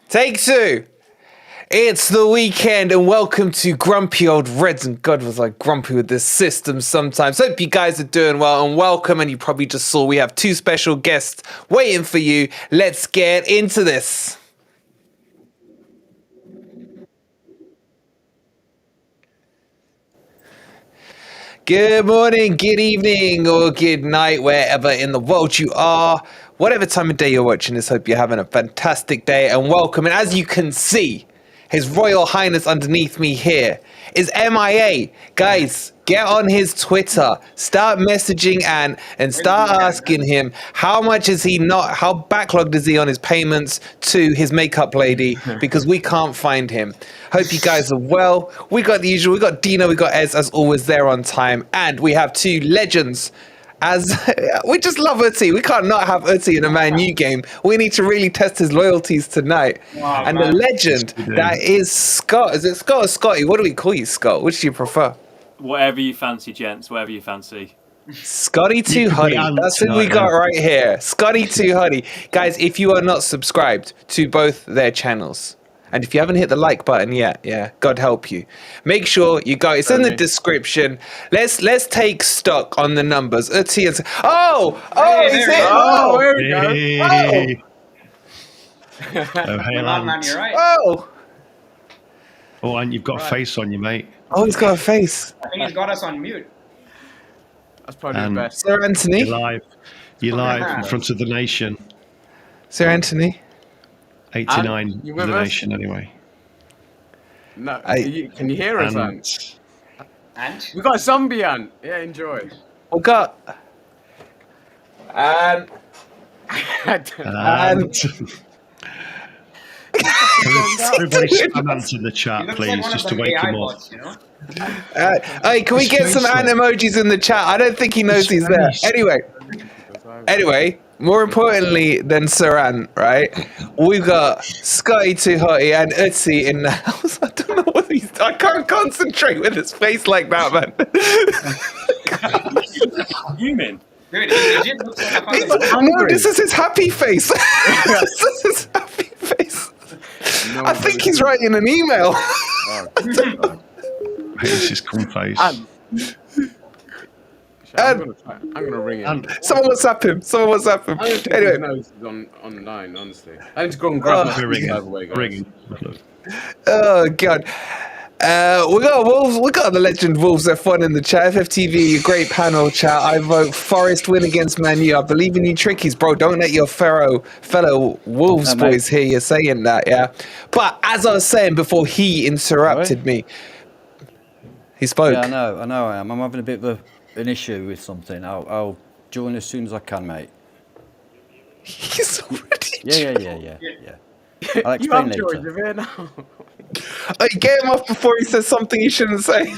Take two. It's the weekend and welcome to Grumpy Old Reds. And God, was I grumpy with this system sometimes. Hope you guys are doing well and welcome. And you probably just saw we have two special guests waiting for you. Let's get into this. Good morning, good evening, or good night, wherever in the world you are. Whatever time of day you're watching this, hope you're having a fantastic day and welcome. And as you can see, His Royal Highness underneath me here is MIA. Guys, get on his Twitter, start messaging and start asking him how backlogged is he on his payments to his makeup lady, because we can't find him. Hope you guys are well. We got the usual, we got Dino, we got Ez, as always, there on time, and we have two legends. As we just love Uti. We can't not have Uti in a Man U game. We need to really test his loyalties tonight. Wow, and man. The legend that is Scott. Is it Scott or Scotty? What do we call you, Scott? Which do you prefer? Whatever you fancy, gents. Whatever you fancy. Scotty Too Honey. That's who we got right here. Scotty Too Honey. Guys, if you are not subscribed to both their channels, and if you haven't hit the like button yet, God help you. Make sure you go. It's in the description. Let's take stock on the numbers. Uti and there we go. Hey, man, you're right. Oh, and you've got a face on you, mate. Oh, he's got a face. I think he's got us on mute. That's probably the best. Sir Anthony. You're live in front of the nation. Sir Anthony. 89 the nation, anyway. No, can you hear us, Ant? Ant? We got a zombie ant. Yeah, enjoy. We got And everybody spam Ant in the chat, please, just to wake him up. Bots, you know? Hey, can we get some Ant emojis in the chat? I don't think he knows he's there. Anyway, more importantly than Saran, right? We've got Scotty Too Hotty and Uti in the house. I don't know what he's. I can't concentrate with his face like that, man. Human. Dude, he legit looks like a No, this is his happy face. This is his happy face. No, I think he's writing an email. This is cum face. I'm gonna ring him. Someone WhatsApp him. I don't think Anyway, he knows he's online, honestly. I need to go and grab my ringing. oh god. We got Wolves. We got the legend Wolves F1 in the chat. FFTV, great panel chat. I vote Forest win against Man U. I believe in you, trickies, bro. Don't let your fellow Wolves boys hear you saying that, yeah. But as I was saying before, he interrupted me. He spoke. Yeah, I know I am. I'm having a bit of an issue with something. I'll join as soon as I can, mate. He's already. Yeah. I'll explain later. I get him off before he says something he shouldn't say.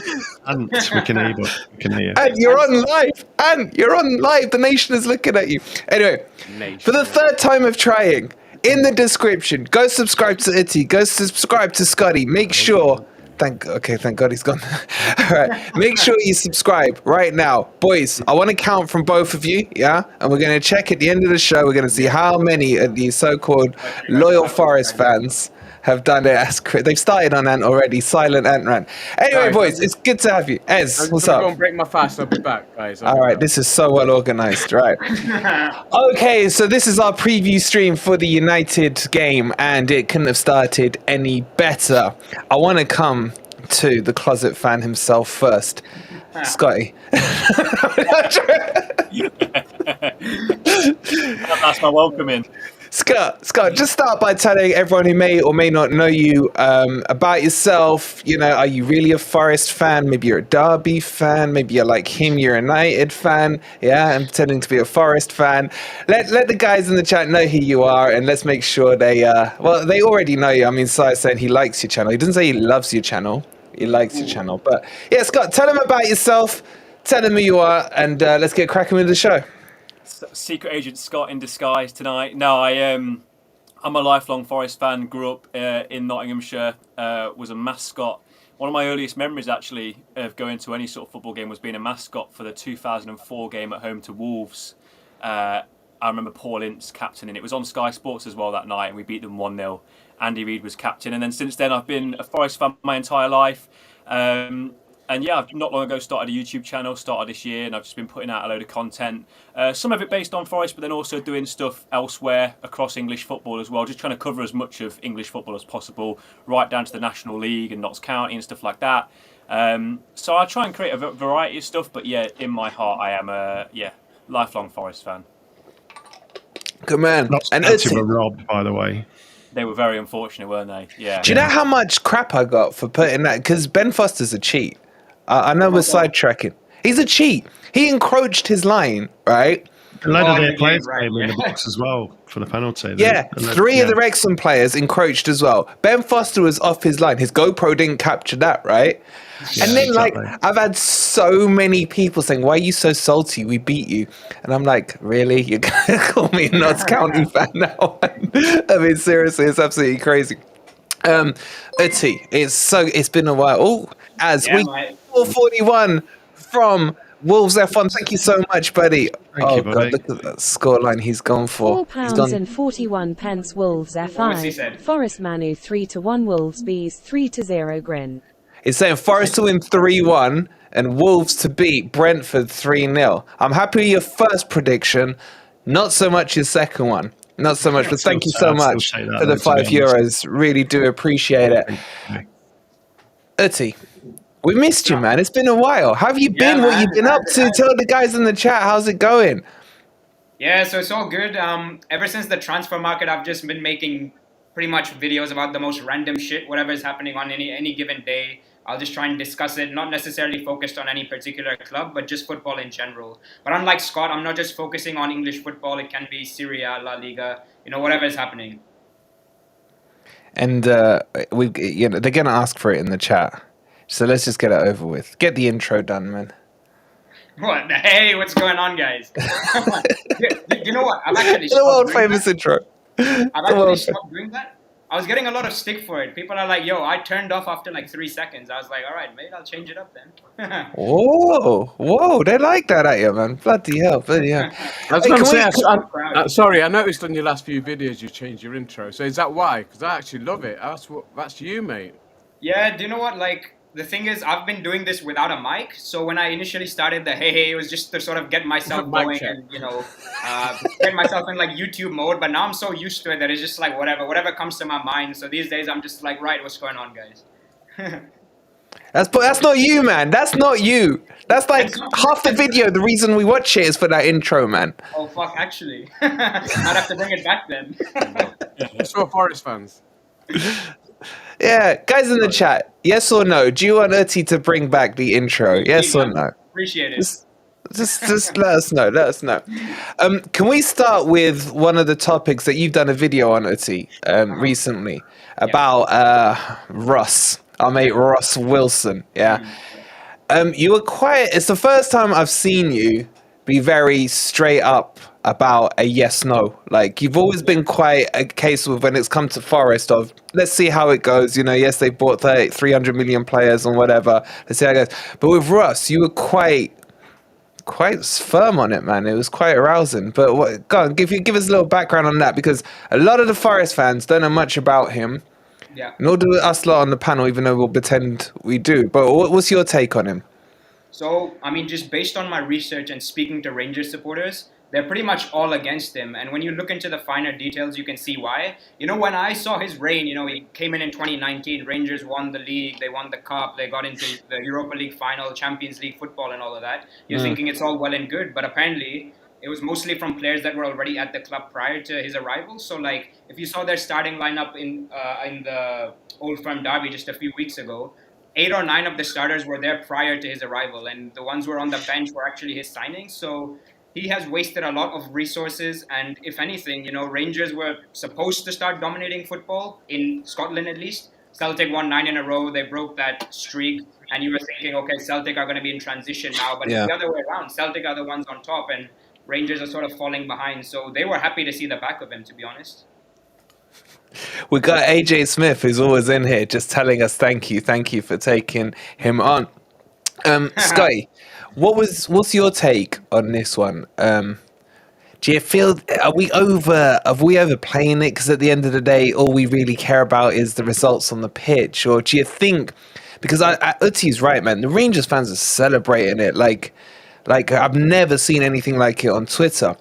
And we can hear. And you're on live. The nation is looking at you. Anyway, for the third time of trying, in the description, go subscribe to Uti. Go subscribe to Scotty. Make sure. Thank God he's gone. All right. Make sure you subscribe right now. Boys, I want to count from both of you, yeah? And we're going to check at the end of the show. We're going to see how many of these so-called loyal Forest fans have done it. They've started on Ant already. Silent Ant rant. Anyway, guys, boys, it's good to have you. Ez, what's up? I'm going to break my fast. I'll be back, guys. All right, this is so well organized, right? Okay, so this is our preview stream for the United game, and it couldn't have started any better. I want to come to the closet fan himself first. Scotty. That's my welcome in. Scott, just start by telling everyone who may or may not know you about yourself. You know, are you really a Forest fan? Maybe you're a Derby fan. Maybe you're like him, you're a United fan. Yeah, and pretending to be a Forest fan. Let the guys in the chat know who you are, and let's make sure they already know you. I mean, Sai said he likes your channel. He doesn't say he loves your channel. He likes your channel. But yeah, Scott, tell him about yourself. Tell him who you are, and let's get cracking with the show. Secret Agent Scott in disguise tonight. No, I'm a lifelong Forest fan. Grew up in Nottinghamshire. Was a mascot. One of my earliest memories, actually, of going to any sort of football game was being a mascot for the 2004 game at home to Wolves. I remember Paul Ince captaining. It was on Sky Sports as well that night, and we beat them 1-0. Andy Reid was captain, and then since then I've been a Forest fan my entire life. And yeah, I've not long ago started a YouTube channel, started this year, and I've just been putting out a load of content. Some of it based on Forest, but then also doing stuff elsewhere across English football as well, just trying to cover as much of English football as possible, right down to the National League and Notts County and stuff like that. So I try and create a variety of stuff, but yeah, in my heart, I am a lifelong Forest fan. Good man. And Uti were robbed, by the way. They were very unfortunate, weren't they? Yeah. Do you know how much crap I got for putting that? Because Ben Foster's a cheat. I know we're sidetracking. He's a cheat. He encroached his line, right? A lot of their players came in the box as well for the penalty. Yeah, three of the Wrexham players encroached as well. Ben Foster was off his line. His GoPro didn't capture that, right? Yeah, and then, exactly. I've had so many people saying, "Why are you so salty? We beat you." And I'm like, really? You're going to call me a Notts County fan now? I mean, seriously, it's absolutely crazy. Uti, it's been a while. Oh, we 441 from Wolves F1. Thank you so much, buddy. Thank you, buddy. God, look at that scoreline he's gone for. £4.41 Wolves F5. Forest Manu 3-1 Wolves Bees 3-0 Grin. It's saying Forest to win 3-1 and Wolves to beat Brentford 3-0. I'm happy with your first prediction, not so much your second one. Not so much, but thank you so much for the €5. Really do appreciate it. Uti, we missed you, man. It's been a while. How have you been? What you've been up to? Tell the guys in the chat, how's it going? Yeah, so it's all good. Ever since the transfer market, I've just been making pretty much videos about the most random shit, whatever is happening on any given day. I'll just try and discuss it, not necessarily focused on any particular club, but just football in general. But unlike Scott, I'm not just focusing on English football. It can be Serie A, La Liga, whatever is happening. And they're going to ask for it in the chat. So let's just get it over with. Get the intro done, man. What? Hey, what's going on, guys? You know what? I've actually the world famous intro. I've actually stopped doing that. I was getting a lot of stick for it. People are like, yo, I turned off after like 3 seconds. I was like, all right, mate, I'll change it up then. Whoa, they like that at you, man. Bloody hell. I was going to say, sorry, I noticed on your last few videos you changed your intro. So is that why? Because I actually love it. That's you, mate. Yeah, do you know what? Like, the thing is, I've been doing this without a mic. So when I initially started the hey, it was just to sort of get myself going and, get myself in like YouTube mode. But now I'm so used to it that it's just like whatever comes to my mind. So these days I'm just like, right, what's going on, guys? That's not you, man. That's not you. That's like half the video. The reason we watch it is for that intro, man. Oh, fuck, actually. I'd have to bring it back then. It's for Forest fans. Yeah, guys in the chat, yes or no? Do you want Uti to bring back the intro? Yes or no? Appreciate it. Just let us know. Let us know. Can we start with one of the topics that you've done a video on, Uti, recently about Ross, our mate Ross Wilson? Yeah. You were it's the first time I've seen you be very straight up about a yes/no. Like, you've always been quite a case of when it's come to Forest of, let's see how it goes. Yes, they bought 300 million players and whatever. Let's see how it goes. But with Ross, you were quite firm on it, man. It was quite arousing. But go on, give us a little background on that, because a lot of the Forest fans don't know much about him. Yeah. Nor do us lot on the panel, even though we'll pretend we do. But what's your take on him? So, I mean, just based on my research and speaking to Rangers supporters, they're pretty much all against him. And when you look into the finer details, you can see why. When I saw his reign, he came in 2019. Rangers won the league. They won the cup. They got into the Europa League final, Champions League football and all of that. You're thinking it's all well and good. But apparently, it was mostly from players that were already at the club prior to his arrival. So, like, if you saw their starting lineup in the Old Firm derby just a few weeks ago, 8 or 9 of the starters were there prior to his arrival. And the ones who were on the bench were actually his signings. So he has wasted a lot of resources, and if anything, Rangers were supposed to start dominating football, in Scotland at least. Celtic won 9 in a row, they broke that streak, and you were thinking, okay, Celtic are going to be in transition now, but it's the other way around. Celtic are the ones on top, and Rangers are sort of falling behind, so they were happy to see the back of him, to be honest. We got AJ Smith, who's always in here, just telling us thank you for taking him on. Scotty, what's your take on this one? Do you feel are we overplaying it? Because at the end of the day, all we really care about is the results on the pitch. Or do you think? Because Uti's right, man. The Rangers fans are celebrating it like I've never seen anything like it on Twitter.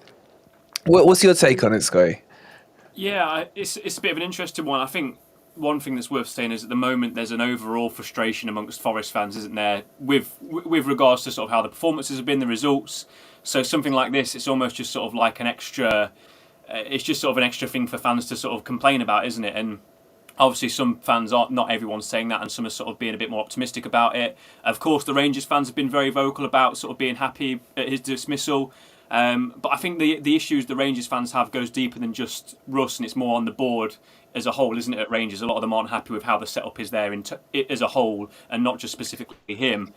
What's your take on it, Sky? Yeah, it's a bit of an interesting one. I think one thing that's worth saying is at the moment there's an overall frustration amongst Forest fans, isn't there, with regards to sort of how the performances have been, the results. So something like this, it's almost just sort of like an extra. It's just sort of an extra thing for fans to sort of complain about, isn't it? And obviously, some fans are not everyone's saying that, and some are sort of being a bit more optimistic about it. Of course, the Rangers fans have been very vocal about sort of being happy at his dismissal. But I think the issues the Rangers fans have goes deeper than just Russ, and it's more on the board as a whole, isn't it? At Rangers, a lot of them aren't happy with how the setup is there as a whole, and not just specifically him.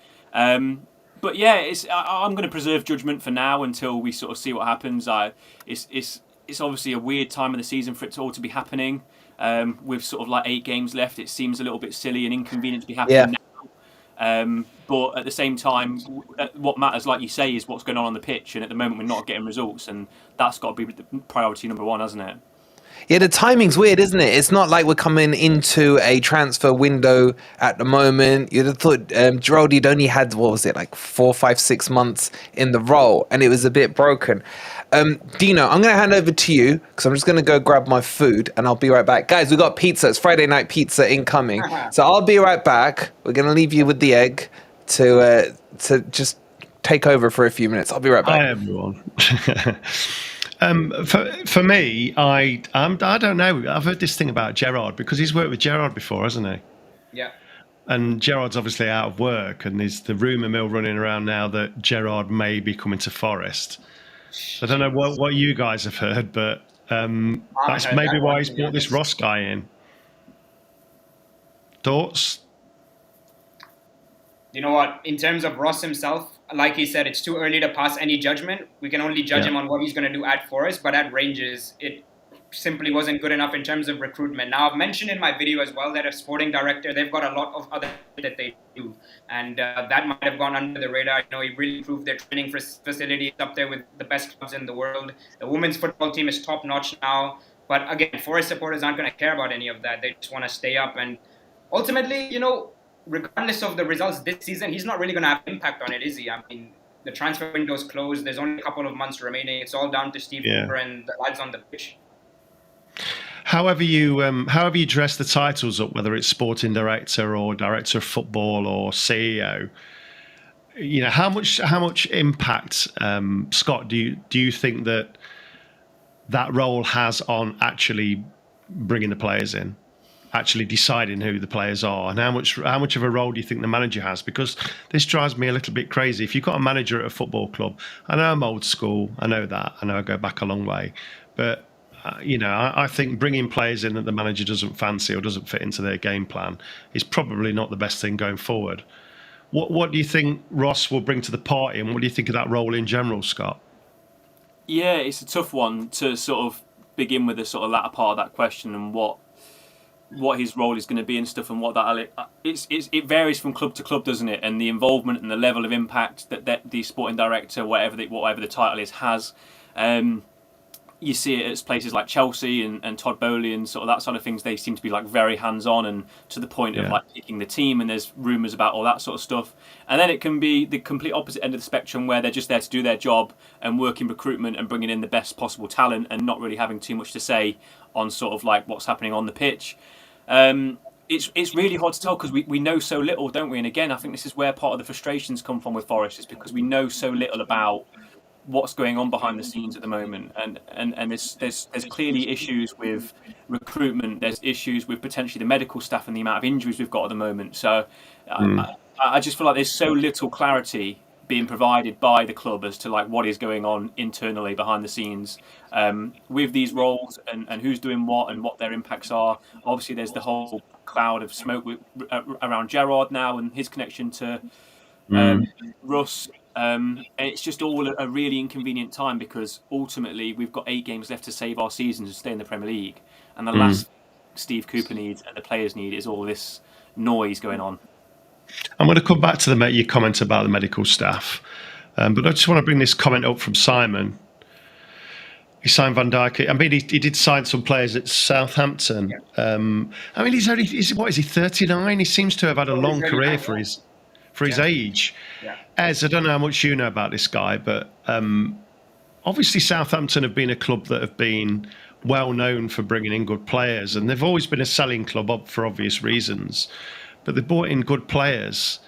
But yeah, I'm going to preserve judgment for now until we sort of see what happens. It's obviously a weird time of the season for it all to be happening. With sort of like 8 games left, it seems a little bit silly and inconvenient to be happening now. But at the same time, what matters, like you say, is what's going on the pitch. And at the moment, we're not getting results, and that's got to be priority number one, hasn't it? Yeah, the timing's weird, isn't it? It's not like we're coming into a transfer window at the moment. You'd have thought Giraldi'd only had, what was it, like 4, 5, 6 months in the role, and it was a bit broken. Dino, I'm going to hand over to you because I'm just going to go grab my food, and I'll be right back. Guys, we got pizza. It's Friday night pizza incoming. So I'll be right back. We're going to leave you with the egg to just take over for a few minutes. I'll be right back. Hi, everyone. For me, I don't know. I've heard this thing about Gerrard because he's worked with Gerrard before, hasn't he? Yeah. And Gerrard's obviously out of work, and there's the rumour mill running around now that Gerrard may be coming to Forest. I don't know what you guys have heard, but that's maybe why he's brought this Ross guy in. Thoughts? You know what? In terms of Ross himself, like he said, it's too early to pass any judgment. We can only judge him on what he's going to do at Forest, but at Rangers, it simply wasn't good enough in terms of recruitment. Now, I've mentioned in my video as well that a sporting director, they've got a lot of other that they do, and that might have gone under the radar. You know, he really improved their training facilities up there with the best clubs in the world. The women's football team is top notch now, but again, Forest supporters aren't going to care about any of that. They just want to stay up, and ultimately, you know, regardless of the results this season, he's not really going to have impact on it, is he? I mean, the transfer window's closed. There's only a couple of months remaining. It's all down to Steve Cooper and the lads on the pitch. However you dress the titles up, whether it's sporting director or director of football or CEO, you know, how much impact, Scott, do you think that role has on actually bringing the players in? Actually deciding who the players are, and how much of a role do you think the manager has? Because this drives me a little bit crazy. If you've got a manager at a football club, I know I'm old school, I know that, I know I go back a long way, but you know, I think bringing players in that the manager doesn't fancy or doesn't fit into their game plan is probably not the best thing going forward. What do you think Ross will bring to the party, and what do you think of that role in general, Scott? Yeah, it's a tough one to sort of begin with the sort of latter part of that question and what his role is going to be and stuff, and what that it varies from club to club, doesn't it? And the involvement and the level of impact that the sporting director, whatever the title is, has. You see it at places like Chelsea and Todd Bowley and sort of that sort of things. They seem to be like very hands-on and to the point of like picking the team, and there's rumours about all that sort of stuff. And then it can be the complete opposite end of the spectrum, where they're just there to do their job and work in recruitment and bringing in the best possible talent and not really having too much to say on sort of like what's happening on the pitch. It's really hard to tell because we know so little, don't we? And again, I think this is where part of the frustrations come from with Forest, is because we know so little about what's going on behind the scenes at the moment, and there's clearly issues with recruitment. There's issues with potentially the medical staff and the amount of injuries we've got at the moment. So I just feel like there's so little clarity being provided by the club as to like what is going on internally behind the scenes with these roles and who's doing what and what their impacts are. Obviously, there's the whole cloud of smoke around Gerrard now and his connection to Russ. And it's just all a really inconvenient time, because ultimately we've got 8 games left to save our season to stay in the Premier League, and the last Steve Cooper needs and the players need is all this noise going on. I'm going to come back to your comment about the medical staff, but I just want to bring this comment up from Simon. He signed Van Dijk. I mean, he did sign some players at Southampton. Yeah. I mean, what is he, 39? He seems to have had a long career for his age. Yeah. Ez, I don't know how much you know about this guy, but obviously Southampton have been a club that have been well known for bringing in good players, and they've always been a selling club for obvious reasons. But they brought in good players,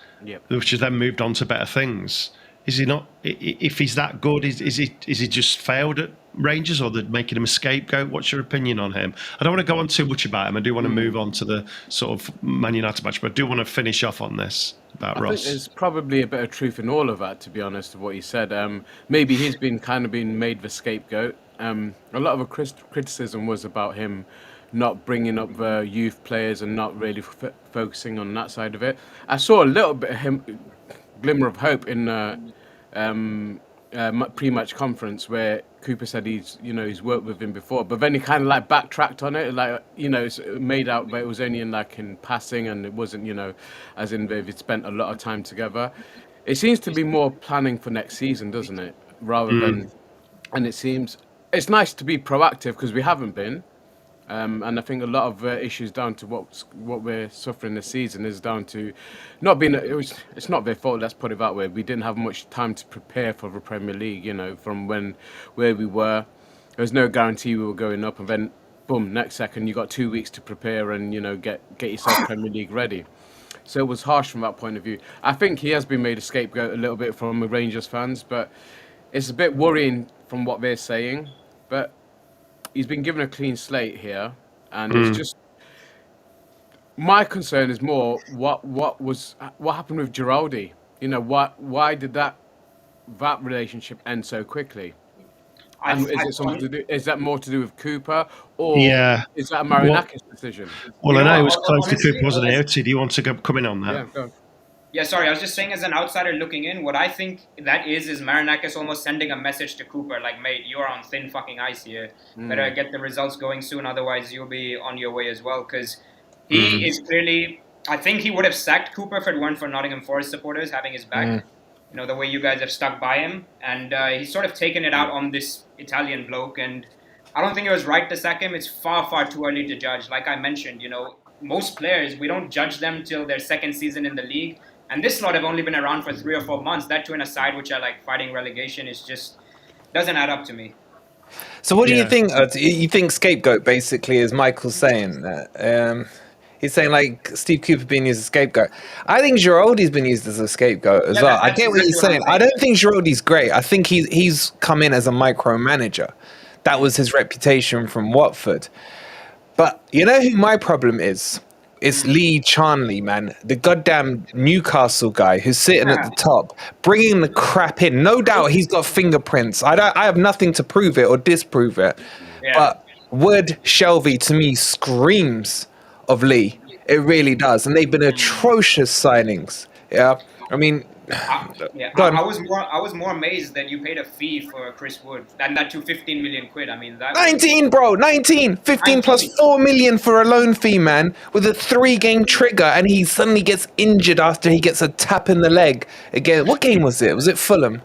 which have then moved on to better things. Is he not? If he's that good, is he just failed at Rangers, or they're making him a scapegoat? What's your opinion on him? I don't want to go on too much about him. I do want to move on to the sort of Man United match, but I do want to finish off on this about Ross. I think there's probably a bit of truth in all of that, to be honest, of what he said. Maybe he's been made the scapegoat. A lot of the criticism was about him not bringing up youth players and not really focusing on that side of it. I saw a little bit of him, glimmer of hope in pre-match conference where Cooper said he's worked with him before, but then he kind of like backtracked on it, like it's made out that it was only in passing and it wasn't as in they've spent a lot of time together. It seems to be more planning for next season, doesn't it? Rather than, and it seems it's nice to be proactive because we haven't been. And I think a lot of issues down to what we're suffering this season is down to not being. It's not their fault. Let's put it that way. We didn't have much time to prepare for the Premier League. From where we were, there was no guarantee we were going up, and then boom, next second you got 2 weeks to prepare and get yourself Premier League ready. So it was harsh from that point of view. I think he has been made a scapegoat a little bit from the Rangers fans, but it's a bit worrying from what they're saying. But he's been given a clean slate here, and it's just my concern is more what happened with Giraldi. Why did that relationship end so quickly? And is it something to do? Is that more to do with Cooper, or is that a Marinakis decision? Well, I know it was close to Cooper, wasn't it? Do you want to come in on that? Yeah, go. Yeah, sorry, I was just saying as an outsider looking in, what I think that is Marinakis almost sending a message to Cooper, like, mate, you're on thin fucking ice here. Better get the results going soon, otherwise you'll be on your way as well. Because he is clearly, I think he would have sacked Cooper if it weren't for Nottingham Forest supporters having his back. The way you guys have stuck by him. And he's sort of taken it out on this Italian bloke. And I don't think it was right to sack him. It's far, far too early to judge. Like I mentioned, most players, we don't judge them till their second season in the league. And this lot have only been around for 3 or 4 months. That too in a side which are like fighting relegation is just doesn't add up to me. So what do you think? You think scapegoat basically is Michael's saying that? He's saying like Steve Cooper being used as a scapegoat. I think Giraldi's been used as a scapegoat as well. I get what he's saying. I don't think Giraldi's great. I think he's come in as a micromanager. That was his reputation from Watford. But you know who my problem is? It's Lee Charnley, man. The goddamn Newcastle guy who's sitting at the top, bringing the crap in. No doubt he's got fingerprints. I have nothing to prove it or disprove it. Yeah. But Wood, Shelvey, to me, screams of Lee. It really does. And they've been atrocious signings. Yeah. I mean... I was more amazed that you paid a fee for Chris Wood than that to 15 million quid. I mean, that 19, bro, 19, 15 plus 4 million for a loan fee, man, with a 3-game trigger, and he suddenly gets injured after he gets a tap in the leg again. What game was it? Was it Fulham?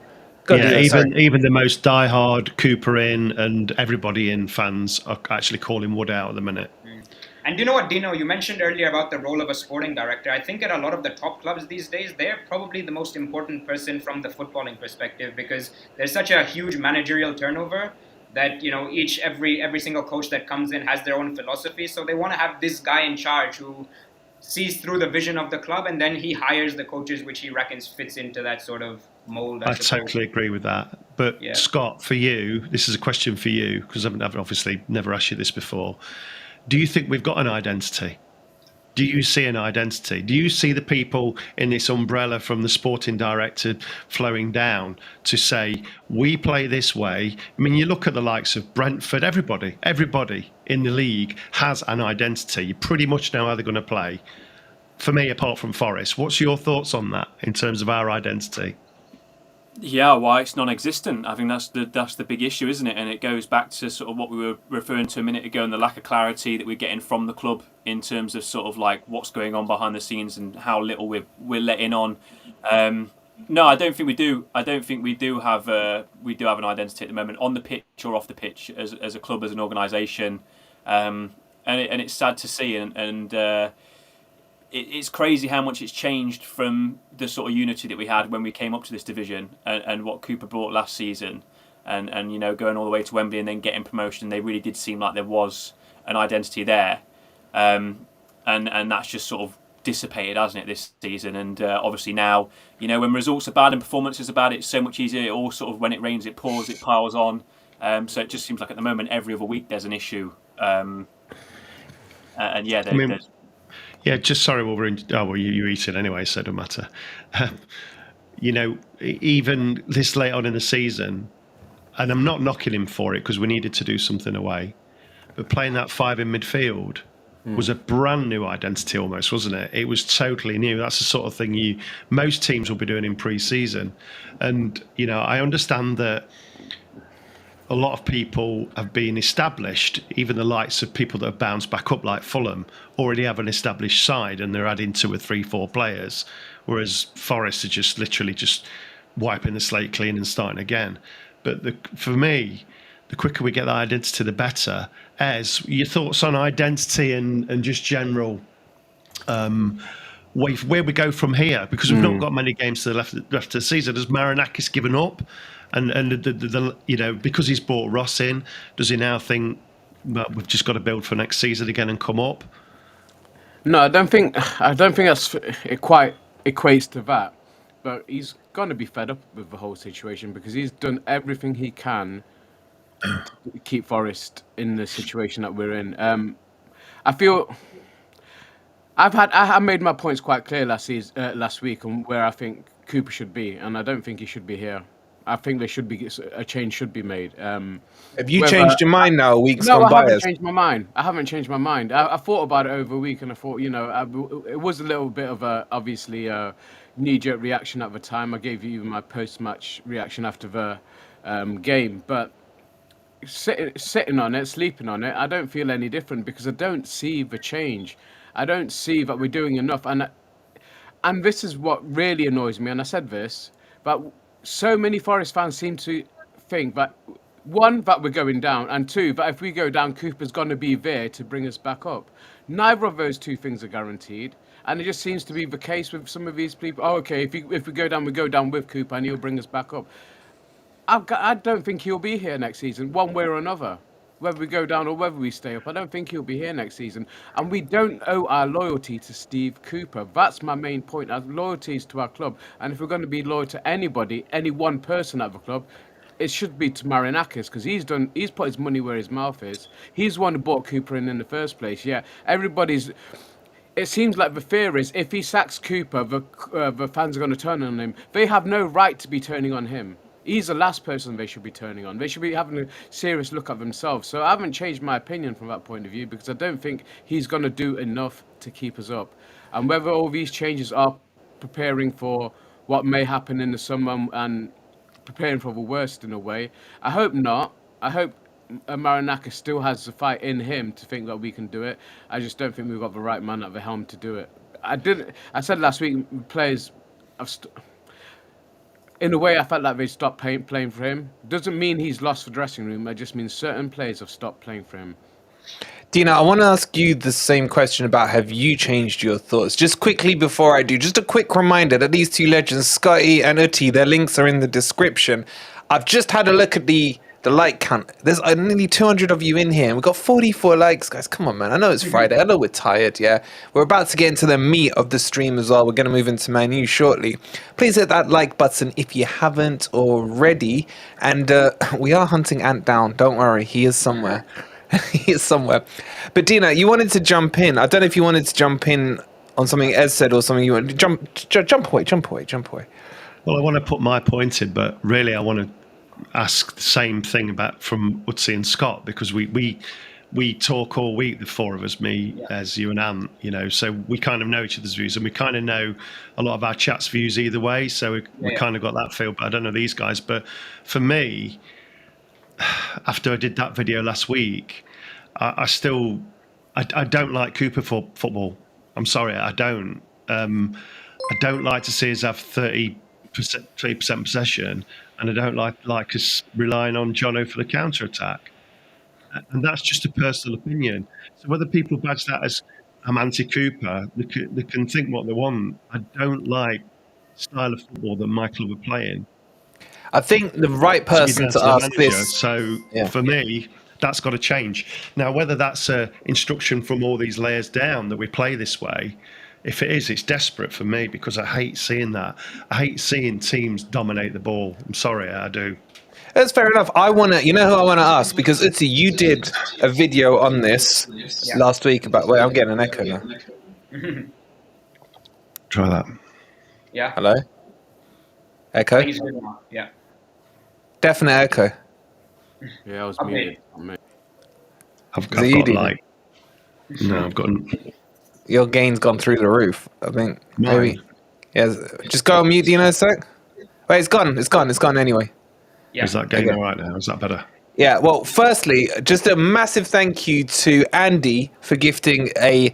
Even the most diehard Cooper in and everybody in fans are actually calling Wood out at the minute. And you know what, Dino, you mentioned earlier about the role of a sporting director. I think at a lot of the top clubs these days, they're probably the most important person from the footballing perspective because there's such a huge managerial turnover that, every single coach that comes in has their own philosophy. So they want to have this guy in charge who sees through the vision of the club and then he hires the coaches which he reckons fits into that sort of mold. I totally agree with that. But Scott, for you, this is a question for you because I've obviously never asked you this before. Do you think we've got an identity? Do you see an identity? Do you see the people in this umbrella from the sporting director flowing down to say, we play this way? I mean, you look at the likes of Brentford, everybody in the league has an identity. You pretty much know how they're going to play. For me, apart from Forest, what's your thoughts on that in terms of our identity? Yeah, why it's non-existent. I think that's the big issue, isn't it? And it goes back to sort of what we were referring to a minute ago and the lack of clarity that we're getting from the club in terms of sort of like what's going on behind the scenes and how little we're letting on. No, I don't think we do. I don't think we do have an identity at the moment on the pitch or off the pitch as a club, as an organisation, and it's sad to see, and it's crazy how much it's changed from the sort of unity that we had when we came up to this division, and what Cooper brought last season, and going all the way to Wembley and then getting promotion. They really did seem like there was an identity there, and that's just sort of dissipated, hasn't it, this season? And obviously now, when results are bad and performances are bad, it's so much easier. It all sort of, when it rains, it pours, it piles on. So it just seems like at the moment, every other week there's an issue. And yeah, there's. Yeah, just sorry, well, you're eating anyway, so it don't matter. Even this late on in the season, and I'm not knocking him for it because we needed to do something away, but playing that 5 in midfield was a brand new identity almost, wasn't it? It was totally new. That's the sort of thing most teams will be doing in pre-season. And, I understand that a lot of people have been established, even the likes of people that have bounced back up like Fulham already have an established side and they're adding 2 or 3, 4 players, whereas Forest are just literally just wiping the slate clean and starting again. But for me, the quicker we get that identity, the better. Ez, your thoughts on identity and just general where we go from here? Because we've not got many games to the left of the season. Has Marinakis given up? And because he's brought Ross in, does he now think that we've just got to build for next season again and come up? No, I don't think it quite equates to that. But he's going to be fed up with the whole situation because he's done everything he can to keep Forest in the situation that we're in. I feel I made my points quite clear last week on where I think Cooper should be, and I don't think he should be here. I think there should be a change should be made. Have you changed your mind now? No, I haven't changed my mind. I thought about it over a week, and I thought, it was a little bit of obviously a knee-jerk reaction at the time. I gave you my post-match reaction after the game, but sitting on it, sleeping on it, I don't feel any different because I don't see the change. I don't see that we're doing enough, and this is what really annoys me. And I said this, but so many Forest fans seem to think that, one, that we're going down, and two, that if we go down, Cooper's going to be there to bring us back up. Neither of those two things are guaranteed, and it just seems to be the case with some of these people. Oh, okay, if we go down, we go down with Cooper, and he'll bring us back up. I don't think he'll be here next season, one way or another. Whether we go down or whether we stay up, I don't think he'll be here next season. And we don't owe our loyalty to Steve Cooper. That's my main point. Our loyalty is to our club. And if we're going to be loyal to anybody, any one person at the club, it should be to Marinakis because he's put his money where his mouth is. He's the one who brought Cooper in the first place. Yeah, it seems like the fear is if he sacks Cooper, the fans are going to turn on him. They have no right to be turning on him. He's the last person they should be turning on. They should be having a serious look at themselves. So I haven't changed my opinion from that point of view because I don't think he's going to do enough to keep us up. And whether all these changes are preparing for what may happen in the summer and preparing for the worst in a way, I hope not. I hope Marinakis still has the fight in him to think that we can do it. I just don't think we've got the right man at the helm to do it. I said last week, players in a way, I felt like they stopped playing for him. Doesn't mean he's lost the dressing room. It just means certain players have stopped playing for him. Dina, I want to ask you the same question about have you changed your thoughts? Just quickly before I do, just a quick reminder that these two legends, Scotty and Uti, their links are in the description. I've just had a look at the like count. There's nearly 200 of you in here, and we've got 44 likes, guys. Come on, man. I know it's Friday. I know we're tired, yeah? We're about to get into the meat of the stream as well. We're going to move into Man U shortly. Please hit that like button if you haven't already. And we are hunting Ant down. Don't worry. He is somewhere. He is somewhere. But Dina, you wanted to jump in. I don't know if you wanted to jump in on something Ez said or something you want. Jump away. Well, I want to put my point in, but really I want to ask the same thing about from Uti and Scott because we talk all week, the four of us, me, as you and Ant, so we kind of know each other's views and we kind of know a lot of our chat's views either way. So we kind of got that feel, but I don't know these guys. But for me, after I did that video last week, I don't like Cooper for football. I'm sorry, I don't. I don't like to see us have 30 30% possession, and I don't like us relying on Jono for the counter attack. And that's just a personal opinion. So whether people badge that as I'm anti-Cooper, they can think what they want. I don't like the style of football that my club are playing. I think the right person to ask this. So for me, that's got to change. Now, whether that's an instruction from all these layers down that we play this way, if it is, it's desperate for me because I hate seeing that. I hate seeing teams dominate the ball. I'm sorry, I do. That's fair enough. You know who I want to ask? Because Uti, you did a video on this last week about, wait, I'm getting an echo now. Try that. Yeah. Hello? Echo? I think it's good now. Yeah. Definite echo. Yeah, I was muted. I've got like... No, I've got... Your gain's gone through the roof, I think. Maybe. Mine. Yeah, just go on mute, do you know a sec? Wait, it's gone anyway. Yeah. Is that gain all right now? Is that better? Yeah, well, firstly, just a massive thank you to Andy for gifting a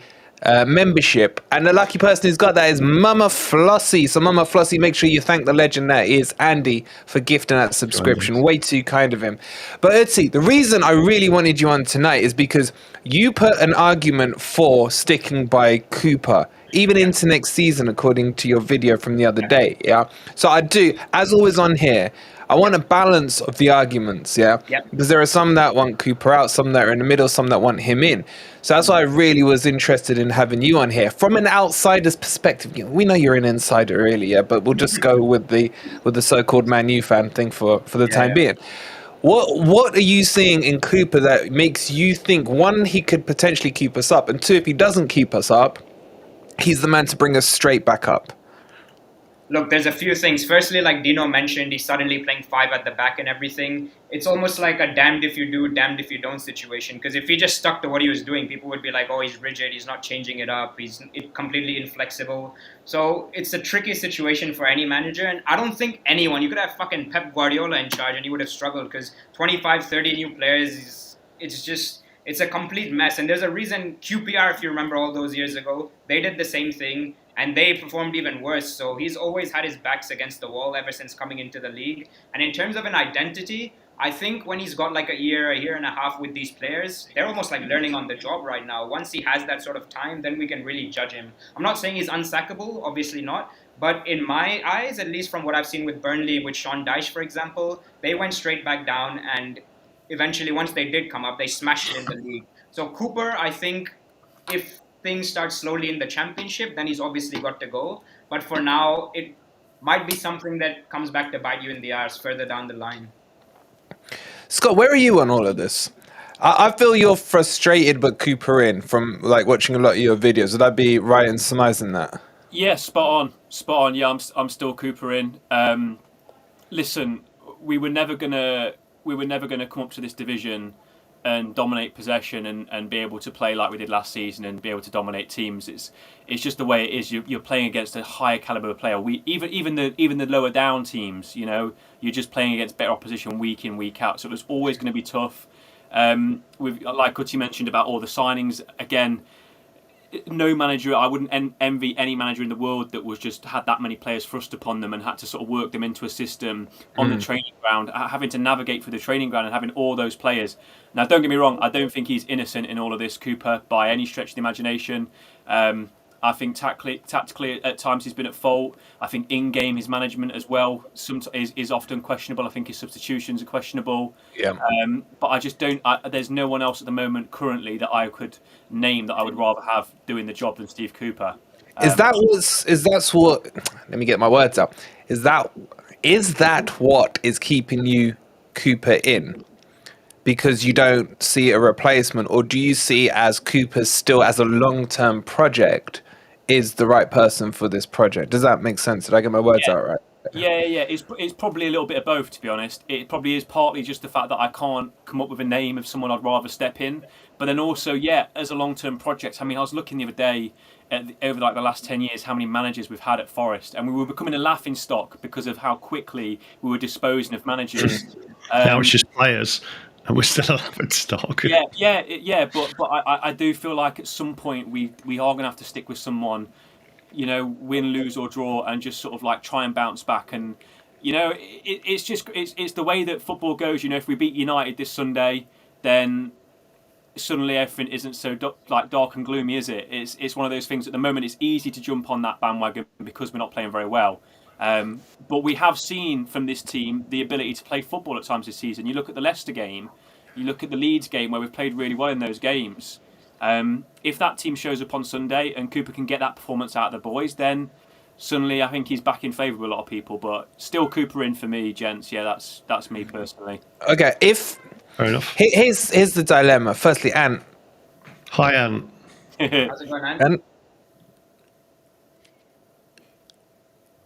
membership. And the lucky person who's got that is Mama Flossie. So, Mama Flossie, make sure you thank the legend that is Andy for gifting that subscription. Way too kind of him. But, Uti, the reason I really wanted you on tonight is because you put an argument for sticking by Cooper, even into next season, according to your video from the other day. Yeah. So, I do, as always on here, I want a balance of the arguments, yeah? Yep. Because there are some that want Cooper out, some that are in the middle, some that want him in. So that's why I really was interested in having you on here. From an outsider's perspective, we know you're an insider, really, yeah, but we'll just go with the so-called Man U fan thing for the time being. What are you seeing in Cooper that makes you think, one, he could potentially keep us up, and two, if he doesn't keep us up, he's the man to bring us straight back up? Look, there's a few things. Firstly, like Dino mentioned, he's suddenly playing 5 at the back and everything. It's almost like a damned if you do, damned if you don't situation. Because if he just stuck to what he was doing, people would be like, oh, he's rigid, he's not changing it up, he's completely inflexible. So it's a tricky situation for any manager. And I don't think anyone, you could have fucking Pep Guardiola in charge and he would have struggled because 25, 30 new players, it's a complete mess. And there's a reason QPR, if you remember all those years ago, they did the same thing. And they performed even worse. So he's always had his backs against the wall ever since coming into the league. And in terms of an identity, I think when he's got like a year and a half with these players, they're almost like learning on the job right now. Once he has that sort of time, then we can really judge him. I'm not saying he's unsackable, obviously not. But in my eyes, at least from what I've seen with Burnley, with Sean Dyche, for example, they went straight back down. And eventually, once they did come up, they smashed it in the league. So Cooper, I think, if things start slowly in the championship, then he's obviously got to go. But for now, it might be something that comes back to bite you in the arse further down the line. Scott, where are you on all of this? I feel you're frustrated but Cooper in from like watching a lot of your videos. Would I be right in surmising that? Yeah, spot on. Yeah, I'm still Cooper in. Listen, we were never gonna come up to this division and dominate possession and be able to play like we did last season and be able to dominate teams. It's just the way it is. You're playing against a higher caliber of player. Even the lower down teams, you're just playing against better opposition week in, week out. So it was always going to be tough. Like Uti mentioned about all the signings, again, no manager, I wouldn't envy any manager in the world that was just had that many players thrust upon them and had to sort of work them into a system on the training ground, having to navigate through the training ground and having all those players. Now, don't get me wrong, I don't think he's innocent in all of this, Cooper, by any stretch of the imagination. I think tactically at times he's been at fault. I think in-game his management as well is often questionable. I think his substitutions are questionable. Yeah. But I just don't. There's no one else at the moment currently that I could name that I would rather have doing the job than Steve Cooper. That's what? Let me get my words out. Is that what is keeping you Cooper in? Because you don't see a replacement, or do you see as Cooper still as a long-term project is the right person for this project? Does that make sense? Did I get my words out right? Yeah. It's probably a little bit of both, to be honest. It probably is partly just the fact that I can't come up with a name of someone I'd rather step in. But then also, as a long-term project, I mean, I was looking the other day over like the last 10 years how many managers we've had at Forest, and we were becoming a laughing stock because of how quickly we were disposing of managers. Now it's just players. And we're still a laughing stock. Yeah. But I do feel like at some point we are going to have to stick with someone win, lose or draw, and just sort of like try and bounce back. And it's the way that football goes. If we beat United this Sunday, then suddenly everything isn't so dark and gloomy, is it? It's one of those things. At the moment, it's easy to jump on that bandwagon because we're not playing very well. But we have seen from this team the ability to play football at times this season. You look at the Leicester game, you look at the Leeds game where we've played really well in those games. If that team shows up on Sunday and Cooper can get that performance out of the boys, then suddenly I think he's back in favour with a lot of people. But still Cooper in for me, gents. Yeah, that's me personally. Okay, fair enough. Here's the dilemma. Firstly, Ant. Hi, Ant. How's it going, Ant? Ant?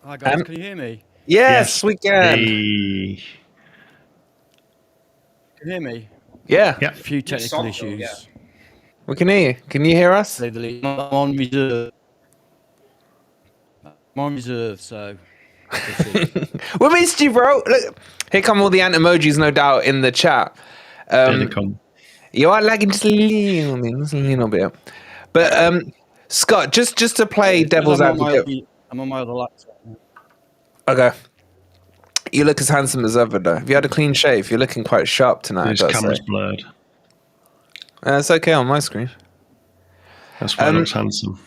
Hi guys, can you hear me? Yes, we can. Can you hear me? Yeah. A few technical issues. Yeah. We can hear you. Can you hear us? I'm on reserve. So. We missed you, bro. Look, here come all the Ant emojis, no doubt, in the chat. You are lagging just a little bit. But Scott, just to play devil's advocate. I'm on my other laptop. Okay. You look as handsome as ever, though. If you had a clean shave, you're looking quite sharp tonight. His camera's blurred. It's okay on my screen. That's why it looks handsome.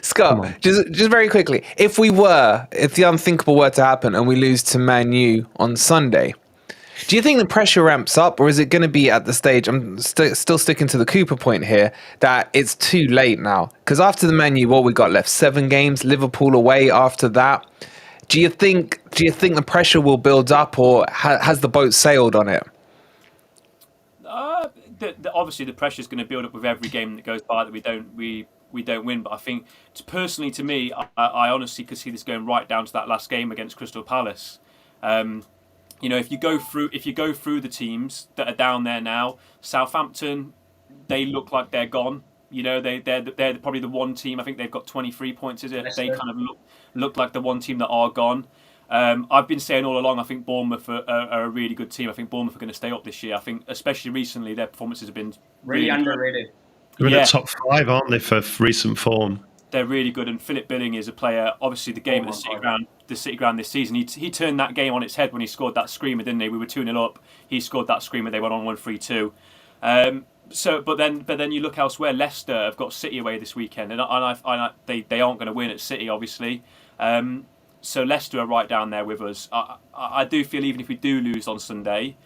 Scott, just very quickly, if the unthinkable were to happen and we lose to Man U on Sunday, do you think the pressure ramps up, or is it going to be at the stage, I'm still sticking to the Cooper point here, that it's too late now? Because after the Man U, what we got left? 7 games, Liverpool away after that. Do you think the pressure will build up, or has the boat sailed on it? Obviously, the pressure is going to build up with every game that goes by that we don't win. But I think, personally, to me, I honestly could see this going right down to that last game against Crystal Palace. If you go through the teams that are down there now, Southampton, they look like they're gone. They're probably the one team. I think they've got 23 points. Is it? They kind of look like the one team that are gone. I've been saying all along, I think Bournemouth are a really good team. I think Bournemouth are going to stay up this year. I think, especially recently, their performances have been really underrated. They're in the top 5, aren't they, for recent form? They're really good, and Philip Billing is a player. Obviously, the game at the City Ground this season, he turned that game on its head when he scored that screamer, didn't he? We were 2-0 up. He scored that screamer. They went on 1-3-2. But then you look elsewhere. Leicester have got City away this weekend, and they aren't going to win at City, obviously. So Leicester are right down there with us. I do feel even if we do lose on Sunday,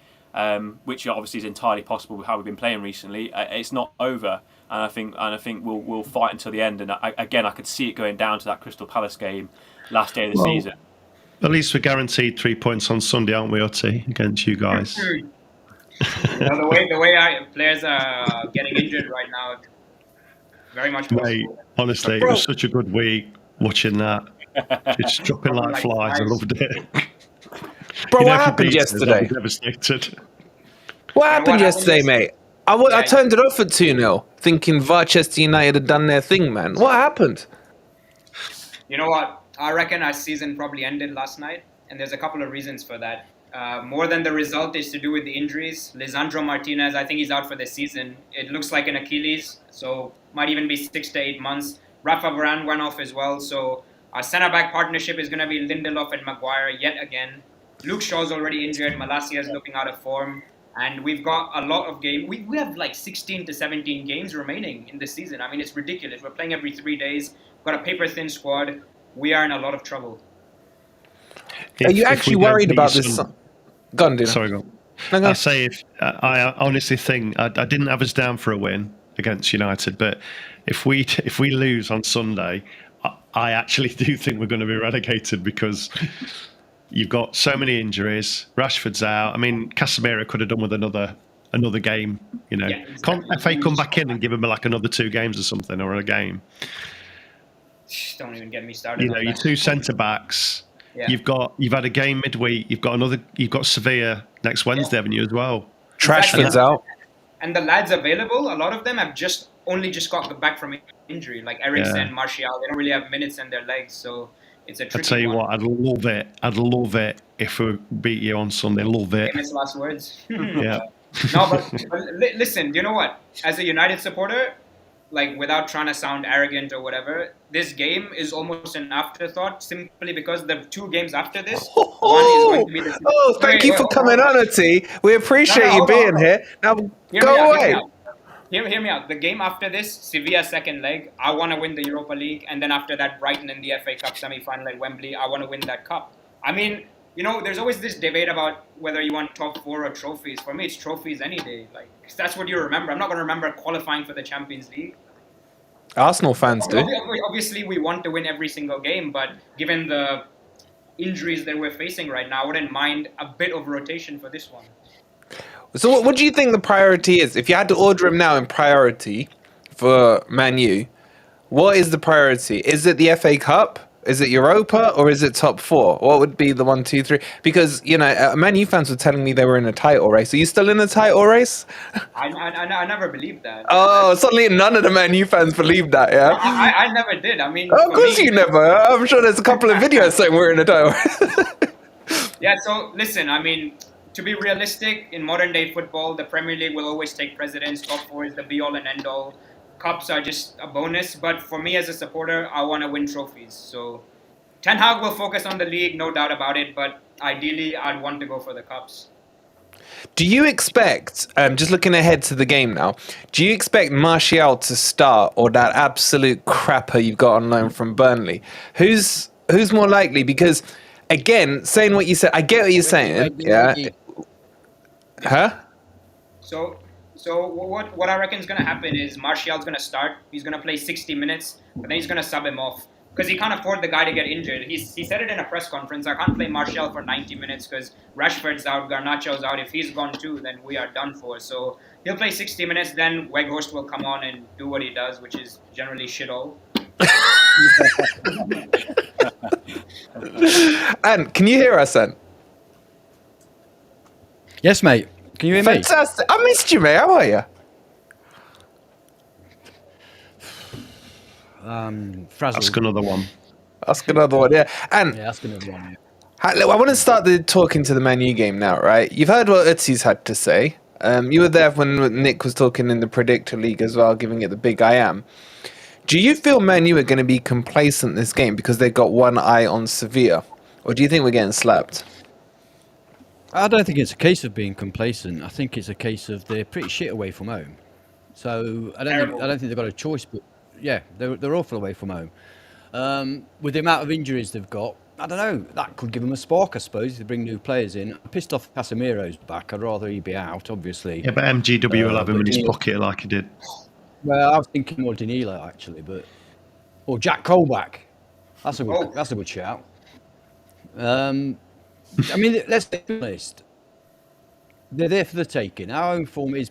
which obviously is entirely possible with how we've been playing recently, it's not over. And I think we'll fight until the end. And I could see it going down to that Crystal Palace game, last day of the season. At least we're guaranteed 3 points on Sunday, aren't we, Uti, against you guys? The way our players are getting injured right now, very much possible. Mate, honestly, it was such a good week watching that. It's dropping like flies. I loved it. Bro, what happened yesterday? Devastated. What happened yesterday, mate? I turned it off at 2-0, thinking Manchester United had done their thing, man. What happened? You know what? I reckon our season probably ended last night, and there's a couple of reasons for that. More than the result is to do with the injuries. Lisandro Martinez, I think he's out for the season. It looks like an Achilles, so might even be 6 to 8 months. Rafa Varane went off as well, so our centre-back partnership is going to be Lindelof and Maguire yet again. Luke Shaw's already injured. Malacia's looking out of form. And we've got a lot of games. We have like 16 to 17 games remaining in this season. I mean, it's ridiculous. We're playing every 3 days. We've got a paper-thin squad. We are in a lot of trouble. Are you actually worried about this? Go on, Dino. Sorry, go on. I say, I honestly think I didn't have us down for a win against United, but if we lose on Sunday, I actually do think we're going to be relegated because you've got so many injuries. Rashford's out. I mean, Casemiro could have done with another game. Yeah, exactly. Can't FA come back in and give him like another 2 games or something, or a game? Don't even get me started. Your 2 centre backs. Yeah. You've had a game midweek. You've got Sevilla next Wednesday, haven't you, as well? Trashford's out. And the lads available, a lot of them have only just got back from injury, like Eriksen, Martial. They don't really have minutes in their legs, so it's a tricky I tell you what, I'd love it if we beat you on Sunday. Love it. Famous last words. Yeah. No, but listen, you know what? As a United supporter, like without trying to sound arrogant or whatever, this game is almost an afterthought simply because the 2 games after this, one is going to be the. Oh, thank you for coming on, Uti. We appreciate you being here. Now, go away. Hear me out. The game after this, Sevilla second leg, I want to win the Europa League. And then after that, Brighton in the FA Cup semi-final at Wembley, I want to win that cup. I mean, you know, there's always this debate about whether you want top 4 or trophies. For me, it's trophies any day. Like, that's what you remember. I'm not going to remember qualifying for the Champions League. Arsenal fans do. Obviously, we want to win every single game, but given the injuries that we're facing right now, I wouldn't mind a bit of rotation for this one. So what do you think the priority is? If you had to order him now in priority for Man U, what is the priority? Is it the FA Cup? Is it Europa? Or is it top 4? What would be the 1, 2, 3? Because, you know, Man U fans were telling me they were in a title race. Are you still in a title race? I never believed that. Oh, suddenly none of the Man U fans believed that, yeah? I never did. I mean... Of course you never. I'm sure there's a couple of videos saying we're in a title race. Yeah, so listen, I mean... To be realistic, in modern day football, the Premier League will always take precedence. Top 4 is the be all and end all. Cups are just a bonus. But for me as a supporter, I want to win trophies. So Ten Hag will focus on the league, no doubt about it. But ideally, I'd want to go for the cups. Do you expect, just looking ahead to the game now, do you expect Martial to start or that absolute crapper you've got on loan from Burnley? Who's more likely? Because, again, saying what you said, I get what you're saying. Yeah. Huh? So what I reckon is going to happen is Martial's going to start. He's going to play 60 minutes, but then he's going to sub him off because he can't afford the guy to get injured. He said it in a press conference. I can't play Martial for 90 minutes because Rashford's out, Garnacho's out. If he's gone too, then we are done for. So he'll play 60 minutes. Then Weghorst will come on and do what he does, which is generally shit all. And can you hear us, then? Yes, mate. Can you hear me? Fantastic. I missed you, mate. How are you? Frazzled. Ask another one. Ask another one, yeah. And Yeah, ask another one. I want to start talking to the Man U game now, right? You've heard what Uti's had to say. You were there when Nick was talking in the Predictor League as well, giving it the big I am. Do you feel Man U are going to be complacent this game because they've got one eye on Sevilla? Or do you think we're getting slapped? I don't think it's a case of being complacent. I think it's a case of they're pretty shit away from home. So I don't think they've got a choice. But yeah, they're awful away from home. With the amount of injuries they've got, I don't know. That could give them a spark, I suppose, if they bring new players in. I'm pissed off Casemiro's back. I'd rather he be out, obviously. Yeah, but MGW will have him in his pocket like he did. Well, I was thinking more Danilo actually, or Jack Colback. That's a good shout. I mean, let's be honest. They're there for the taking. Our home form is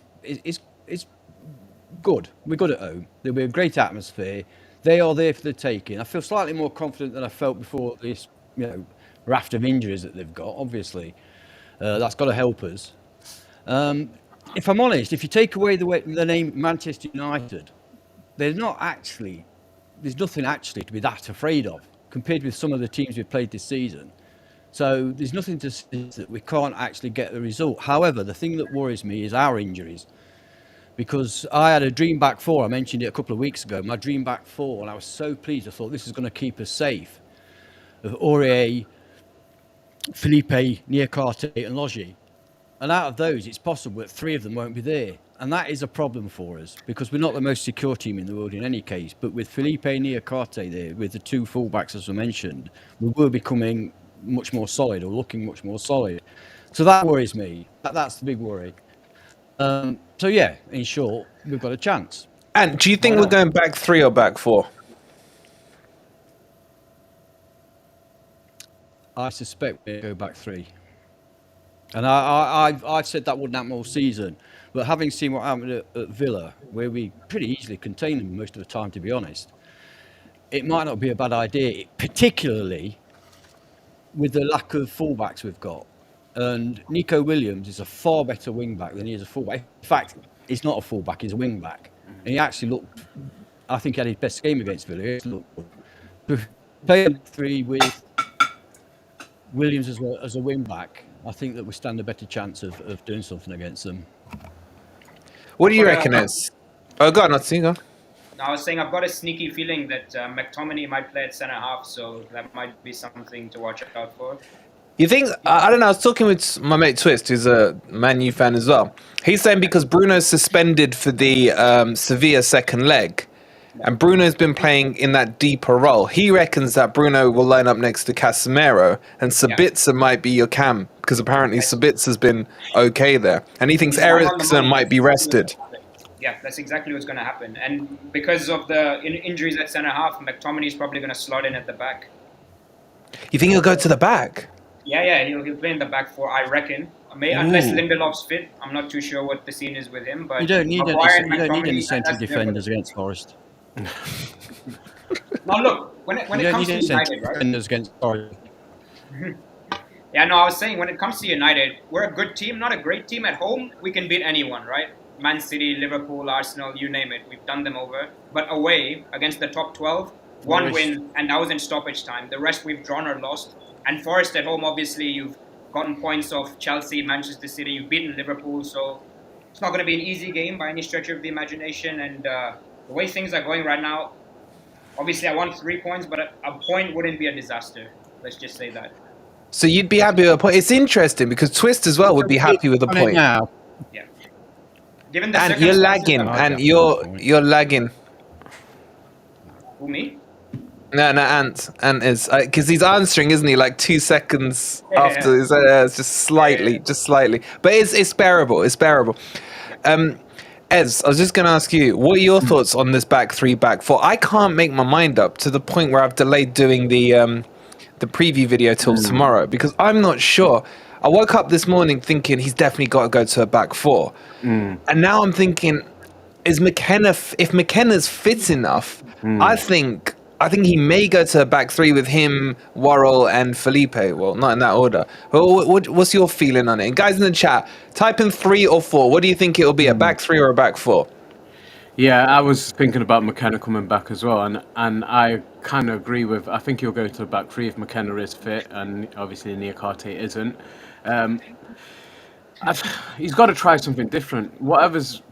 good. We're good at home. There'll be a great atmosphere. They are there for the taking. I feel slightly more confident than I felt before this, raft of injuries that they've got. Obviously, that's got to help us. If I'm honest, if you take away the name Manchester United, there's nothing actually to be that afraid of compared with some of the teams we've played this season. So there's nothing to say that we can't actually get the result. However, the thing that worries me is our injuries. Because I had a dream back four, I mentioned it a couple of weeks ago, my dream back four, and I was so pleased. I thought this is going to keep us safe. Of Aurier, Felipe, Niakate and Logi. And out of those, it's possible that 3 of them won't be there. And that is a problem for us, because we're not the most secure team in the world in any case. But with Felipe and Niakate there, with the 2 fullbacks as I mentioned, we will be becoming much more solid, or looking much more solid. So that worries me. That's the big worry. So yeah, in short, we've got a chance. And do you think we're going back 3 or back 4? I suspect we'll go back 3. And I've said that wouldn't happen all season. But having seen what happened at Villa, where we pretty easily contained them most of the time, to be honest, it might not be a bad idea, particularly with the lack of fullbacks we've got. And Nico Williams is a far better wing-back than he is a fullback. In fact, he's not a fullback, he's a wing-back. And he actually looked, I think he had his best game against Villa. He looked good. Playing 3 with Williams as a wing-back, I think that we stand a better chance of doing something against them. What do you reckon is? Oh, go on, Uti, go on. I was saying I've got a sneaky feeling that McTominay might play at centre half, so that might be something to watch out for. You think? I don't know. I was talking with my mate Twist, who's a Man U fan as well. He's saying because Bruno's suspended for the Sevilla second leg, and Bruno's been playing in that deeper role. He reckons that Bruno will line up next to Casemiro, and Sabitzer might be your cam because apparently Sabitzer's been okay there, and he thinks Eriksen might be rested. Yeah, that's exactly what's going to happen. And because of the injuries at centre half, McTominay's probably going to slot in at the back. You think he'll go to the back? Yeah, he'll play in the back four, I reckon. Unless Lindelof's fit, I'm not too sure what the scene is with him. But you don't need any central defenders against Forest. Now look, when it comes to United, right? Defenders against Forest. Yeah, no, I was saying when it comes to United, we're a good team, not a great team. At home, we can beat anyone, right? Man City, Liverpool, Arsenal, you name it. We've done them over. But away, against the top 12, one win, and that was in stoppage time. The rest we've drawn or lost. And Forest at home, obviously, you've gotten points off Chelsea, Manchester City. You've beaten Liverpool, so it's not going to be an easy game by any stretch of the imagination. And the way things are going right now, obviously I want 3 points, but a point wouldn't be a disaster. Let's just say that. So you'd be happy with a point? It's interesting because Twist as well would be happy with a point. Now. Yeah. Given the And you're lagging, and you're lagging. Who, me? No, Ant is because he's answering, isn't he? Like 2 seconds after, it's just slightly, but it's bearable. It's bearable. Ez, I was just going to ask you, what are your thoughts on this back three, back four? I can't make my mind up to the point where I've delayed doing the preview video till tomorrow because I'm not sure. I woke up this morning thinking he's definitely got to go to a back four, and now I'm thinking, if McKenna's fit enough, I think he may go to a back three with him, Worrell, and Felipe. Well, not in that order. What's your feeling on it? And guys in the chat, type in 3 or 4. What do you think it'll be, a back three or a back four? Yeah, I was thinking about McKenna coming back as well, and I kind of agree with. I think he'll go to the back three if McKenna is fit, and obviously Niakate isn't. He's got to try something different. Whatever's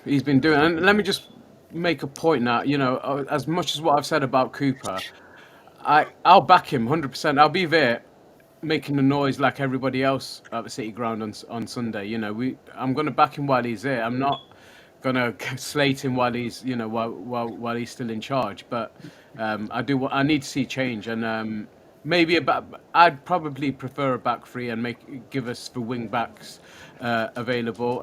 he's been doing, and let me just make a point now. You know, as much as what I've said about Cooper, I'll back him 100%. I'll be there, making the noise like everybody else at the City Ground on Sunday. You know, I'm going to back him while he's there. I'm not gonna slate him while he's while he's still in charge. But I need to see change, and maybe I'd probably prefer a back three and give us the wing backs available.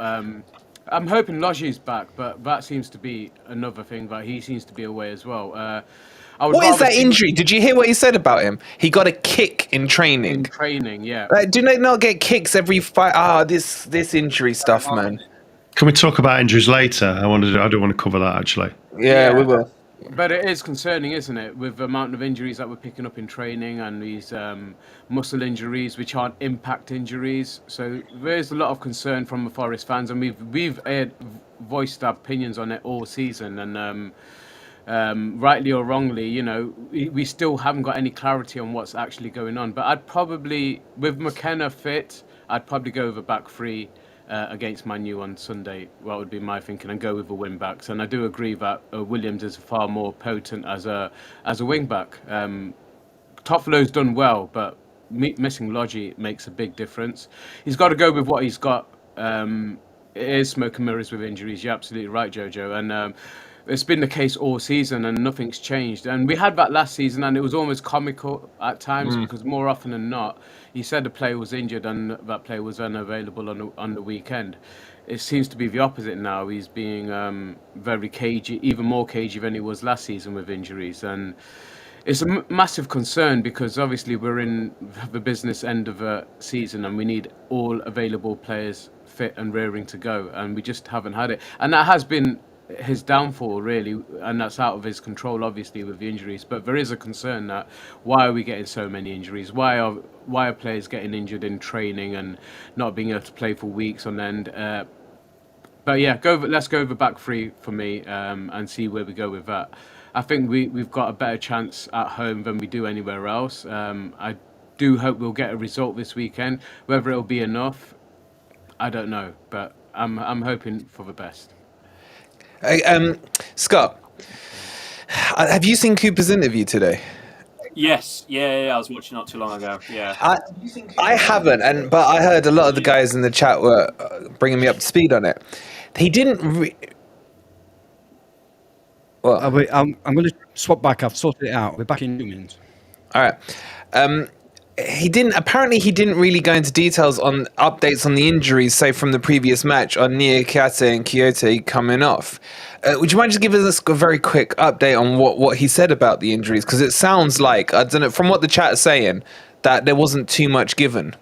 I'm hoping Lodge's back, but that seems to be another thing. But he seems to be away as well. What is that injury? Did you hear what he said about him? He got a kick in training. In training, yeah. Do they not get kicks every fight? This injury stuff, man. Can we talk about injuries later? I do want to cover that actually. Yeah, we will. But it is concerning, isn't it, with the amount of injuries that we're picking up in training and these muscle injuries, which aren't impact injuries. So there's a lot of concern from the Forest fans, and we've voiced our opinions on it all season. And rightly or wrongly, you know, we still haven't got any clarity on what's actually going on. But I'd probably, with McKenna fit, I'd probably go with a back three against Man U on Sunday. What would be my thinking, and go with the wing backs. And I do agree that Williams is far more potent as a wing back. Toffolo's done well, but missing Lodge makes a big difference. He's got to go with what he's got. It is smoke and mirrors with injuries. You're absolutely right, Jojo. And it's been the case all season, and nothing's changed. And we had that last season, and it was almost comical at times because more often than not, he said the player was injured and that player was unavailable on the weekend. It seems to be the opposite now. He's being very cagey, even more cagey than he was last season with injuries. And it's a massive concern because obviously we're in the business end of a season and we need all available players fit and raring to go. And we just haven't had it. And that has been his downfall, really, and that's out of his control, obviously, with the injuries. But there is a concern that why are we getting so many injuries? Why are players getting injured in training and not being able to play for weeks on end? But yeah, let's go over back three for me and see where we go with that. I think we've got a better chance at home than we do anywhere else. I do hope we'll get a result this weekend. Whether it'll be enough, I don't know, but I'm hoping for the best. Scott, Have you seen Cooper's interview today? Yes, yeah, I was watching not too long ago. Yeah. I haven't, but I heard a lot of the guys in the chat were bringing me up to speed on it. He didn't. Well, I'm going to swap back. I've sorted it out. We're back in 2 minutes. all right. He didn't. Apparently, he didn't really go into details on updates on the injuries, say from the previous match on Niakate and Kyoto coming off. Would you mind just giving us a very quick update on what he said about the injuries? Because it sounds like, I don't know, from what the chat is saying, that there wasn't too much given.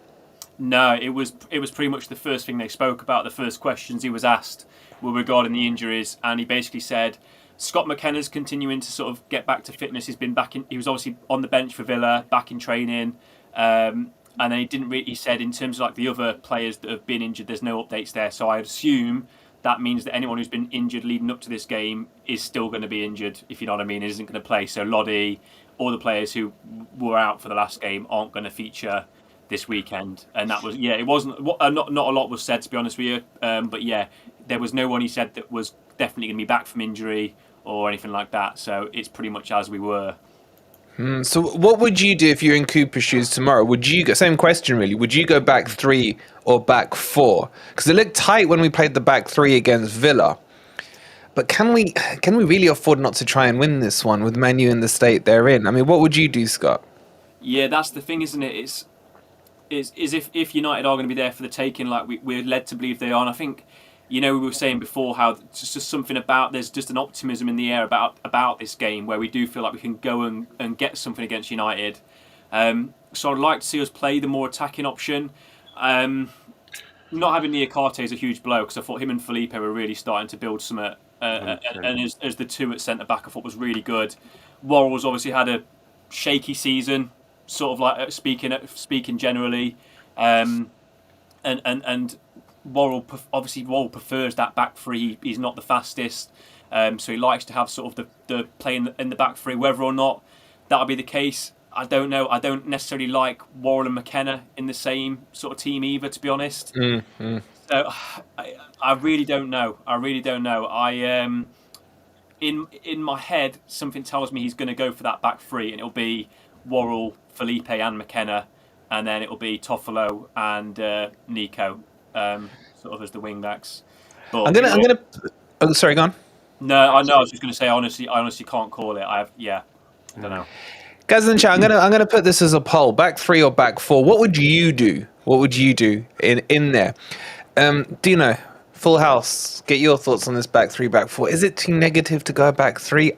No, it was pretty much the first thing they spoke about. The first questions he was asked were regarding the injuries, and he basically said Scott McKenna's continuing to sort of get back to fitness. He's been back in. He was obviously on the bench for Villa, back in training, and then he didn't really. He said in terms of like the other players that have been injured, there's no updates there. So I assume that means that anyone who's been injured leading up to this game is still going to be injured, if you know what I mean, isn't going to play. So Loddy, all the players who were out for the last game aren't going to feature this weekend. And that was, it wasn't, not a lot was said, to be honest with you. But yeah, there was no one, he said, that was definitely going to be back from injury or anything like that. So it's pretty much as we were. So what would you do if you're in Cooper's shoes tomorrow? Would you go, same question really, would you go back 3 or back 4? Because it looked tight when we played the back 3 against Villa. But can we really afford not to try and win this one with Man U in the state they're in? I mean, what would you do, Scott? Yeah, that's the thing, isn't it? Is if United are going to be there for the taking, like we're led to believe they are. And I think, we were saying before how it's just something about, there's just an optimism in the air about this game where we do feel like we can go and get something against United. So I'd like to see us play the more attacking option. Not having Niakate is a huge blow because I thought him and Felipe were really starting to build something. And as the two at centre back, I thought was really good. Worrell's obviously had a shaky season, sort of like speaking generally, and Worrell prefers that back three. He's not the fastest, so he likes to have sort of the play in the back three. Whether or not that'll be the case, I don't know. I don't necessarily like Worrell and McKenna in the same sort of team either, to be honest. Mm-hmm. So I really don't know. In my head, something tells me he's going to go for that back three, and it'll be Worrell, Felipe, and McKenna, and then it'll be Toffolo and Nico, sort of as the wing backs. But I'm gonna. Oh, sorry, go on. No, I know. I was just going to say, I honestly can't call it. I don't know. Guys in the chat, I'm gonna put this as a poll: back 3 or back 4. What would you do? What would you do in there? Dino, full house. Get your thoughts on this back 3, back 4. Is it too negative to go back 3?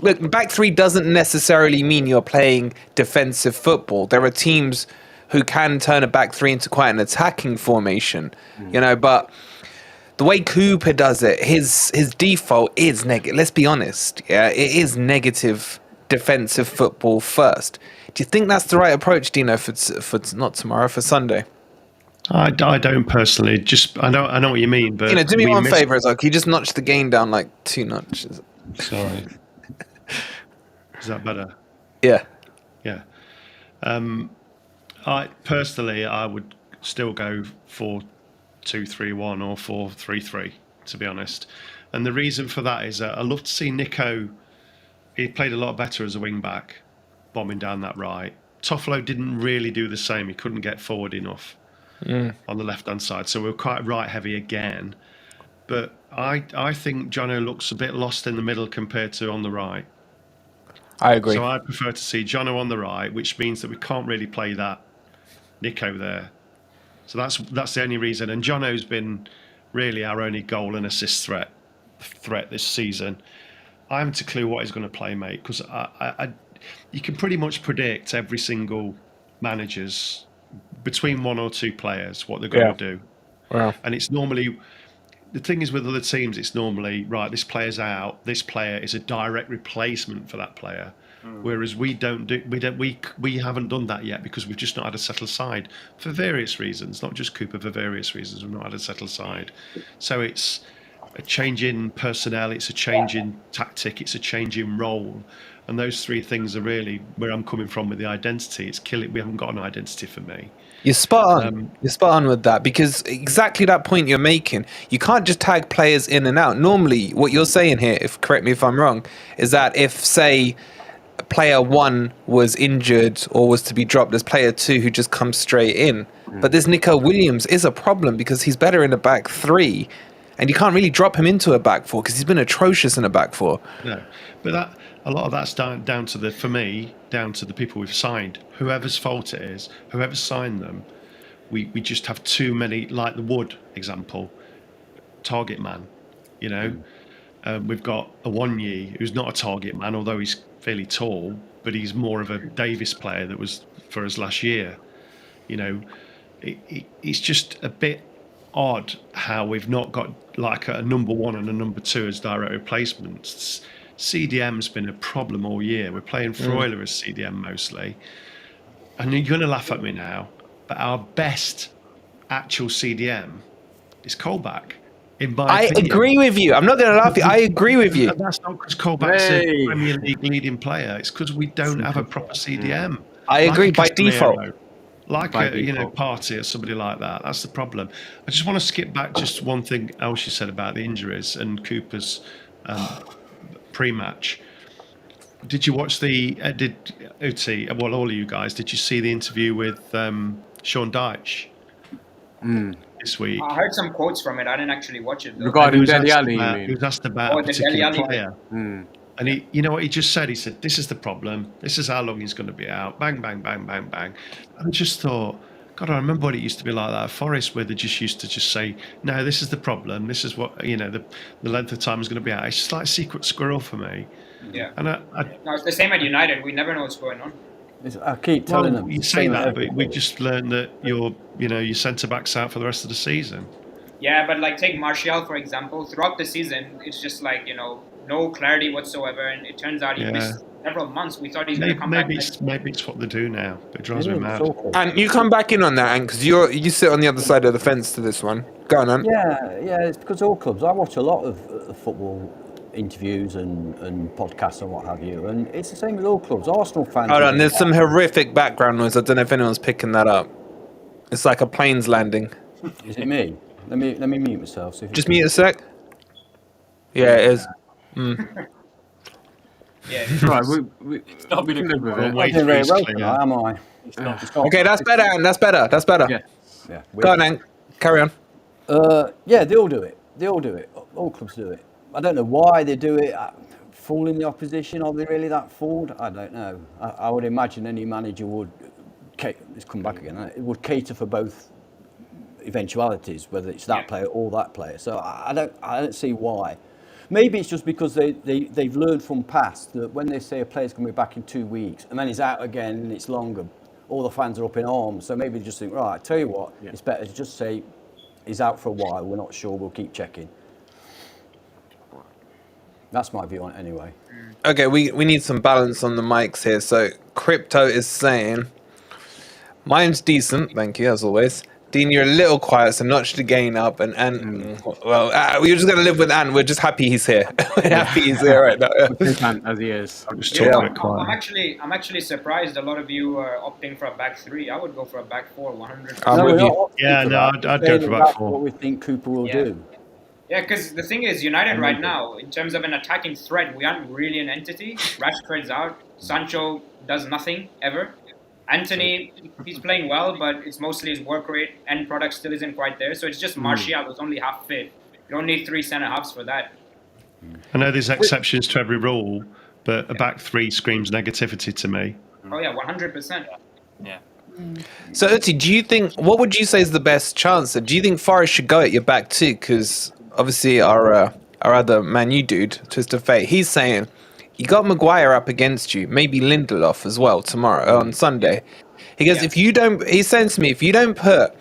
Look, back 3 doesn't necessarily mean you're playing defensive football. There are teams who can turn a back 3 into quite an attacking formation, but the way Cooper does it, his default is negative. Let's be honest. Yeah, it is negative defensive football first. Do you think that's the right approach, Dino, for not tomorrow, for Sunday? I don't personally. Just I know what you mean, but do me one favour, Can you just notch the gain down like 2 notches? Sorry. Is that better? Yeah. Yeah. I personally would still go 4-2-3-1 or 4-3-3, to be honest. And the reason for that is I love to see Nico. He played a lot better as a wing back, bombing down that right. Toffolo didn't really do the same. He couldn't get forward enough on the left-hand side. So we're quite right-heavy again. But I think Jono looks a bit lost in the middle compared to on the right. I agree. So I prefer to see Jono on the right, which means that we can't really play that Nico there. So that's the only reason. And Jono's been really our only goal and assist threat this season. I haven't a clue what he's going to play, mate, because you can pretty much predict every single manager's between 1 or 2 players what they're going to do. Wow. And it's normally, the thing is with other teams, it's normally, right, this player's out, this player is a direct replacement for that player. Whereas we haven't done that yet because we've just not had a settled side for various reasons, not just Cooper, for various reasons. We've not had a settled side. So it's a change in personnel, it's a change in tactic, it's a change in role. And those 3 things are really where I'm coming from with the identity. It's killing. We haven't got an identity for me. You're spot on. You're spot on with that, because exactly that point you're making, you can't just tag players in and out. Normally, what you're saying here, if correct me if I'm wrong, is that if, say, player 1 was injured or was to be dropped, there's player 2 who just comes straight in. But this Nico Williams is a problem because he's better in a back 3, and you can't really drop him into a back 4 because he's been atrocious in a back 4. No, but a lot of that's down to the people we've signed. Whoever's fault it is, whoever signed them, we just have too many. Like the Wood example, target man. You know, we've got a Wanyi who's not a target man, although he's fairly tall, but he's more of a Davis player that was for us last year. You know, it's just a bit odd how we've not got like a number 1 and a number 2 as direct replacements. CDM's been a problem all year. We're playing Freuler as CDM mostly. And you're going to laugh at me now, but our best actual CDM is Colback. I agree with you. I'm not going to laugh at you. I agree with you. And that's not because Colback's a Premier League leading player. It's because we don't have a proper CDM. I agree by default. Party or somebody like that. That's the problem. I just want to skip back just one thing else you said about the injuries and Cooper's pre-match. Did you watch did Uti, well, all of you guys, did you see the interview with Sean Dyche this week? I heard some quotes from it. I didn't actually watch it, though. Regarding Dele Alli, you mean? He was asked about a particular player. And he, you know what he just said? He said, "This is the problem. This is how long he's going to be out." Bang, bang, bang, bang, bang. And I just thought, God, I remember what it used to be like that at Forest, where they just used to just say, "No, this is the problem. This is what the length of time is going to be out." It's just like secret squirrel for me. Yeah. And no, it's the same at United. We never know what's going on. I keep telling them. You say that, but we just learned that your centre back's out for the rest of the season. Yeah, but like take Martial for example. Throughout the season, it's just like no clarity whatsoever, and it turns out he missed several months. We thought he's going to come back. Maybe it's what they do now. It drives me mad. And you come back in on that, because you sit on the other side of the fence to this one. Go on, Ant. Yeah, it's because all clubs. I watch a lot of football interviews and podcasts and what have you, and it's the same with all clubs. Arsenal fans. Hold on, there's some horrific background noise. I don't know if anyone's picking that up. It's like a plane's landing. Is it me? Let me mute myself. See if just mute a sec. Yeah, it is. Yeah, right. It's not been a good I'm very well tonight, am I? Okay, that's better, Ant. That's better. Yeah. Go on, Ant. Carry on. Yeah, they all do it. All clubs do it. I don't know why they do it. Fooling the opposition, are they really that fooled? I don't know. I would imagine any manager would. Let's come back again. It would cater for both eventualities, whether it's that player or that player. So I don't see why. Maybe it's just because they've learned from past that when they say a player's going to be back in 2 weeks and then he's out again and it's longer, all the fans are up in arms. So maybe they just think, right, tell you what, it's better to just say he's out for a while. We're not sure. We'll keep checking. That's my view on it anyway. Okay, we need some balance on the mics here. So Crypto is saying, mine's decent, thank you, as always. Dean, you're a little quiet, so notch the gain up. And we're just going to live with Ant. We're just happy he's here. We're happy he's here right now. As he is. I'm just talking I'm actually surprised a lot of you are opting for a back 3. I would go for a back 4, 100%. I'm with you. Yeah, no, I'd go for back 4. What we think Cooper will do. Yeah, because the thing is, United right now, in terms of an attacking threat, we aren't really an entity. Rashford's out. Sancho does nothing, ever. Anthony, he's playing well, but it's mostly his work rate. End product still isn't quite there. So it's just Martial who's only half fit. You don't need 3 centre-halves for that. I know there's exceptions to every rule, but a back 3 screams negativity to me. Oh, yeah, 100%. Yeah. So, Uti, what would you say is the best chance? Do you think Forest should go at your back too? Because obviously our other Man U dude, Twist of Fate, he's saying, you got Maguire up against you, maybe Lindelof as well tomorrow on Sunday. He goes, he's saying to me, if you don't put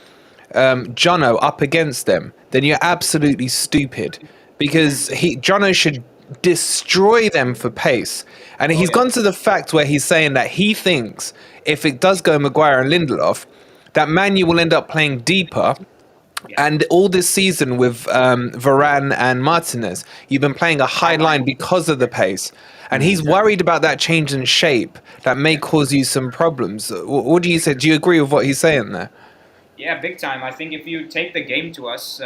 Jono up against them, then you're absolutely stupid, because Jono should destroy them for pace. And he's gone to the fact where he's saying that he thinks if it does go Maguire and Lindelof, that Man U will end up playing deeper. And all this season with Varane and Martinez, you've been playing a high line because of the pace. And he's worried about that change in shape that may cause you some problems. What do you say? Do you agree with what he's saying there? Yeah, big time. I think if you take the game to us,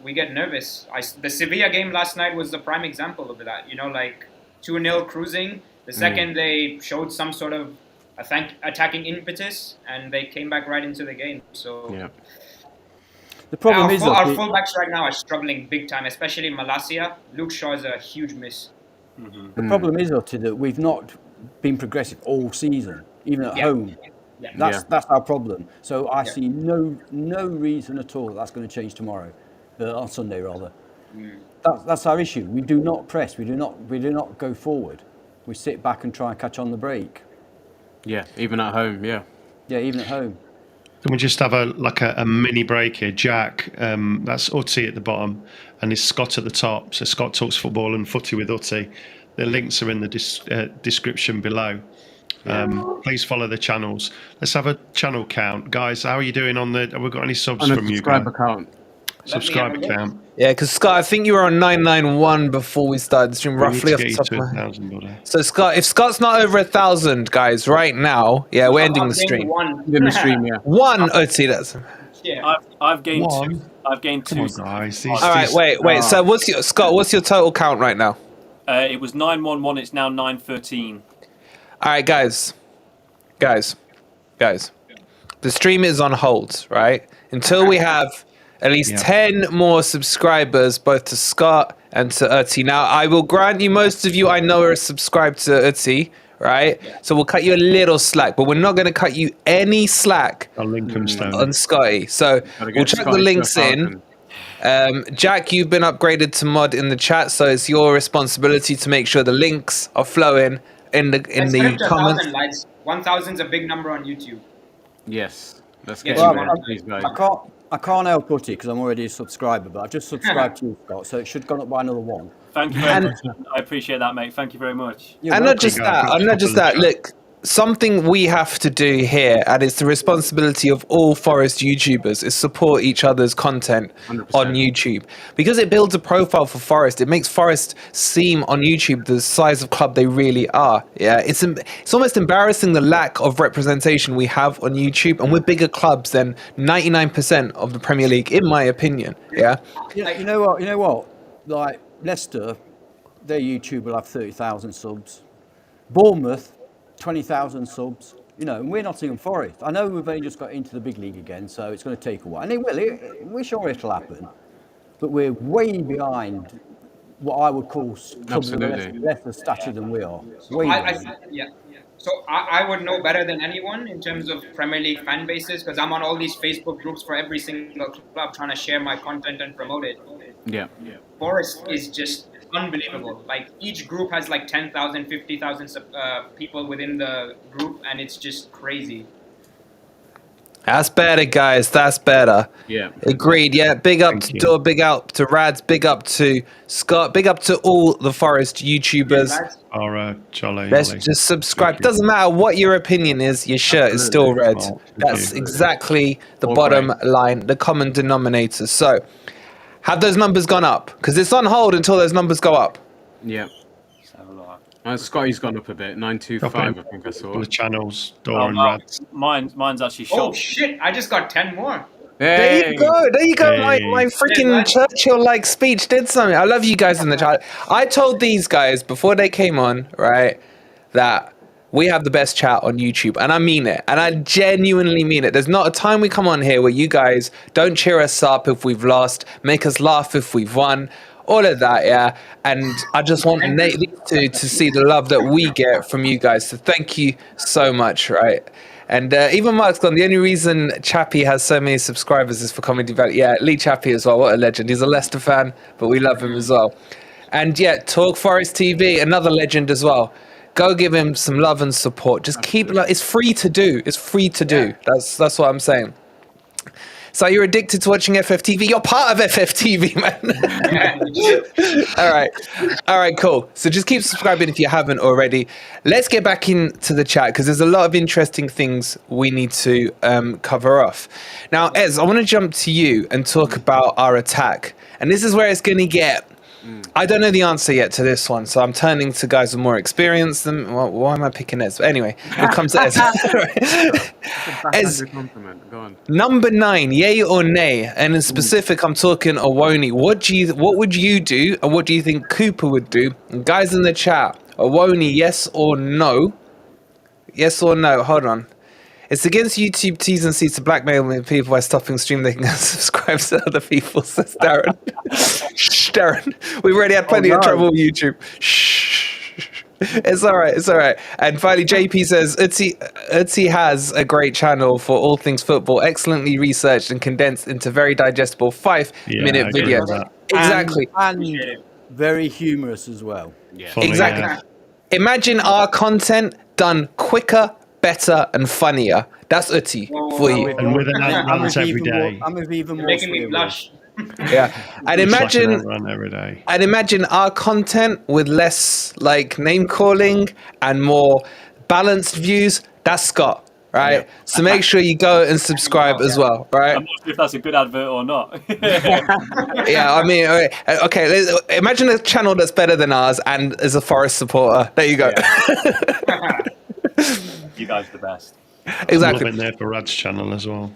we get nervous. The Sevilla game last night was the prime example of that. You know, like 2-0 cruising. The second they showed some sort of attacking impetus, and they came back right into the game. So Yeah. The problem is our fullbacks right now are struggling big time, especially Malacia. Luke Shaw is a huge miss. the problem is, Uti, that we've not been progressive all season, even at home. Yeah. That's our problem. So I see no reason at all that's going to change tomorrow, on Sunday rather. That's our issue. We do not press. We do not go forward. We sit back and try and catch on the break. Yeah, even at home. Yeah. Yeah, even at home. Can we just have a mini break here? Jack, that's Uti at the bottom, and it's Scott at the top. So Scott Talks Football and Footy with Uti. The links are in the description below. Please follow the channels. Let's have a channel count, guys. How are you doing on the? Have we got any subs On a from you guys? subscriber count. Subscriber count. Yeah, because Scott, I think you were on 991 before we started the stream, We need roughly to off get the you top to of my head. 1,000, buddy. So Scott, if Scott's not over 1,000, guys, right now, yeah, we're ending the stream. In the stream, yeah. One Uti, that's. Yeah. I've gained One. two. I've gained Come two. on, guys. All right, wait. So what's your total count right now? It was 911. It's now 913. All right, guys. The stream is on hold, right? Until we have at least 10 more subscribers, both to Scott and to Uti. Now, I will grant you, most of you I know are subscribed to Uti, right? So we'll cut you a little slack, but we're not going to cut you any slack I'll link them, Stone. on Scotty. So we'll chuck the links in. Jack, you've been upgraded to mod in the chat, so it's your responsibility to make sure the links are flowing in the comments. 1,000 likes. 1,000's a big number on YouTube. Yes. Let's get Well, you there, please, guys. I can't help Uti because I'm already a subscriber, but I've just subscribed to you, Scott, so it should have gone up by another one. Thank you very much. I appreciate that, mate. Thank you very much. And not just that. Look, something we have to do here, and it's the responsibility of all Forest YouTubers, is support each other's content 100%. on YouTube, because it builds a profile for Forest. It makes Forest seem on YouTube the size of club they really are. Yeah, it's almost embarrassing the lack of representation we have on YouTube, and we're bigger clubs than 99% of the Premier League, in my opinion. Yeah. You know what? Like Leicester, their YouTube will have 30,000 subs. Bournemouth, 20,000 subs. You know, and we're Nottingham Forest. I know we've only just got into the big league again, so it's going to take a while. And it will. We're sure it'll happen. But we're way behind what I would call clubs of less stature than we are. Way behind. So I would know better than anyone in terms of Premier League fan bases, because I'm on all these Facebook groups for every single club trying to share my content and promote it. Yeah. Forest is just unbelievable. Like each group has like 10,000, 50,000 people within the group, and it's just crazy. That's better, guys. That's better. Yeah. Agreed. Yeah. Big up to Dor, big up to Rads, big up to Scott, big up to all the Forest YouTubers. Jolly. Let's just subscribe. Doesn't matter what your opinion is, your shirt is still red. That's exactly the bottom line, the common denominator. So, have those numbers gone up? Because it's on hold until those numbers go up. Yeah. Scotty's gone up a bit, 925, I think I saw. The channels, Dor and Rads. Mine's actually shot. Oh shit! I just got 10 more. There you go. Hey. My freaking Churchill-like speech did something. I love you guys in the chat. I told these guys before they came on, right, that we have the best chat on YouTube, and I mean it, and I genuinely mean it. There's not a time we come on here where you guys don't cheer us up if we've lost, make us laugh if we've won, all of that, yeah. And I just want to see the love that we get from you guys. So thank you so much, right? And even Mark's gone. The only reason Chappie has so many subscribers is for comedy value. Yeah, Lee Chappie as well. What a legend. He's a Leicester fan, but we love him as well. And yeah, Talk Forest TV, another legend as well. Go give him some love and support. Just keep it. It's free to do. It's free to do. That's what I'm saying. So you're addicted to watching FFTV. You're part of FFTV, man. All right, cool. So just keep subscribing if you haven't already. Let's get back into the chat because there's a lot of interesting things we need to cover off. Now, Ez, I want to jump to you and talk about our attack. And this is where it's going to get I don't know the answer yet to this one, so I'm turning to guys with more experience than. Well, why am I picking Ez? But anyway, we'll come to Ez. Ez, Compliment. Go on. number 9, yay or nay? And in specific, I'm talking Awoni. What would you do, and what do you think Cooper would do? And guys in the chat, Awoni, yes or no? Yes or no? Hold on. It's against YouTube T's and C's to blackmail people by stopping stream. They can subscribe to other people, says Darren. Shh, Darren. We've already had plenty of trouble with YouTube. Shh. It's all right. It's all right. And finally, JP says, Uti has a great channel for all things football, excellently researched and condensed into very digestible 5-minute videos. Exactly. And very humorous as well. Yeah. Funny, Exactly. yeah. Imagine our content done quicker, better, and funnier. That's Uti for you. And with an rant every day. I'm even You're more making me serious. blush. Yeah. And It's like an imagine rant every day. And imagine our content with less like name calling and more balanced views. That's Scott, right? So make sure you go and subscribe as well, right? I'm not sure if that's a good advert or not. Yeah, I mean, okay. Imagine a channel that's better than ours and is a Forest supporter. There you go. You guys are the best. Exactly. Love it there for Rad's channel as well.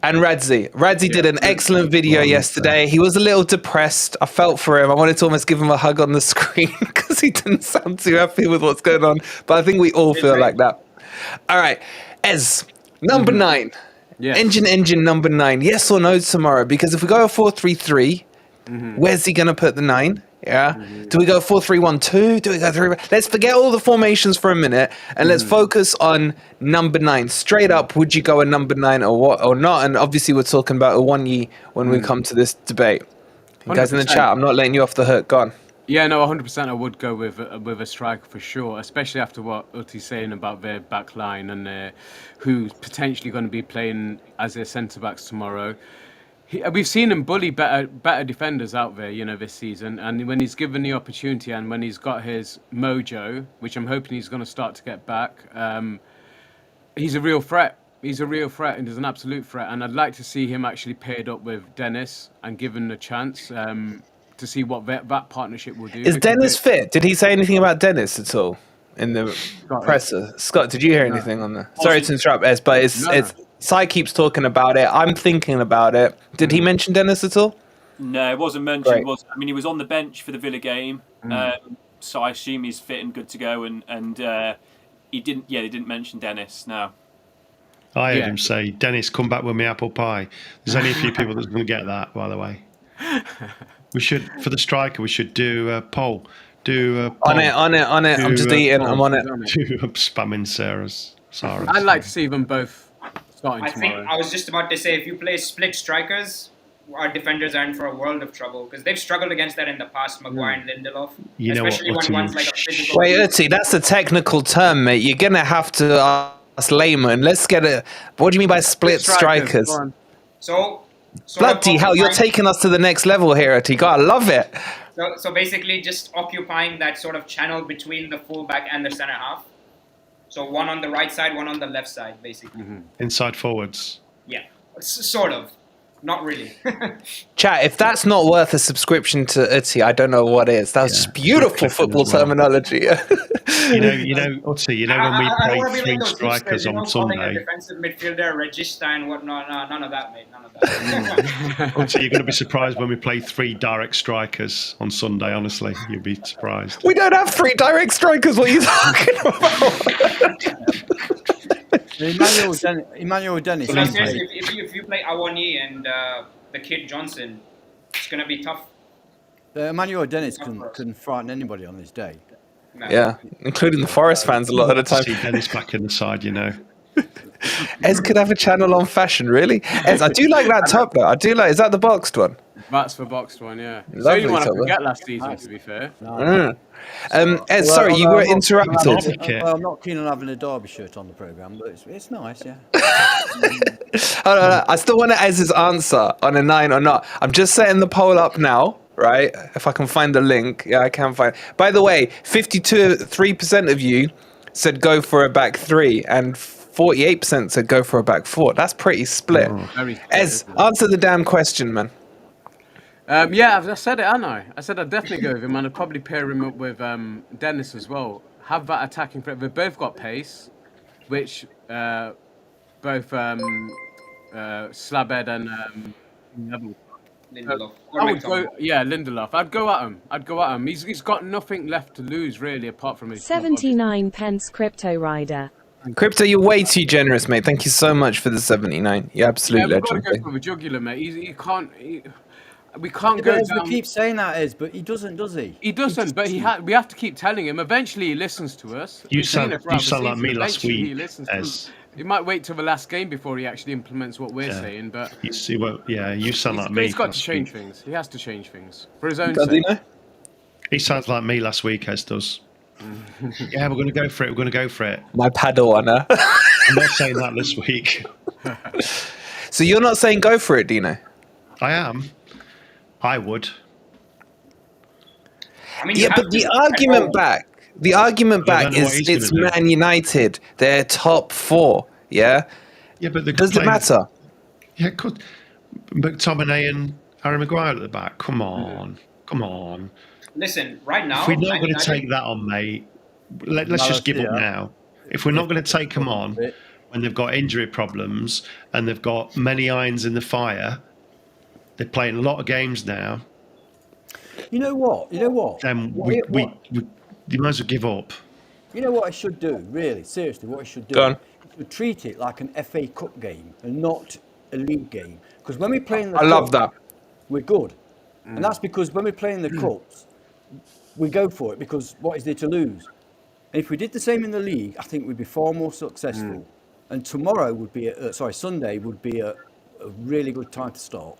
And Radzi did an excellent video yesterday. He was a little depressed. I felt for him. I wanted to almost give him a hug on the screen because he didn't sound too happy with what's going on. But I think we all feel like that. All right. Ez, number 9. Yes. Engine number 9. Yes or no tomorrow? Because if we go 4-3-3, where's he going to put the 9? Yeah. Do we go 4-3-1-2? Do we go 3? Let's forget all the formations for a minute and let's focus on number 9. Straight up, would you go a number 9 or what or not? And obviously, we're talking about Awoni when we come to this debate. You guys in the 100%. chat, I'm not letting you off the hook. Go on. Yeah, no, 100%. I would go with a striker for sure, especially after what Uti's saying about their back line and who's potentially going to be playing as their centre backs tomorrow. We've seen him bully better defenders out there, this season. And when he's given the opportunity and when he's got his mojo, which I'm hoping he's going to start to get back, he's a real threat. He's a real threat and he's an absolute threat. And I'd like to see him actually paired up with Dennis and given a chance to see what that partnership will do. Is Dennis fit? Did he say anything about Dennis at all in the presser? Scott, did you hear anything on that? Sorry to interrupt, Ez, but it's Sai keeps talking about it. I'm thinking about it. Did he mention Dennis at all? No, it wasn't mentioned. Great. He was on the bench for the Villa game, so I assume he's fit and good to go. And he didn't. Yeah, they didn't mention Dennis. No. I heard him say, Dennis, come back with me apple pie. There's only a few people that's going to get that, by the way. We should, for the striker, we should do a poll. On it. I'm just eating. I'm on it. Spamming Sarah's. Sorry. I'd like to see them both starting I think tomorrow. I was just about to say, if you play split strikers, our defenders are in for a world of trouble because they've struggled against that in the past, Maguire and Lindelof. You know what, especially when Uti, one's like a physical. Wait, Uti, that's a technical term, mate. You're gonna have to ask layman. Let's get it. What do you mean by split strikers? Go on. So Bloody hell, you're taking us to the next level here, Uti. God, I love it. So basically, just occupying that sort of channel between the fullback and the centre half. So one on the right side, one on the left side, basically. Inside forwards. Yeah, sort of. Not really. Chat, if that's not worth a subscription to Uti, I don't know what is. That's just beautiful football terminology. You know, Uti, when we I don't wanna play be three like those strikers hipsters, on calling a Sunday, defensive midfielder, Regista and whatnot. No, none of that, mate. None of that. Uti, you're going to be surprised when we play 3 direct strikers on Sunday, honestly. You'll be surprised. We don't have 3 direct strikers. What are you talking about? Emmanuel Dennis. No, seriously, if you play Awoni and the kid Johnson, it's going to be tough. Emmanuel Dennis can frighten anybody on this day. No. Yeah, including the Forest fans a lot of the time. See Dennis back in the side, Ez could have a channel on fashion, really. Ez, I do like that top though. Is that the boxed one? That's for boxed one, yeah. It's the Lovely only one I top, could get last season, to be fair. Ez, sorry, you were interrupted. Well, I'm not keen on having a Derby shirt on the programme, but it's nice, yeah. Hold on, I still want Ez's answer on a 9 or not. I'm just setting the poll up now, right? If I can find the link. Yeah, I can find. By the way, 3% of you said go for a back 3 and 48% said go for a back 4. That's pretty split. Very Ez, answer the damn question, man. Yeah, I said it, haven't I? I said I'd definitely go with him, and I'd probably pair him up with Dennis as well. Have that attacking threat. They've both got pace, which both Slabhead and Lindelof. I would go, Lindelof. I'd go at him. He's got nothing left to lose really, apart from his 79 pence Crypto Rider. Crypto, you're way too generous, mate. Thank you so much for the 79. You're absolute we've got to legend. go for the jugular, mate. We can't go down. We keep saying that, is, but he doesn't, does he? He doesn't, but we have to keep telling him. Eventually, he listens to us. You sound like me last week. He might wait till the last game before he actually implements what we're saying, but you see what? Yeah, you sound like me. He's got to change things. He has to change things for his own sake. Dino? He sounds like me last week, Ez does. Yeah, we're going to go for it. We're going to go for it. My Padawana. I'm not saying that this week. So you're not saying go for it, Dino? I am. I would. I mean, Yeah, but the argument back is it's do. Man United. They're top 4. Yeah. Yeah, but Does it matter? Yeah, could McTominay and Harry Maguire at the back. Come on. Listen, right now, if we're not going to take that on, mate, let's just give up now. If we're not going to take them on when they've got injury problems and they've got many irons in the fire, they're playing a lot of games now. You know what? Then we might as well give up. You know what I should do, really? Seriously, what I should do? Go on. I should treat it like an FA Cup game and not a league game. Because when we play in the I love that. we're good. And that's because when we play in the cups, we go for it because what is there to lose? And if we did the same in the league, I think we'd be far more successful. And tomorrow would be, Sunday would be a really good time to start.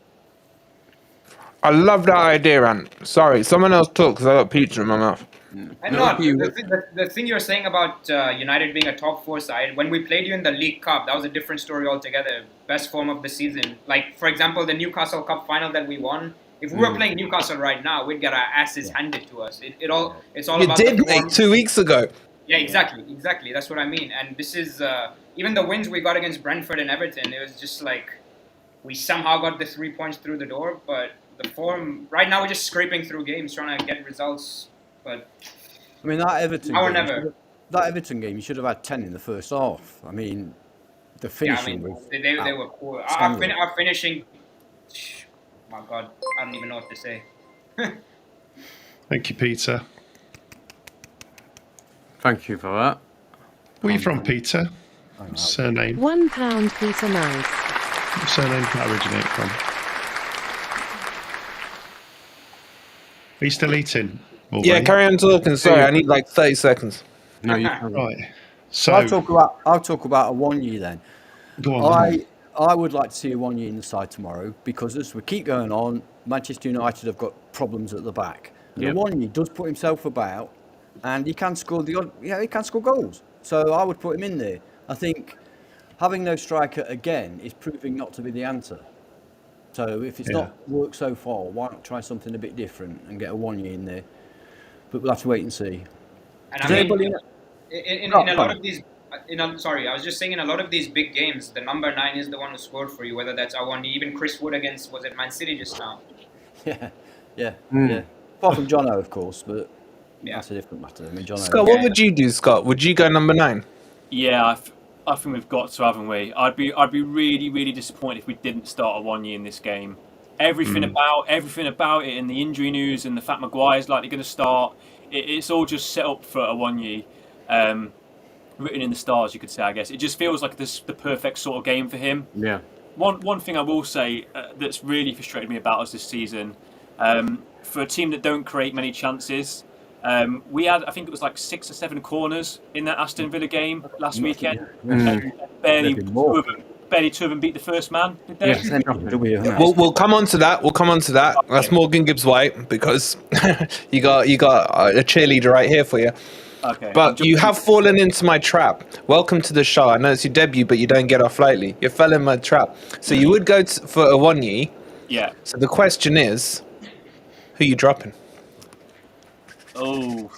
I love that idea, Ant. Sorry, someone else talk because I got pizza in my mouth. And the thing you're saying about United being a top 4 side, when we played you in the League Cup, that was a different story altogether. Best form of the season. Like, for example, the Newcastle Cup final that we won. If we were playing Newcastle right now, we'd get our asses handed to us. It's all You about did, the mate, form. 2 weeks ago. Yeah, exactly. That's what I mean. And this is even the wins we got against Brentford and Everton. It was just like we somehow got the 3 points through the door, but the form right now we're just scraping through games, trying to get results. But I mean, that Everton now or game, never. That Everton game, you should have had 10 in the first half. I mean, the finishing was they were poor. Our finishing. My God, I don't even know what to say. Thank you, Peter. Thank you for that. Where are you from, Peter? Surname? £1 Peter Nice. What surname did that originate from? Are you still eating? Yeah, carry on talking. Sorry, I need like 30 seconds. No, you can't. Right. So I'll talk about a 1 year then. Go on. I would like to see a 1 year in the side tomorrow because as we keep going on, Manchester United have got problems at the back. And the 1 year does put himself about, and he can score he can score goals. So I would put him in there. I think having no striker again is proving not to be the answer. So if it's not worked so far, why not try something a bit different and get a 1 year in there? But we'll have to wait and see. And I mean, in a lot of these. Sorry, I was just saying in a lot of these big games, the number 9 is the one who scored for you, whether that's Awani, even Chris Wood against, was it Man City just now? Yeah. Apart from Jono, of course, but that's a different matter. I mean, Jono. Scott, what would you do, Scott? Would you go number 9? Yeah, I think we've got to, haven't we? I'd be really, really disappointed if we didn't start a 1 year in this game. Everything about it, and the injury news, and the fact Maguire's likely going to start, it's all just set up for a 1 year. Written in the stars, you could say, I guess. It just feels like the perfect sort of game for him. Yeah. One thing I will say that's really frustrated me about us this season, for a team that don't create many chances, we had, I think it was like 6 or 7 corners in that Aston Villa game last weekend. Barely two of them beat the first man, did they? We'll come on to that. That's Morgan Gibbs-White because you got a cheerleader right here for you. Okay. But you have fallen into my trap. Welcome to the show. I know it's your debut, but you don't get off lightly. You fell in my trap. So you would go for a 1 year. Yeah. So the question is, who you dropping? Oh.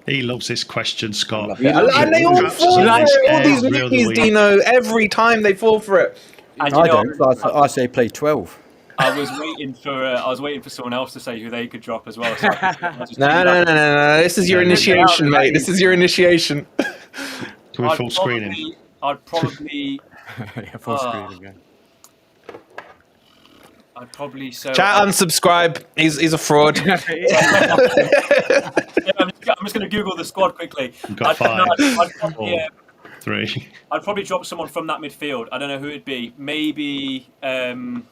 He loves this question, Scott. And they all fall for it. All these rookies, Dino, every time they fall for it. I don't. I say play 12. I was waiting for someone else to say who they could drop as well. So No. This is your initiation, mate. This is your initiation. Can we full screen him? I'd probably full screen again. I'd probably so. Chat, unsubscribe. He's a fraud. I'm just going to Google the squad quickly. You've got 5. I'd probably, 3. I'd probably drop someone from that midfield. I don't know who it'd be. Maybe. I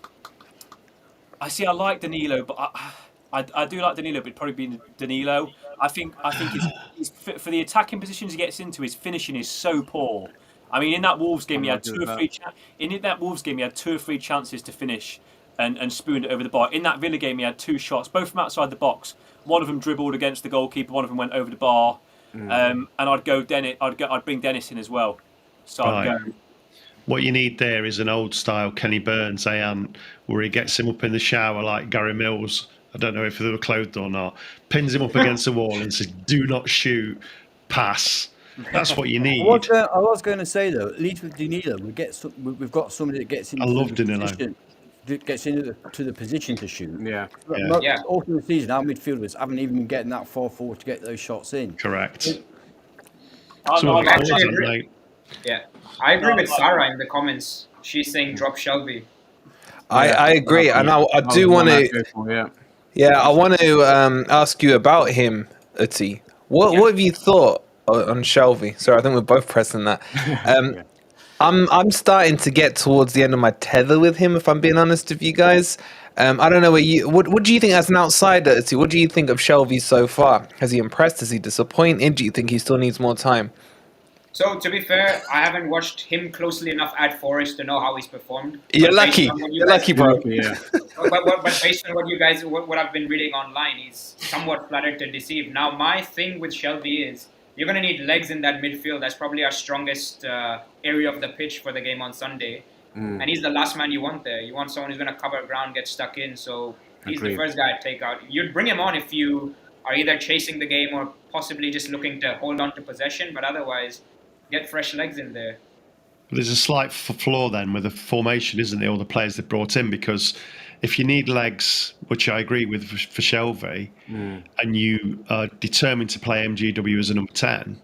like Danilo, but I do like Danilo, but it'd probably be Danilo. I think he's for the attacking positions he gets into. His finishing is so poor. I mean, in that Wolves game, he had 2 or 3 chances to finish and spooned it over the bar. In that Villa game, he had 2 shots, both from outside the box. One of them dribbled against the goalkeeper. One of them went over the bar. And I'd bring Dennis in as well. So I'd go. What you need there is an old style Kenny Burns where he gets him up in the shower like Gary Mills. I don't know if they were clothed or not. Pins him up against the wall and says, "Do not shoot, pass." That's what you need. I was going to say though, at least with Danilo, we've got somebody that gets into the position to shoot. Yeah. All through the season, our midfielders haven't even been getting that far forward to get those shots in. Correct. I agree with Sarah in the comments. She's saying drop Shelby. I agree, and I do want to. I want to ask you about him, Uti. What have you thought on Shelby? Sorry, I think we're both pressing that. I'm starting to get towards the end of my tether with him, if I'm being honest with you guys. I don't know what do you think as an outsider, Uti? What do you think of Shelby so far? Has he impressed? Is he disappointed? Do you think he still needs more time? So, to be fair, I haven't watched him closely enough at Forest to know how he's performed. You're lucky. You're lucky, bro. Yeah. but based on what I've been reading online, he's somewhat flattered to deceive. Now, my thing with Shelby is you're going to need legs in that midfield. That's probably our strongest area of the pitch for the game on Sunday. And he's the last man you want there. You want someone who's going to cover ground, get stuck in. So he's the first guy to take out. You'd bring him on if you are either chasing the game or possibly just looking to hold on to possession. But otherwise, get fresh legs in there. There's a slight flaw then with the formation, isn't there, all the players they've brought in? Because if you need legs, which I agree with for Shelby, and you are determined to play MGW as a number 10,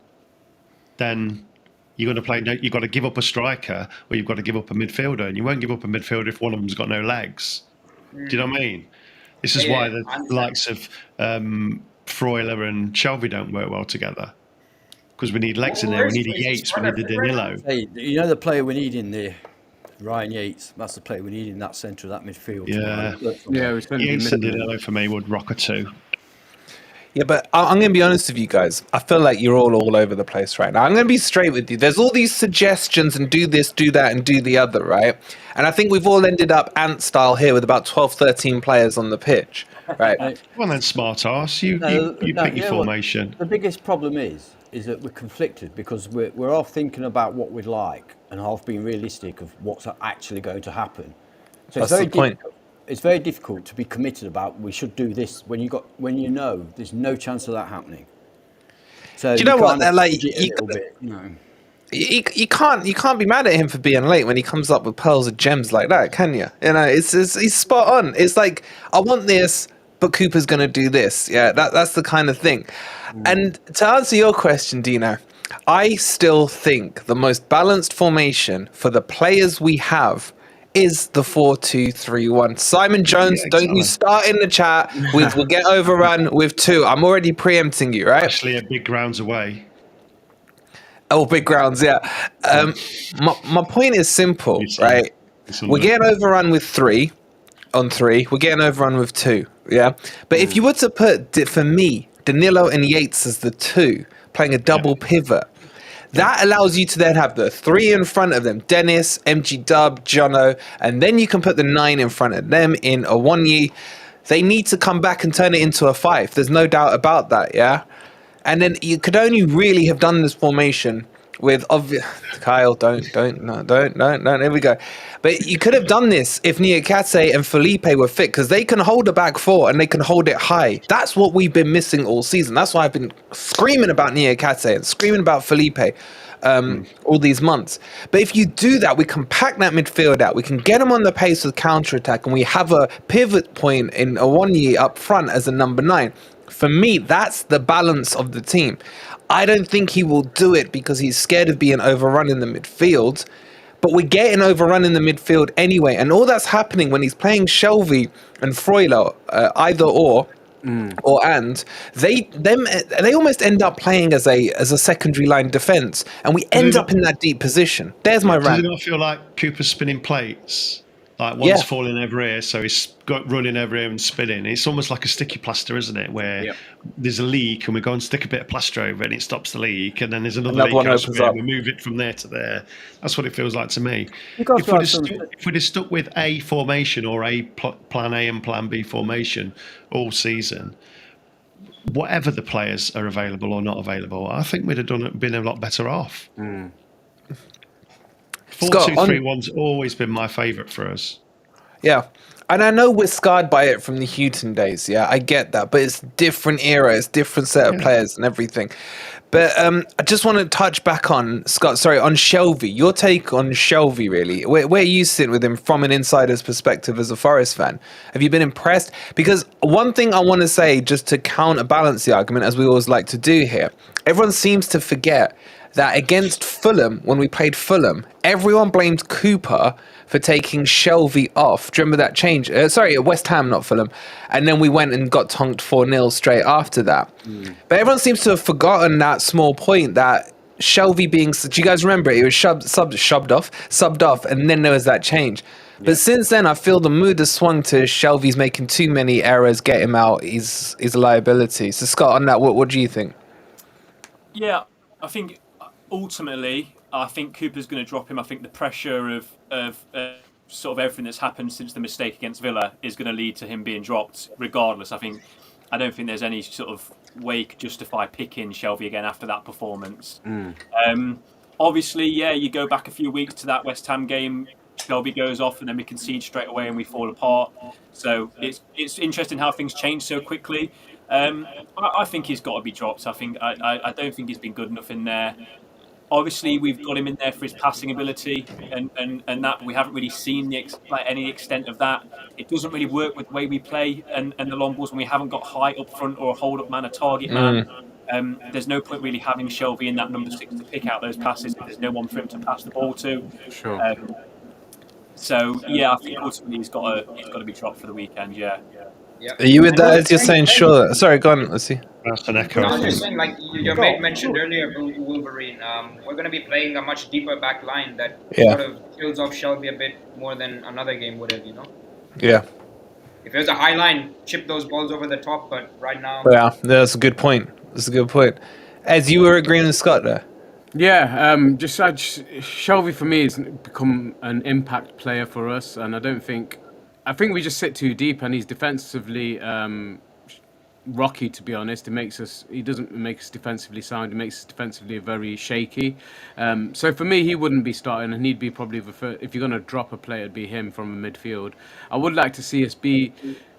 then you've got to give up a striker or you've got to give up a midfielder, and you won't give up a midfielder if one of them's got no legs. Do you know what I mean? This is why the likes of Freuler and Shelby don't work well together. Because we need legs in there, we need a Yates, we need a Danilo. Hey, you know the player we need in there? Ryan Yates. That's the player we need in that centre of that midfield. Yates and Danilo for me would rock a 2. Yeah, but I'm going to be honest with you guys. I feel like you're all over the place right now. I'm going to be straight with you. There's all these suggestions and do this, do that, and do the other, right? And I think we've all ended up ant style here with about 12, 13 players on the pitch, right? Well, then, smart arse. You pick your formation. The biggest problem is that we're conflicted because we're half thinking about what we'd like and half being realistic of what's actually going to happen. So that's the point. It's very difficult to be committed about we should do this when you know there's no chance of that happening. So do you know what? Like you can't be mad at him for being late when he comes up with pearls of gems like that, can you? You know, he's spot on. It's like I want this, but Cooper's going to do this. Yeah, that's the kind of thing. And to answer your question, Dino, I still think the most balanced formation for the players we have is the 4-2-3-1. Simon Jones, don't you start in the chat with we'll get overrun with 2. I'm already preempting you, right? Actually, at big grounds away. Oh, big grounds, yeah. My point is simple, right? We're getting overrun with 3 on 3. We're getting overrun with 2, yeah? But if you were to put, for me, Danilo and Yates as the 2, playing a double pivot, that allows you to then have the 3 in front of them, Dennis, MG Dub, Jono, and then you can put the 9 in front of them in Awonyi. They need to come back and turn it into a 5. There's no doubt about that, yeah? And then you could only really have done this formation with Kyle, don't. Here we go. But you could have done this if Niakate and Felipe were fit, because they can hold a back four and they can hold it high. That's what we've been missing all season. That's why I've been screaming about Niakate and screaming about Felipe all these months. But if you do that, we can pack that midfield out. We can get them on the pace with counter-attack, and we have a pivot point in Awoniyi up front as a number 9. For me, that's the balance of the team. I don't think he will do it because he's scared of being overrun in the midfield, but we're getting overrun in the midfield anyway. And all that's happening when he's playing Shelvey and Freuler, either or and they almost end up playing as a secondary line defense, and we end up in that deep position. There's my rant. Does it not feel like Cooper's spinning plates? Like one's falling over here, so he's running over here and spinning. It's almost like a sticky plaster, isn't it? Where there's a leak and we go and stick a bit of plaster over it and it stops the leak, and then there's another leak one opens up. we move it from there to there. That's what it feels like to me. If we'd have stuck with a formation or a plan A and plan B formation all season, whatever the players are available or not available, I think we'd have been a lot better off. 4-2-3-1's always been my favourite for us. Yeah. And I know we're scarred by it from the Houghton days. Yeah, I get that. But it's different era. It's different set of players and everything. But I just want to touch back on, Scott, on Shelvey. Your take on Shelvey, really. Where you sit with him from an insider's perspective as a Forest fan. Have you been impressed? Because one thing I want to say, just to counterbalance the argument, as we always like to do here, everyone seems to forget that against Fulham, when we played Fulham, everyone blamed Cooper for taking Shelvey off. Do you remember that change? West Ham, not Fulham. And then we went and got tonked 4-0 straight after that. But everyone seems to have forgotten that small point, that Shelvey being... Do you guys remember it? It was subbed off, and then there was that change. But since then, I feel the mood has swung to Shelvey's making too many errors, get him out, he's a liability. So Scott, on that, what do you think? Yeah, I think... Ultimately, I think Cooper's going to drop him. I think the pressure of sort of everything that's happened since the mistake against Villa is going to lead to him being dropped regardless. I don't think there's any sort of way you could justify picking Shelvey again after that performance. Obviously, you go back a few weeks to that West Ham game, Shelvey goes off and then we concede straight away and we fall apart. So it's interesting how things change so quickly. I think he's got to be dropped. I don't think he's been good enough in there. Obviously, we've got him in there for his passing ability, and that we haven't really seen any extent of that. It doesn't really work with the way we play and the long balls when we haven't got high up front or a hold-up man, a target man. There's no point really having Shelvey in that number 6 to pick out those passes if there's no one for him to pass the ball to. Sure. I think ultimately he's got to be dropped for the weekend. Yeah. Are you with that? As you're saying, sure. Sorry, go on. Let's see. That's an echo. No, I was just saying, like your mate mentioned earlier, Wolverine. We're going to be playing a much deeper back line that sort of kills off Shelvey a bit more than another game would have, Yeah. If there's a high line, chip those balls over the top. But right now, that's a good point. As you were agreeing with Scott there. Yeah, just Shelvey for me has become an impact player for us, and I think we just sit too deep, and he's defensively rocky, to be honest. He doesn't make us defensively sound. He makes us defensively very shaky. So for me, he wouldn't be starting, and he'd be probably if you're going to drop a player, it'd be him from a midfield. I would like to see us be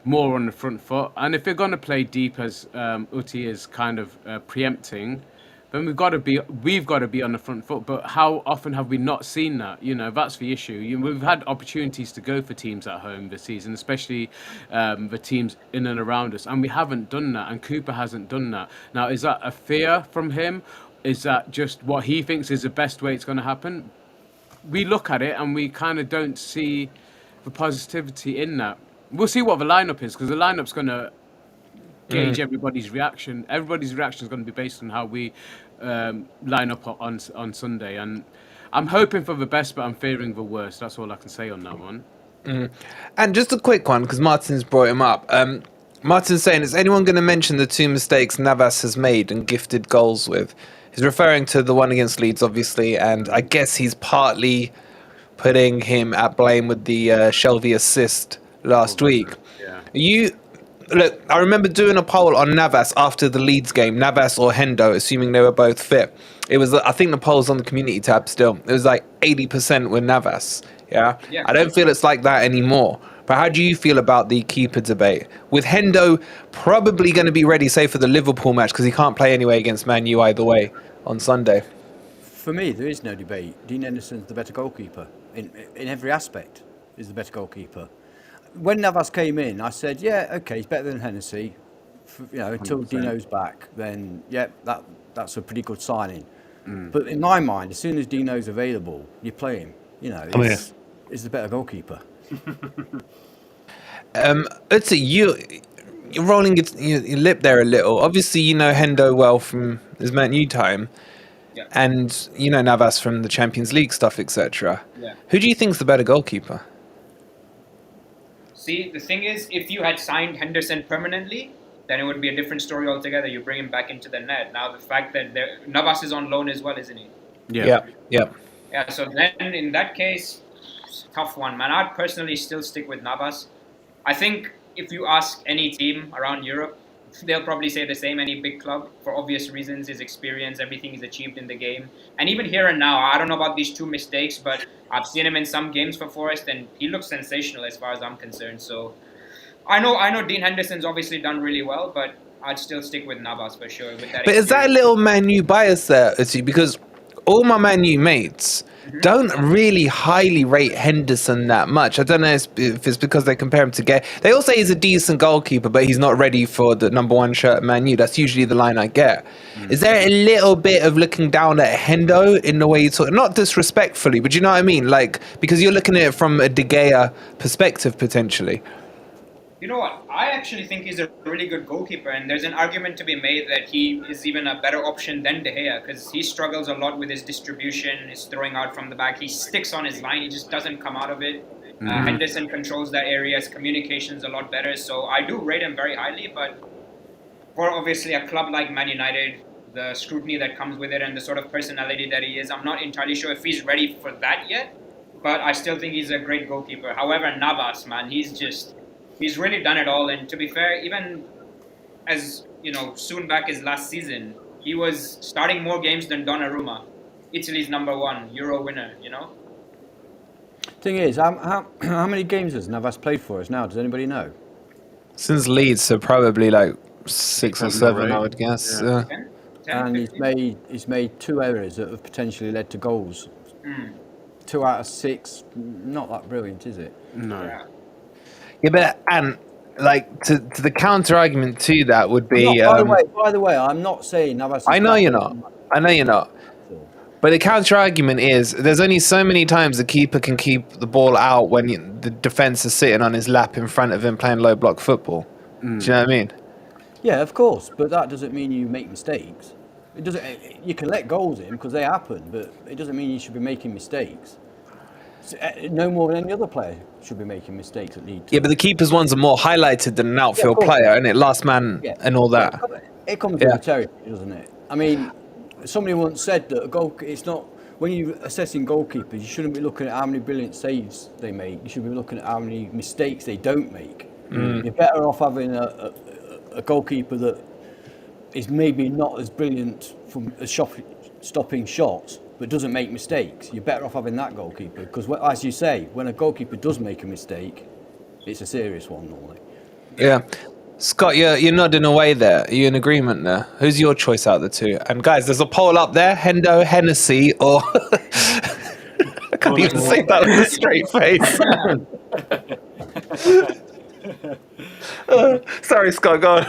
more on the front foot, and if we're going to play deep, as Uti is kind of preempting, then we've got to be on the front foot. But how often have we not seen that? That's the issue. We've had opportunities to go for teams at home this season, especially the teams in and around us, and we haven't done that. And Cooper hasn't done that. Now, is that a fear from him? Is that just what he thinks is the best way it's going to happen? We look at it and we kind of don't see the positivity in that. We'll see what the lineup is, because the lineup's going to gauge everybody's reaction. Everybody's reaction is going to be based on how we line up on Sunday, and I'm hoping for the best, but I'm fearing the worst. That's all I can say on that one. And just a quick one, because Martin's brought him up. Martin's saying, is anyone going to mention the 2 mistakes Navas has made and gifted goals with? He's referring to the one against Leeds, obviously, and I guess he's partly putting him at blame with the Shelvey assist last week. Yeah. look, I remember doing a poll on Navas after the Leeds game, Navas or Hendo, assuming they were both fit. It was, I think the poll's on the community tab still. It was like 80% with Navas. Yeah. I don't feel it's like that anymore. But how do you feel about the keeper debate? With Hendo probably going to be ready, say, for the Liverpool match, because he can't play anyway against Man U either way on Sunday. For me, there is no debate. Dean Henderson's the better goalkeeper in every aspect. Is the better goalkeeper. When Navas came in, I said, yeah, okay, he's better than Hennessy. Until 100%. Dino's back, then yeah, that's a pretty good signing. But in my mind, as soon as Dino's available, you play him. He's the better goalkeeper. Uti, you're rolling your lip there a little. Obviously, you know Hendo well from his Man U time, and you know Navas from the Champions League stuff, etc. Who do you think's the better goalkeeper? See, the thing is, if you had signed Henderson permanently, then it would be a different story altogether. You bring him back into the net. Now, the fact that Navas is on loan as well, isn't he? Yeah. So then, in that case, it's a tough one, man. I'd personally still stick with Navas. I think if you ask any team around Europe, they'll probably say the same, any big club, for obvious reasons, his experience, everything he's achieved in the game. And even here and now, I don't know about these 2 mistakes, but I've seen him in some games for Forest, and he looks sensational as far as I'm concerned. So I know Dean Henderson's obviously done really well, but I'd still stick with Navas for sure. But is that a little Man U bias there, Uti? Because all my Man U mates don't really highly rate Henderson that much. I don't know if it's because they compare him to Gay. They all say he's a decent goalkeeper, but he's not ready for the #1 shirt at Man U. That's usually the line I get. Is there a little bit of looking down at Hendo in the way you talk? Not disrespectfully, but you know what I mean? Like, because you're looking at it from a De Gea perspective, potentially. You know what? I actually think he's a really good goalkeeper, and there's an argument to be made that he is even a better option than De Gea, because he struggles a lot with his distribution, his throwing out from the back. He sticks on his line, he just doesn't come out of it. Henderson controls that area, his communication's a lot better, so I do rate him very highly, but for obviously a club like Man United, the scrutiny that comes with it and the sort of personality that he is, I'm not entirely sure if he's ready for that yet, but I still think he's a great goalkeeper. However, Navas, man, he's really done it all, and to be fair, even as soon back as last season, he was starting more games than Donnarumma, Italy's #1 Euro winner. Thing is, how many games has Navas played for us now? Does anybody know? Since Leeds, so probably like 6 or 7, I would guess. Yeah. 10, and he's made 2 errors that have potentially led to goals. 2 out of 6, not that brilliant, is it? No. Yeah, but like to the counter argument to that would be. By the way, I'm not saying Navas. I know you're not. But the counter argument is there's only so many times the keeper can keep the ball out when the defense is sitting on his lap in front of him playing low block football. Do you know what I mean? Yeah, of course, but that doesn't mean you make mistakes. It doesn't. You can let goals in because they happen, but it doesn't mean you should be making mistakes. No more than any other player should be making mistakes at Leeds. Yeah, but the keeper's ones are more highlighted than an outfield player, and last man and all that. It comes with the territory, doesn't it? I mean, somebody once said that it's not, when you're assessing goalkeepers, you shouldn't be looking at how many brilliant saves they make. You should be looking at how many mistakes they don't make. You're better off having a goalkeeper that is maybe not as brilliant from stopping shots, but doesn't make mistakes. You're better off having that goalkeeper, because as you say, when a goalkeeper does make a mistake, it's a serious one normally. Yeah. Scott, you're nodding away there. Are you in agreement there? Who's your choice out of the 2? And guys, there's a poll up there: Hendo, Hennessy, or I can't even say that with a straight face. Sorry, Scott, go on.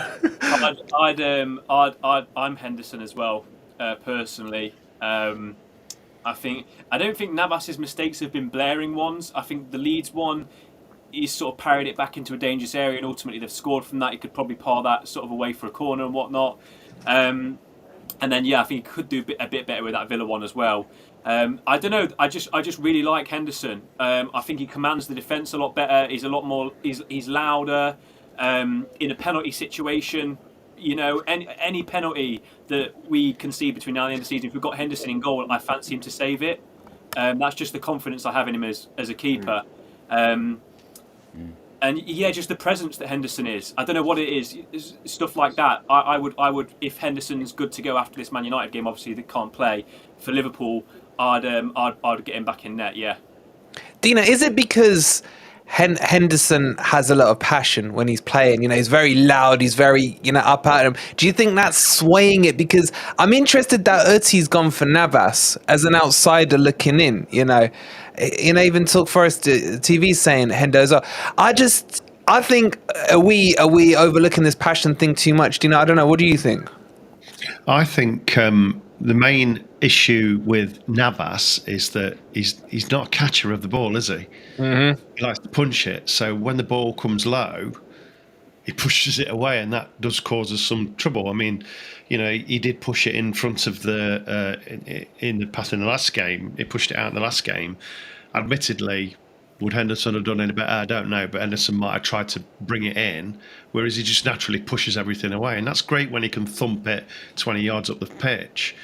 I'm Henderson as well, personally. I don't think Navas's mistakes have been blaring ones. I think the Leeds one, he's sort of parried it back into a dangerous area, and ultimately they've scored from that. He could probably par that sort of away for a corner and whatnot. And then I think he could do a bit better with that Villa one as well. I don't know. I just really like Henderson. I think he commands the defence a lot better. He's a lot more. He's louder. In a penalty situation, any penalty that we concede between now and the end of the season, if we've got Henderson in goal, I fancy him to save it. That's just the confidence I have in him as a keeper. And yeah, just the presence that Henderson is. I don't know what it is. It's stuff like that. I would, if Henderson's good to go after this Man United game, obviously they can't play for Liverpool. I'd get him back in net. Yeah. Dina, is it because Henderson has a lot of passion when he's playing? You know, he's very loud. He's very, up at him. Do you think that's swaying it? Because I'm interested that Uti's gone for Navas as an outsider looking in. Even Talk Forest TV saying Hendo's up. I think are we overlooking this passion thing too much? Dina, I don't know. What do you think? I think the main issue with Navas is that he's not a catcher of the ball, is he? Mm-hmm. He likes to punch it. So when the ball comes low, he pushes it away, and that does cause us some trouble. I mean, he did push it in front of in the pass in the last game. He pushed it out in the last game. Admittedly, would Henderson have done any better? I don't know, but Henderson might have tried to bring it in, whereas he just naturally pushes everything away, and that's great when he can thump it 20 yards up the pitch.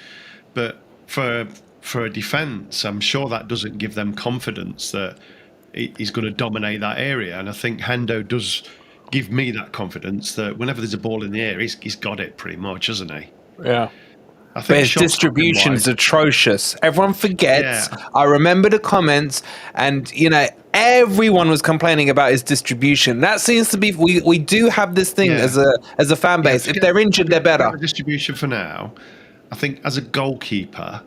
But for a defence, I'm sure that doesn't give them confidence that he's going to dominate that area. And I think Hendo does give me that confidence that whenever there's a ball in the air, he's got it pretty much, hasn't he? Yeah. I But think his distribution's atrocious. Everyone forgets. Yeah. I remember the comments, and everyone was complaining about his distribution. That seems to be we do have this thing as a fan base. If they're injured, they're better. The distribution for now. I think as a goalkeeper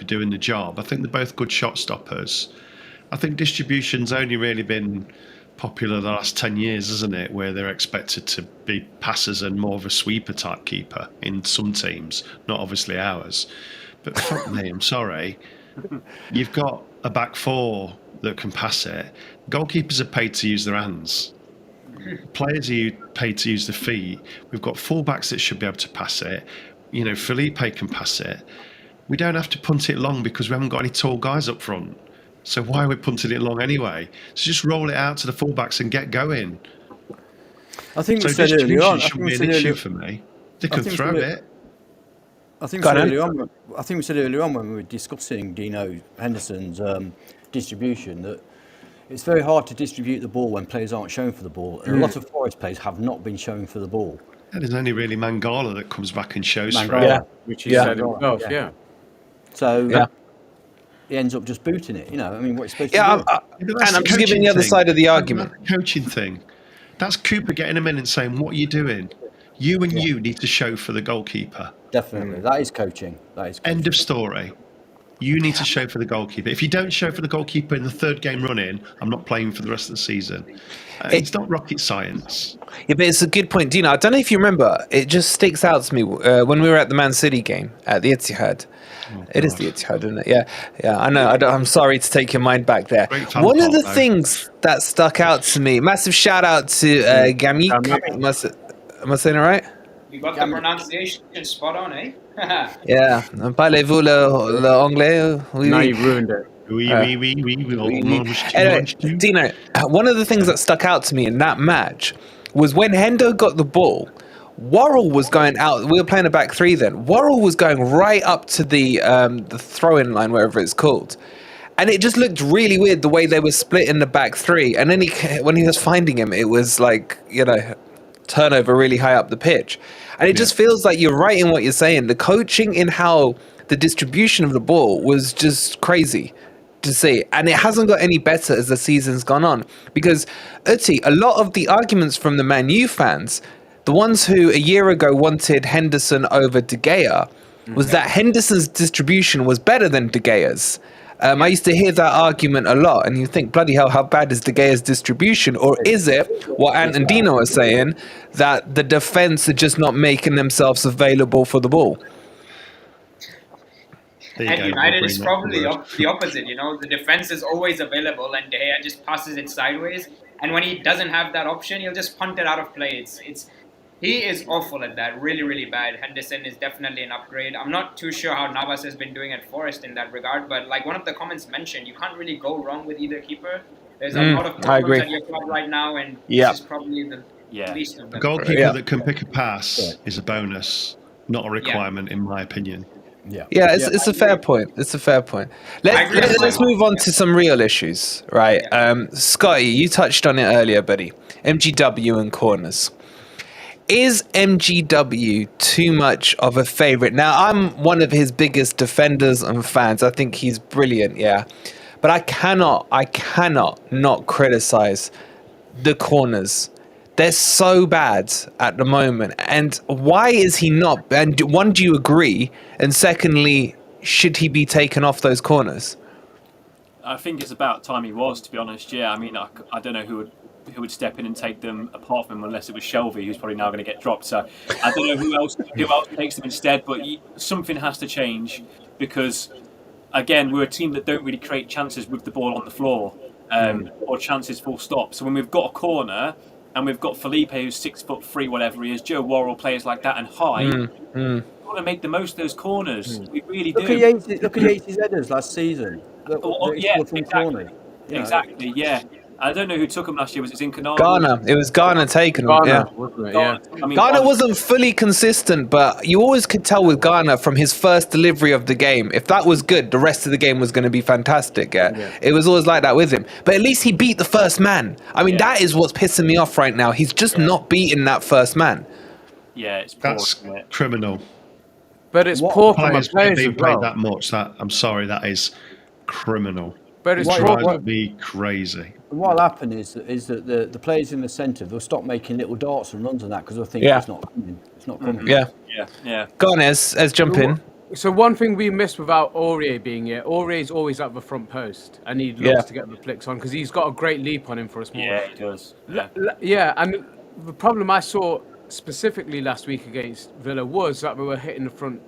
doing the job, I think they're both good shot stoppers. I think distribution's only really been popular the last 10 years, isn't it? Where they're expected to be passers and more of a sweeper type keeper in some teams, not obviously ours. But fuck me, I'm sorry. You've got a back four that can pass it. Goalkeepers are paid to use their hands. Players are paid to use their feet. We've got fullbacks that should be able to pass it. Felipe can pass it. We don't have to punt it long because we haven't got any tall guys up front. So why are we punting it long anyway? So just roll it out to the fullbacks and get going. I think we said earlier on. Shouldn't be an issue for me. They can throw it. I think we said earlier on when we were discussing Dino Henderson's distribution that it's very hard to distribute the ball when players aren't shown for the ball. And a lot of Forest players have not been shown for the ball. Yeah, there's only really Mangala that comes back and shows for it. Yeah, which he said himself, So he ends up just booting it. What are you supposed to do? And I'm just giving the other side of the argument. That's the coaching thing. That's Cooper getting him in and saying, what are you doing? You need to show for the goalkeeper. Definitely. That is coaching. End of story. You need to show for the goalkeeper. If you don't show for the goalkeeper in the third game run-in, I'm not playing for the rest of the season. It's not rocket science. Yeah, but it's a good point, Dino. I don't know if you remember. It just sticks out to me when we were at the Man City game at the Etihad. It is the Etihad, isn't it? Yeah. I know. I'm sorry to take your mind back there. One of the things that stuck out to me. Massive shout out to Gamik. Am I saying it right? You got the pronunciation spot on, eh? Yeah. Parlez-vous l'anglais? Now you've ruined it. Anyway, Dino, one of the things that stuck out to me in that match was when Hendo got the ball, Worrell was going out. We were playing a back three then. Worrell was going right up to the throw-in line, wherever it's called. And it just looked really weird the way they were split in the back three. And then when he was finding him, it was like, turnover really high up the pitch. And it just feels like you're right in what you're saying. The coaching in how the distribution of the ball was just crazy to see. And it hasn't got any better as the season's gone on. Because, Uti, a lot of the arguments from the Man U fans, the ones who a year ago wanted Henderson over De Gea, was that Henderson's distribution was better than De Gea's. I used to hear that argument a lot, and you think, bloody hell, how bad is De Gea's distribution? Or is it what Ant and Dino are saying, that the defence are just not making themselves available for the ball? And United is probably the opposite. The defence is always available, and De Gea just passes it sideways. And when he doesn't have that option, he'll just punt it out of play. He is awful at that, really, really bad. Henderson is definitely an upgrade. I'm not too sure how Navas has been doing at Forest in that regard, but like one of the comments mentioned, you can't really go wrong with either keeper. There's a lot of problems at your club right now, and this is probably the least of them. A goalkeeper that can pick a pass is a bonus, not a requirement, in my opinion. Yeah. Yeah, it's a fair point. It's a fair point. Let's move on to some real issues, right? Scotty, you touched on it earlier, buddy. MGW and corners. Is MGW too much of a favourite? Now, I'm one of his biggest defenders and fans. I think he's brilliant, yeah. But I cannot not criticise the corners. They're so bad at the moment. And why is he not? And one, do you agree? And secondly, should he be taken off those corners? I think it's about time he was, to be honest. Yeah, I mean, I don't know who would step in and take them apart from him unless it was Shelby, who's probably now going to get dropped. So I don't know who else takes them instead. But something has to change because, again, we're a team that don't really create chances with the ball on the floor or chances full stop. So when we've got a corner and we've got Felipe, who's 6'3", whatever he is, Joe Worrell, players like that, and high, we want to make the most of those corners. We really do. Look at Yates' headers last season. Exactly. Yeah. I don't know who took him last year. Was it Zincanaro? Ghana. It was Ghana taking him. Yeah. Wasn't it? Yeah. I mean, Ghana wasn't fully consistent, but you always could tell with Ghana from his first delivery of the game, if that was good, the rest of the game was going to be fantastic. Yeah. It was always like that with him. But at least he beat the first man. I mean, that is what's pissing me off right now. He's just not beating that first man. Yeah, it's poor, That's criminal. But it's poor from a Players players being as paid well. that much. That is criminal. But it's Drives me crazy. And what'll happen is that the players in the centre, they'll stop making little darts and runs and that because they'll think it's not coming. It's not coming. Yeah. Go on, Ez jump in. So one thing we missed without Aurier being here, Aurier's always at the front post and he loves to get the flicks on because he's got a great leap on him for a small. Yeah, he does. Yeah, and the problem I saw specifically last week against Villa was that we were hitting the front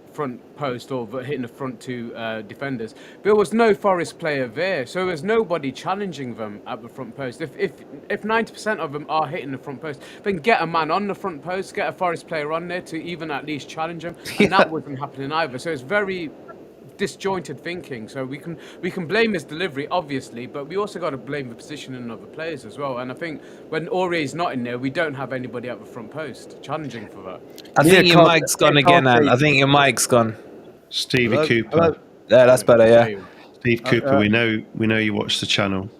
post or hitting the front two defenders. There was no Forest player there, so there was nobody challenging them at the front post. If 90% of them are hitting the front post, then get a man on the front post, get a Forest player on there to even at least challenge them, and that wasn't happening either. So it's very disjointed thinking. So we can blame his delivery, obviously, but we also got to blame the positioning of the players as well. And I think when Aurier's not in there, we don't have anybody at the front post challenging for that. I think your mic's gone again, Anne. I think your mic's gone. Stevie Cooper. Hello? Yeah, that's better, yeah. Steve Cooper, we know you watch the channel.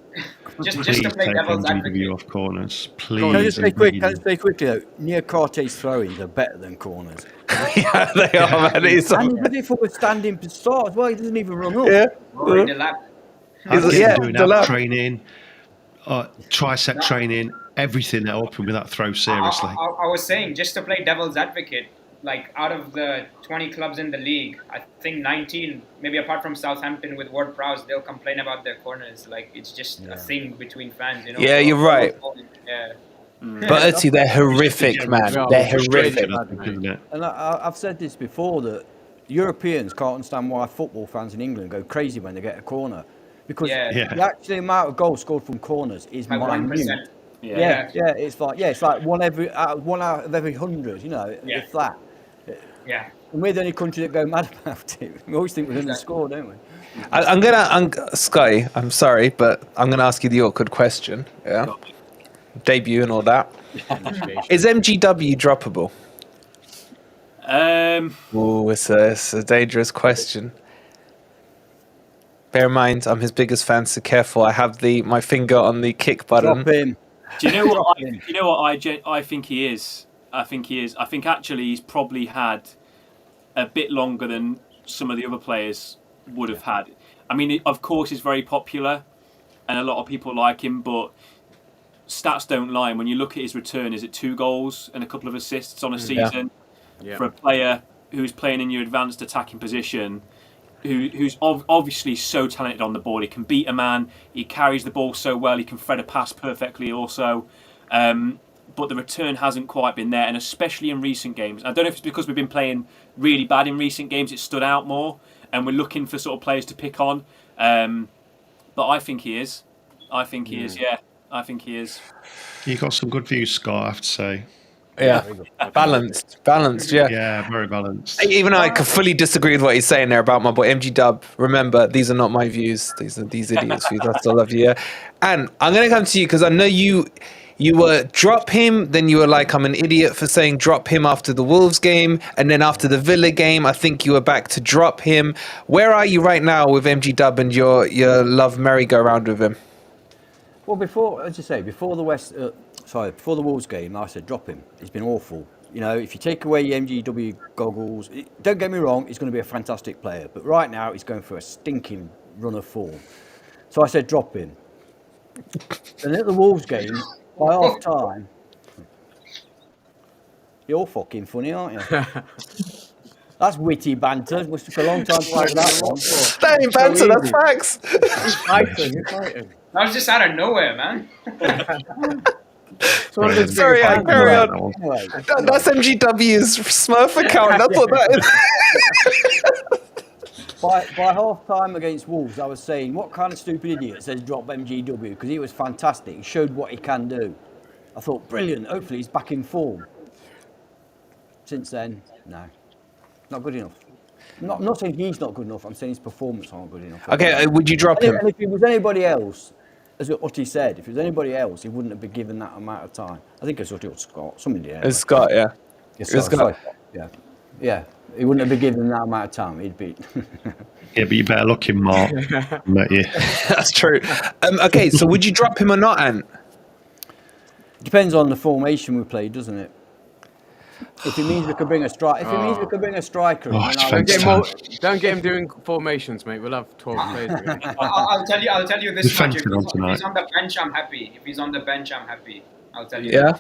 Just Please to play take devil's advocate. MGW off corners. Please. Can I just say quickly immediately. though? Near Carte's throwings are better than corners. Yeah, they are, man. And he did it for a standing start as well. He doesn't even run up. Yeah. Rory the lap. I've been Yeah, doing the lap. ab training, tricep training, everything helping with that throw seriously. I was saying, just to play devil's advocate, like out of the 20 clubs in the league, I think 19, maybe apart from Southampton with Ward Prowse, they'll complain about their corners. Like it's just a thing between fans, you know. Yeah, you're right. Yeah. But Uti, they're horrific, man. They're horrific. Isn't it? And I've said this before that Europeans can't understand why football fans in England go crazy when they get a corner. Because the actual amount of goals scored from corners is Like minute. 1%. Yeah, it's like one out of every 100, you know, if that. Yeah. And we're the only country that go mad about it. We always think we're going to score, don't we? Sky, I'm sorry, but I'm gonna ask you the awkward question. Yeah, debut and all that. Is MGW droppable? Oh, it's a dangerous question. Bear in mind, I'm his biggest fan, so careful. I have my finger on the kick button. Drop him. Do you know what? I think he is. I think actually he's probably had a bit longer than some of the other players would have had. I mean, of course, he's very popular, and a lot of people like him. But stats don't lie. And when you look at his return, is it 2 goals and a couple of assists on a season for a player who's playing in your advanced attacking position? Who's obviously so talented on the ball. He can beat a man. He carries the ball so well. He can thread a pass perfectly also. But the return hasn't quite been there, and especially in recent games. I don't know if it's because we've been playing really bad in recent games, it stood out more, and we're looking for sort of players to pick on. But I think he is. I think he is, yeah. I think he is. You got some good views, Scott, I have to say. Yeah, balanced, yeah. Yeah, very balanced. Even though I could fully disagree with what he's saying there about my boy MG Dub. Remember, these are not my views. These are these idiots' views. I still love you. Yeah. And I'm going to come to you because I know you. You were drop him, then you were like, I'm an idiot for saying drop him after the Wolves game, and then after the Villa game, I think you were back to drop him. Where are you right now with MG Dub and your love merry-go-round with him? Well, before, as you say, before the before the Wolves game, I said drop him. He's been awful. You know, if you take away your MGW goggles, don't get me wrong, he's going to be a fantastic player. But right now, he's going for a stinking run of form. So I said drop him. And at the Wolves game, by half time, you're fucking funny, aren't you? That's witty banter. Must took a long time to write that one. That ain't banter, that's facts. He's fighting. That was just out of nowhere, man. Sorry, carry on. Anyway, That's MGW's Smurf account. That's what that is. by half time against Wolves, I was saying, what kind of stupid idiot says drop MGW? Because he was fantastic. He showed what he can do. I thought, brilliant. Hopefully he's back in form. Since then, no. Not good enough. Not saying he's not good enough. I'm saying his performance aren't good enough. Okay, would you drop him? And if it was anybody else, as what he said, if it was anybody else, he wouldn't have been given that amount of time. I think it's what it was Scott. Somebody there. It's Scott, yeah. It's Scott. Yeah. He wouldn't have been given that amount of time. He'd be. Yeah, but you better look him, Mark. Met you. That's true. Okay, so would you drop him or not, Ant? Depends on the formation we play, doesn't it? If it means we could bring a striker, don't get him doing formations, mate. We'll have 12 players. I'll tell you this much. If Defensive he's on the bench, I'm happy. If he's on the bench, I'm happy. I'll tell you. Yeah.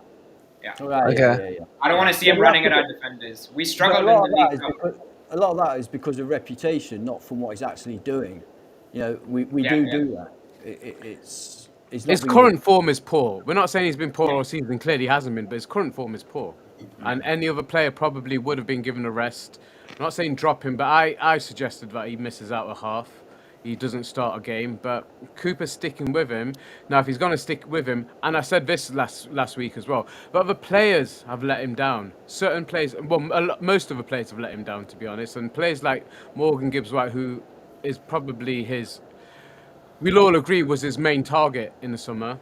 Yeah. Okay. Yeah. I don't want to see him running at our defenders. We struggled in the League Cup. A lot of that is because of reputation, not from what he's actually doing. You know, we do that. It's his current form is poor. We're not saying he's been poor all season. Clearly, he hasn't been, but his current form is poor. And any other player probably would have been given a rest. I'm not saying drop him, but I suggested that he misses out a half. He doesn't start a game, but Cooper's sticking with him. Now, if he's going to stick with him, and I said this last week as well, but other players have let him down. Certain players, well, most of the players have let him down, to be honest. And players like Morgan Gibbs-White, who is probably we'll all agree, was his main target in the summer,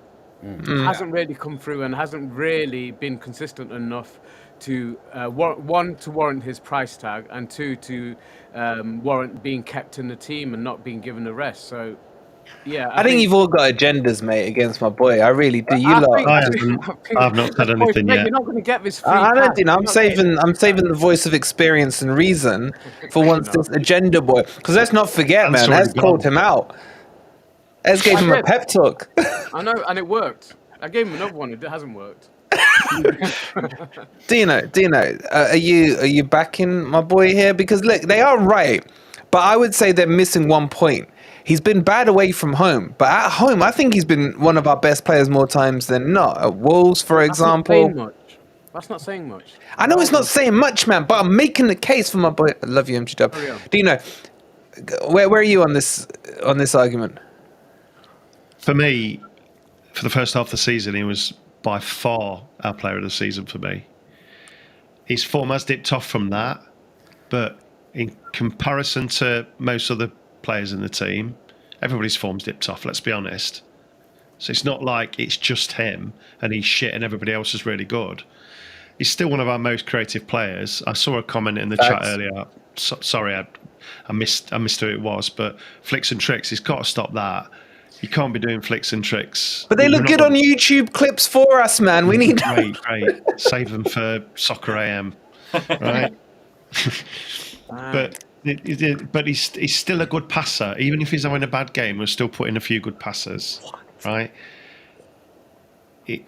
hasn't really come through and hasn't really been consistent enough to one, to warrant his price tag, and two, to warrant being kept in the team and not being given a rest. So, yeah, I think you've all got agendas, mate, against my boy. I really do. I've not said anything yet. You're not going to get this. I don't think. I'm saving the voice of experience and reason for once this agenda boy. Because let's not forget, man. Ez called him out. Ez gave him a pep talk. I know, and it worked. I gave him another one. It hasn't worked. Dino, are you backing my boy here? Because look, they are right, but I would say they're missing one point. He's been bad away from home, but at home, I think he's been one of our best players more times than not. At Wolves, for example. That's not saying much. I know it's not saying much, man, but I'm making the case for my boy. I love you, MG Dub. Dino, where are you on this argument? For me, for the first half of the season, he was by far our player of the season for me. His form has dipped off from that, but in comparison to most other players in the team, everybody's form's dipped off, let's be honest. So it's not like it's just him and he's shit and everybody else is really good. He's still one of our most creative players. I saw a comment in the chat earlier. Sorry, I missed who it was, but flicks and tricks, he's got to stop that. You can't be doing flicks and tricks. But they look good on YouTube clips for us, man. We need great. Save them for Soccer AM, right? But he's still a good passer. Even if he's having a bad game, we're still putting a few good passes, right? He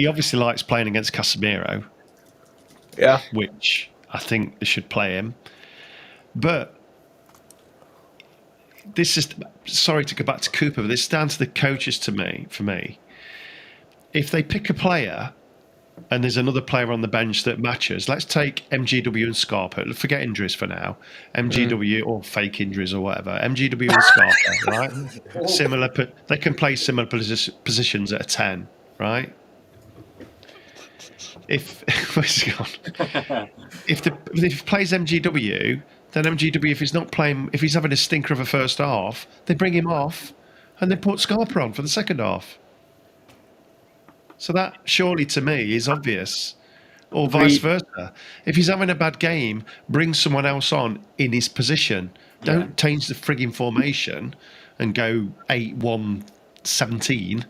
obviously likes playing against Casemiro. Yeah. Which I think they should play him. But this is, sorry to go back to Cooper, but this is down to the coaches for me. If they pick a player and there's another player on the bench that matches, let's take MGW and Scarpa. Forget injuries for now. MGW or fake injuries or whatever. MGW and Scarpa, right? Similar, they can play similar positions at a 10, right? If where's he gone? If he plays MGW, then MGW, if he's having a stinker of a first half, they bring him off and they put Scarpa on for the second half. So that surely to me is obvious. Or vice versa. If he's having a bad game, bring someone else on in his position. Don't change the frigging formation and go 8-1-17.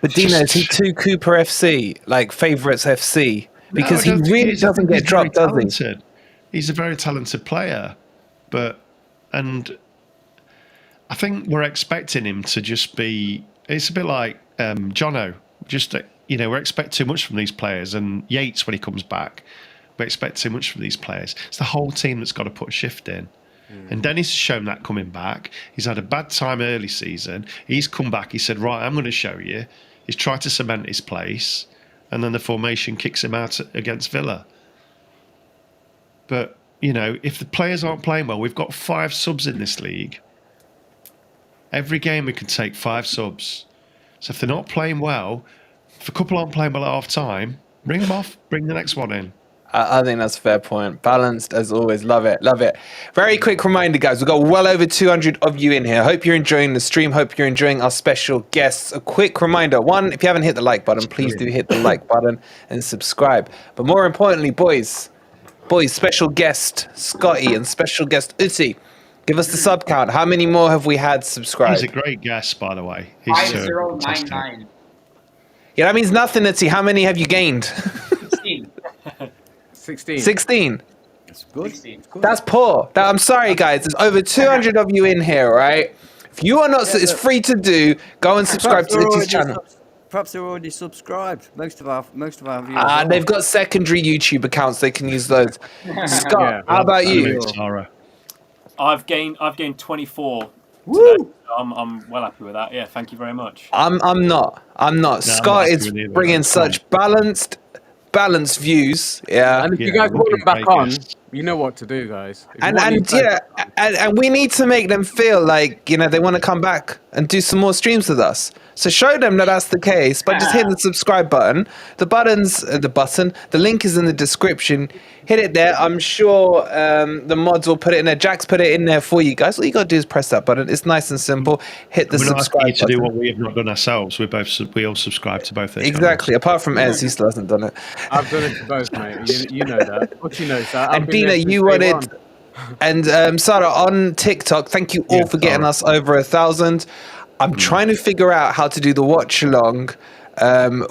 But Dino, is he too Cooper FC, like favourites FC? Because No, I he don't think really is. I doesn't think get dropped, very does he? talented. He's a very talented player. And I think we're expecting him to just be... It's a bit like Jono. Just, we expect too much from these players. And Yates, when he comes back, we expect too much from these players. It's the whole team that's got to put a shift in. And Dennis has shown that coming back. He's had a bad time early season. He's come back. He said, right, I'm going to show you. He's tried to cement his place. And then the formation kicks him out against Villa. But, if the players aren't playing well, we've got 5 subs in this league. Every game we can take 5 subs. So if they're not playing well, if a couple aren't playing well at half time, bring them off, bring the next one in. I think that's a fair point. Balanced as always. Love it. Love it. Very quick reminder, guys. We've got well over 200 of you in here. Hope you're enjoying the stream. Hope you're enjoying our special guests. A quick reminder. 1, if you haven't hit the like button, please do hit the like button and subscribe. But more importantly, boys, special guest Scotty and special guest Uti. Give us the sub count. How many more have we had subscribed? He's a great guest, by the way. He's 5099. Yeah, that means nothing, Uti. How many have you gained? 16. 16. It's good. 16. That's poor. I'm sorry, guys. There's over 200 of you in here, right? If you are not, it's free to do. Go and subscribe to Uti's channel. Perhaps they're already subscribed. Most of our viewers. They've got secondary YouTube accounts. They can use those. Scott, how about you? I've gained 24. Woo! Today. I'm well happy with that. Yeah, thank you very much. I'm not. No, Scott is bringing such balanced views. Yeah. And if you guys want them back on, you know what to do, guys. And we need to make them feel like they want to come back and do some more streams with us. So show them that that's the case, but just hit the subscribe button. The link is in the description. Hit it there. I'm sure the mods will put it in there. Jack's put it in there for you guys. All you got to do is press that button. It's nice and simple. Hit the subscribe button. To do what we have not done ourselves. We all subscribe to both. Exactly. Apart from Ez, he still hasn't done it. I've done it to both, mate. You know that. What you know, sir. And Dina, you wanted. And Sarah on TikTok. Thank you all for getting us over 1,000. I'm trying to figure out how to do the watch along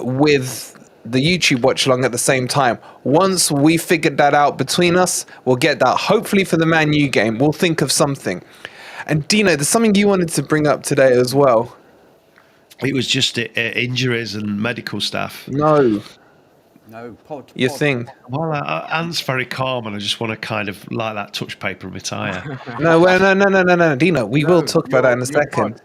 with the YouTube watch along at the same time. Once we figured that out between us, we'll get that. Hopefully for the Man U game, we'll think of something. And Dino, there's something you wanted to bring up today as well. It was just injuries and medical stuff. No. Your pod. thing. Well, Ant's very calm, and I just want to kind of light that touch paper on my tyre. No, Dino. We will talk about that in a second.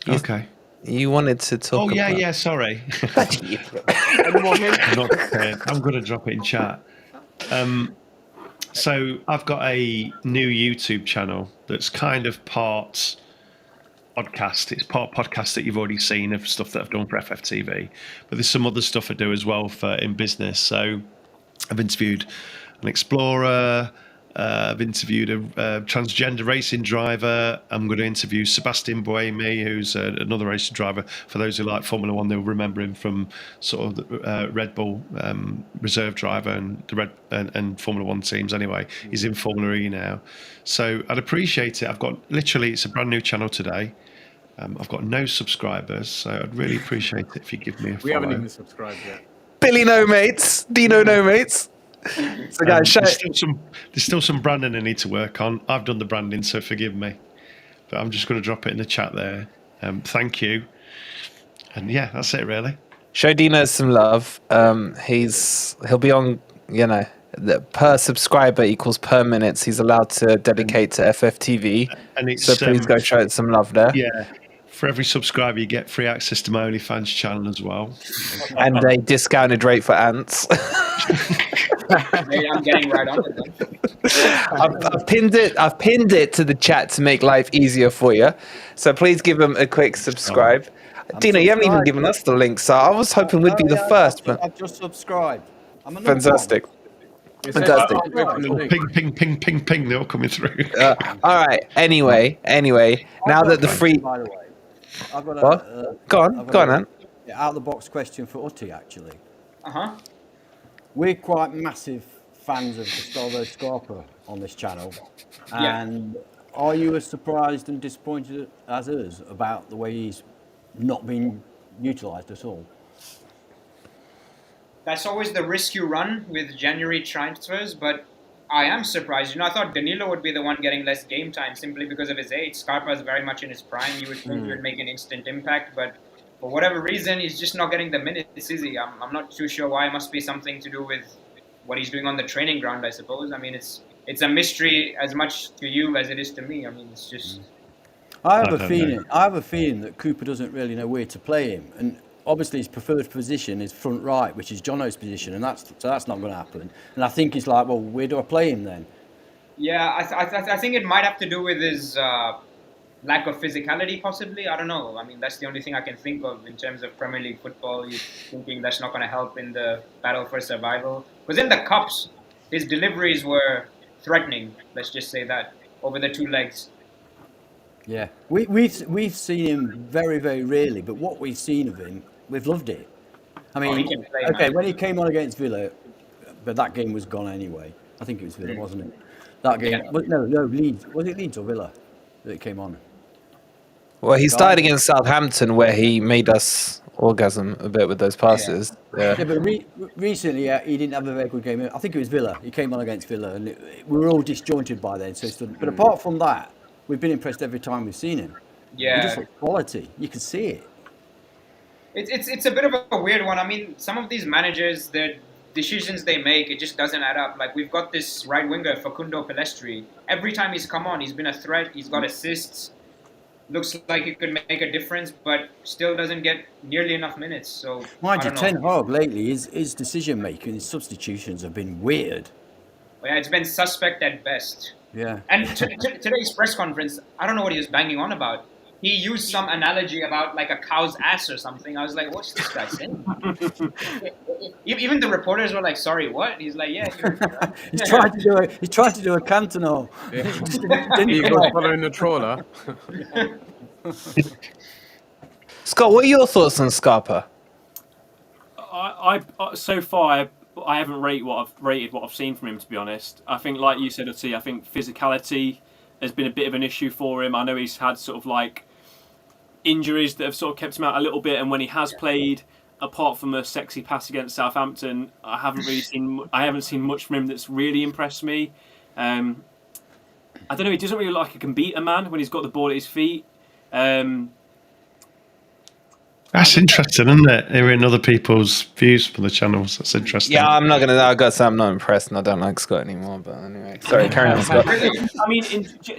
Okay. You wanted to talk about... yeah, sorry. I'm going to drop it in chat. So I've got a new YouTube channel that's kind of part podcast. It's part podcast that you've already seen of stuff that I've done for FFTV. But there's some other stuff I do as well in business. So I've interviewed an explorer. I've interviewed a transgender racing driver. I'm going to interview Sebastian Buemi, who's another racing driver. For those who like Formula One, they'll remember him from sort of the Red Bull reserve driver and the and Formula One teams. Anyway, he's in Formula E now, so I'd appreciate it. It's a brand new channel today. I've got no subscribers, so I'd really appreciate it if you give me a follow. We haven't even subscribed yet. Billy no mates, Dino no mates. So guys, there's still some branding I need to work on. I've done the branding, so forgive me. But I'm just going to drop it in the chat there. Thank you. And yeah, that's it really. Show Dino some love. He'll be on, per subscriber equals per minutes he's allowed to dedicate to FFTV. And so please go show it some love there. Yeah. For every subscriber, you get free access to my OnlyFans channel as well. And a discounted rate for ants. I'm getting right on with them. I've pinned it to the chat to make life easier for you. So please give them a quick subscribe. Dina, you haven't even given us the link, so I was hoping we'd be the first. But I've just subscribed. Fantastic. Fantastic. Ping, they're all coming through. All right. Anyway, now that the free... By the way, I've got what? Go on, Ant. out of the box question for Uti, actually. Uh-huh. We're quite massive fans of Gustavo Scarpa on this channel. Yeah. And are you as surprised and disappointed as us about the way he's not been utilised at all? That's always the risk you run with January transfers, but I am surprised. I thought Danilo would be the one getting less game time simply because of his age. Scarpa is very much in his prime. You would think he would make an instant impact, but for whatever reason, he's just not getting the minutes, is he? I'm not too sure why. It must be something to do with what he's doing on the training ground, I suppose. I mean, it's a mystery as much to you as it is to me. I mean, it's just... I have a feeling that Cooper doesn't really know where to play him. And obviously his preferred position is front right, which is Jono's position, and that's not going to happen. And I think he's like, well, where do I play him then? Yeah, I think it might have to do with his lack of physicality, possibly. I don't know. I mean, that's the only thing I can think of in terms of Premier League football. You're thinking that's not going to help in the battle for survival. Because in the Cups, his deliveries were threatening, let's just say that, over the two legs. Yeah, we've seen him very, very rarely, but what we've seen of him, we've loved it. I mean, he can play, okay, man. when he came on against Villa, but that game was gone anyway. I think it was Villa, wasn't it? That game, no, Leeds. Was it Leeds or Villa that came on? Well, he started against Southampton, where he made us orgasm a bit with those passes. Yeah, but recently he didn't have a very good game. I think it was Villa. He came on against Villa, and we were all disjointed by then. But apart from that, we've been impressed every time we've seen him. Yeah. He just looks quality. You can see it. It's a bit of a weird one. I mean, some of these managers, the decisions they make, it just doesn't add up. Like, we've got this right winger, Facundo Pellistri. Every time he's come on, he's been a threat. He's got assists. Looks like he could make a difference, but still doesn't get nearly enough minutes. So, mind you, Ten Hag lately, his decision making, his substitutions have been weird. Yeah, it's been suspect at best. Yeah. And today's press conference, I don't know what he was banging on about. He used some analogy about like a cow's ass or something. I was like, what's this guy saying? Even the reporters were like, sorry, what? He's like, yeah. He's tried to do a Cantona. Yeah. He was following the trawler. Scott, what are your thoughts on Scarpa? So far, I haven't rated what I've seen from him, to be honest. I think, like you said, Uti, I think physicality has been a bit of an issue for him. I know he's had sort of like injuries that have sort of kept him out a little bit, and when he has played, apart from a sexy pass against Southampton, I haven't seen much from him that's really impressed me. I don't know. He doesn't really look like he can beat a man when he's got the ball at his feet. That's interesting, isn't it? Hearing other people's views for the channels. That's interesting. Yeah, I'm not gonna. I got to say I'm not impressed, and I don't like Scott anymore. But anyway, sorry, carry on, Scott. I mean,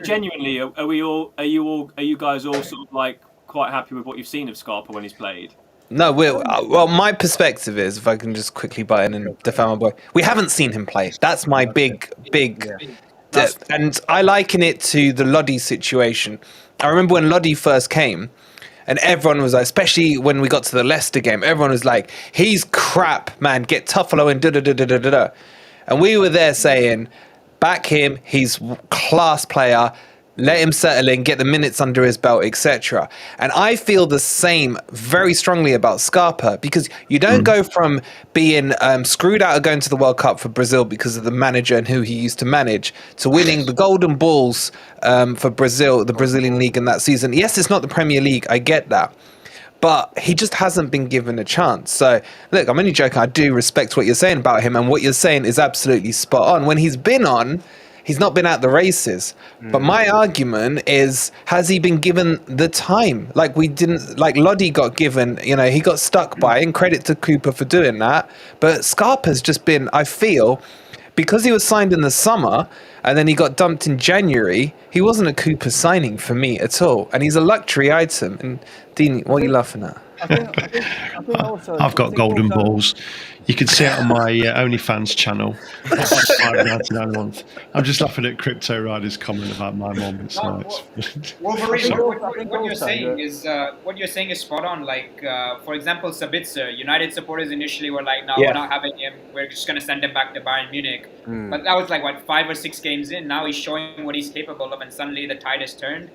genuinely, are you guys all sort of like quite happy with what you've seen of Scarpa when he's played? No, well, my perspective is, if I can just quickly butt in and defend my boy, we haven't seen him play. That's my big, and I liken it to the Lodi situation. I remember when Lodi first came, and everyone was like, especially when we got to the Leicester game, everyone was like, he's crap, man, get Tuffalo and da-da-da-da-da-da. And we were there saying, back him, he's class player, let him settle in, get the minutes under his belt, etc. And I feel the same very strongly about Scarpa, because you don't go from being screwed out of going to the World Cup for Brazil because of the manager and who he used to manage, to winning the Golden Balls for Brazil, the Brazilian league in that season. Yes, it's not the Premier League, I get that. But he just hasn't been given a chance. So, look, I'm only joking. I do respect what you're saying about him, and what you're saying is absolutely spot on. When he's been on, he's not been at the races. But my argument is, has he been given the time? Like Lodi got given, he got stuck by, and credit to Cooper for doing that. But Scarpa's just been, I feel, because he was signed in the summer and then he got dumped in January, he wasn't a Cooper signing for me at all. And he's a luxury item. And Dean, what are you laughing at? I've got golden balls. You can see it on my OnlyFans channel. I'm just laughing at Crypto Rider's comment about my mom. It's nice. Wolverine, what you're saying is spot on. Like, for example, Sabitzer, United supporters initially were like, no, we're not having him. We're just going to send him back to Bayern Munich. But that was like, 5 or 6 games in. Now he's showing what he's capable of, and suddenly the tide has turned.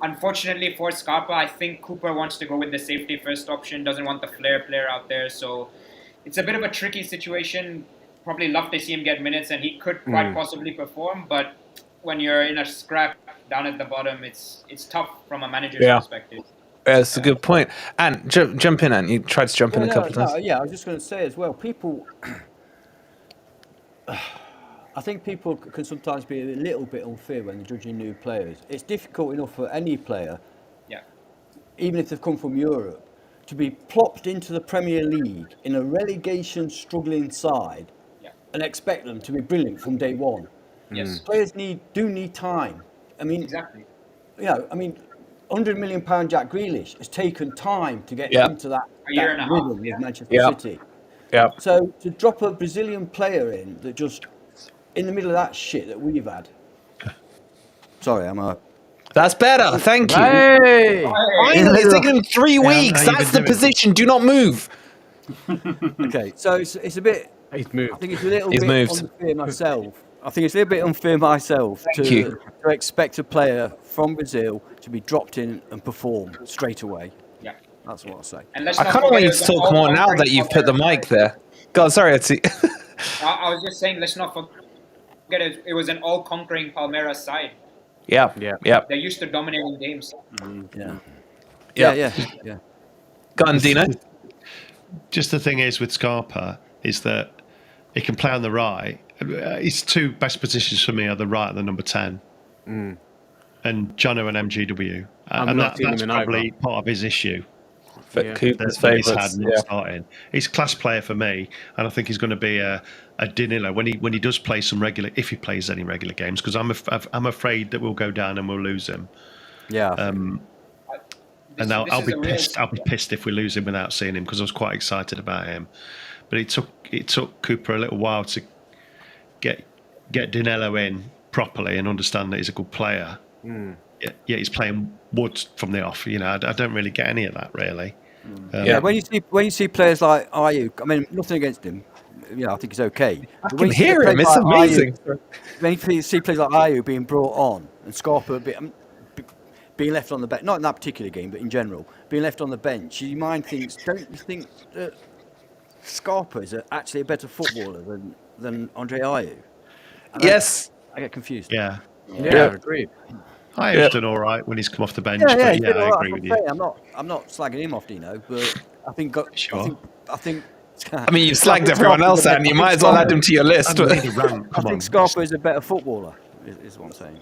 unfortunately for Scarpa, I think Cooper wants to go with the safety first option, doesn't want the flair player out there. So it's a bit of a tricky situation. Probably love to see him get minutes, and he could quite possibly perform. But when you're in a scrap down at the bottom, it's tough from a manager's perspective. That's a good point. And jump in, Ant. You tried to jump in a couple of times. Yeah, I was just going to say as well, people... I think people can sometimes be a little bit unfair when they're judging new players. It's difficult enough for any player, even if they've come from Europe, to be plopped into the Premier League in a relegation struggling side and expect them to be brilliant from day one. Yes. Players do need time. I mean, Exactly. £100 million Jack Grealish has taken time to get into that year and a half, rhythm with Manchester City. Yeah. So to drop a Brazilian player in that just in the middle of that shit that we've had. Sorry, That's better. Thank you. Hey! Finally, it's taken him 3 weeks. That's the position. Do not move. Okay, so it's a bit. He's moved. I think it's a little He's bit moved. unfair myself. I think it's a little bit unfair myself to expect a player from Brazil to be dropped in and perform straight away. Yeah. That's what I say. I kind of want you to talk more now that you've put the mic there. Go on, sorry, Etsy. I was just saying, let's not forget it was an all-conquering Palmeiras side. Yeah. They're used to dominating games. Yeah. Go on, Dino. Just the thing is with Scarpa is that he can play on the right. His two best positions for me are the right and the number 10. And Jono and MGW. And that's probably part of his issue. Cooper's that he's favourites. had starting. He's a class player for me, and I think he's going to be a Danilo when he does play some regular, if he plays any regular games, because I'm afraid that we'll go down and we'll lose him. Yeah. And I'll be pissed. I'll be pissed if we lose him without seeing him, because I was quite excited about him. But it took Cooper a little while to get Danilo in properly and understand that he's a good player. Yeah, he's playing wood from the off. I don't really get any of that really. When you see players like Ayuk, I mean, nothing against him. I think he's okay. I can hear him. It's amazing. When you see players like Ayuk being brought on and Scarpa being left on the bench, not in that particular game, but in general, being left on the bench, your mind thinks, don't you think that Scarpa is actually a better footballer than Andre Ayuk? Yes. I get confused. Yeah, agreed. Ayuk's done all right when he's come off the bench. I agree with you. I'm not slagging him off, Dino, but I think. I think. I mean, you've slagged everyone else, and you might as well add him to your list. I think Scarpa is a better footballer, is what I'm saying.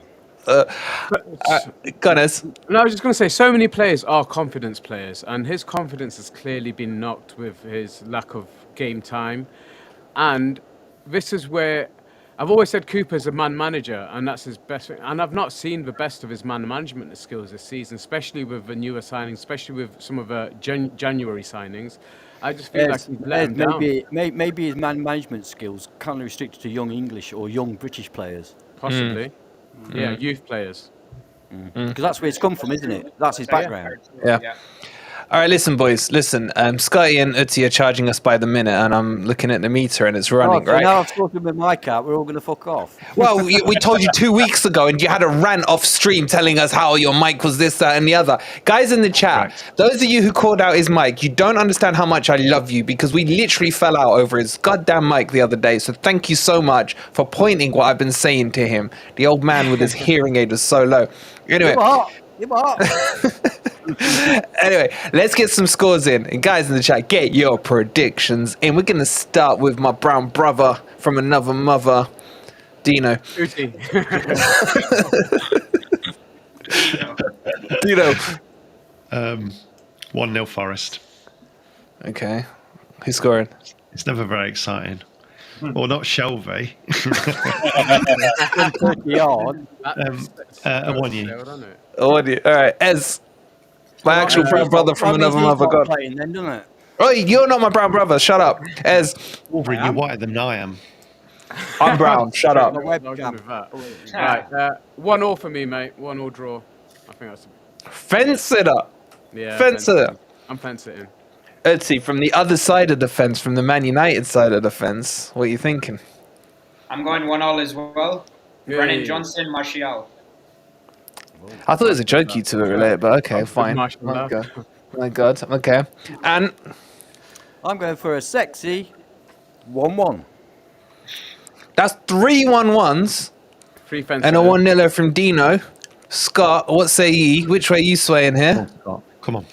Gunners. No, I was just going to say, so many players are confidence players, and his confidence has clearly been knocked with his lack of game time. And this is where I've always said Cooper's a man manager, and that's his best thing. And I've not seen the best of his man management skills this season, especially with the newer signings, especially with some of the January signings. I just feel like he's let him down. Maybe his man management skills can't be restricted to young English or young British players. Possibly. Yeah, youth players. Because that's where it's come from, isn't it? That's his background. Yeah. All right, listen, boys, listen. Scotty and Uti are charging us by the minute, and I'm looking at the meter, and it's running, right? Now I've spoken with my cat, we're all going to fuck off. Well, we told you 2 weeks ago, and you had a rant off stream telling us how your mic was this, that, and the other. Guys in the chat, those of you who called out his mic, you don't understand how much I love you, because we literally fell out over his goddamn mic the other day. So thank you so much for pointing what I've been saying to him. The old man with his hearing aid was so low. Anyway. Anyway, let's get some scores in. And guys in the chat, get your predictions in. We're going to start with my brown brother from another mother, Dino. Uti. Dino. 1-0 Forest. Okay. Who's scoring? It's never very exciting. Well, not Shelby. All right, Ez. My actual brown brother from another mother. God. Then, doesn't it? Oh, you're not my brown brother. Shut up, Ez. Wolverine, you're whiter than I am. I'm brown. Shut up. Right, 1-1 for me, mate. 1-1 draw. I think that's. Fence it up. Yeah. Fence it up. I'm fence sitting. Uti, from the other side of the fence, from the Man United side of the fence, what are you thinking? I'm going 1-1 as well. Brennan Johnson, Martial. I thought it was a joke you two were related, but okay, fine. Marshall, My God. Okay. And I'm going for a sexy 1-1. that's 3 1-1s Free fence and a 1-0 from Dino. Scott, what say ye? Which way are you swaying here? Come on.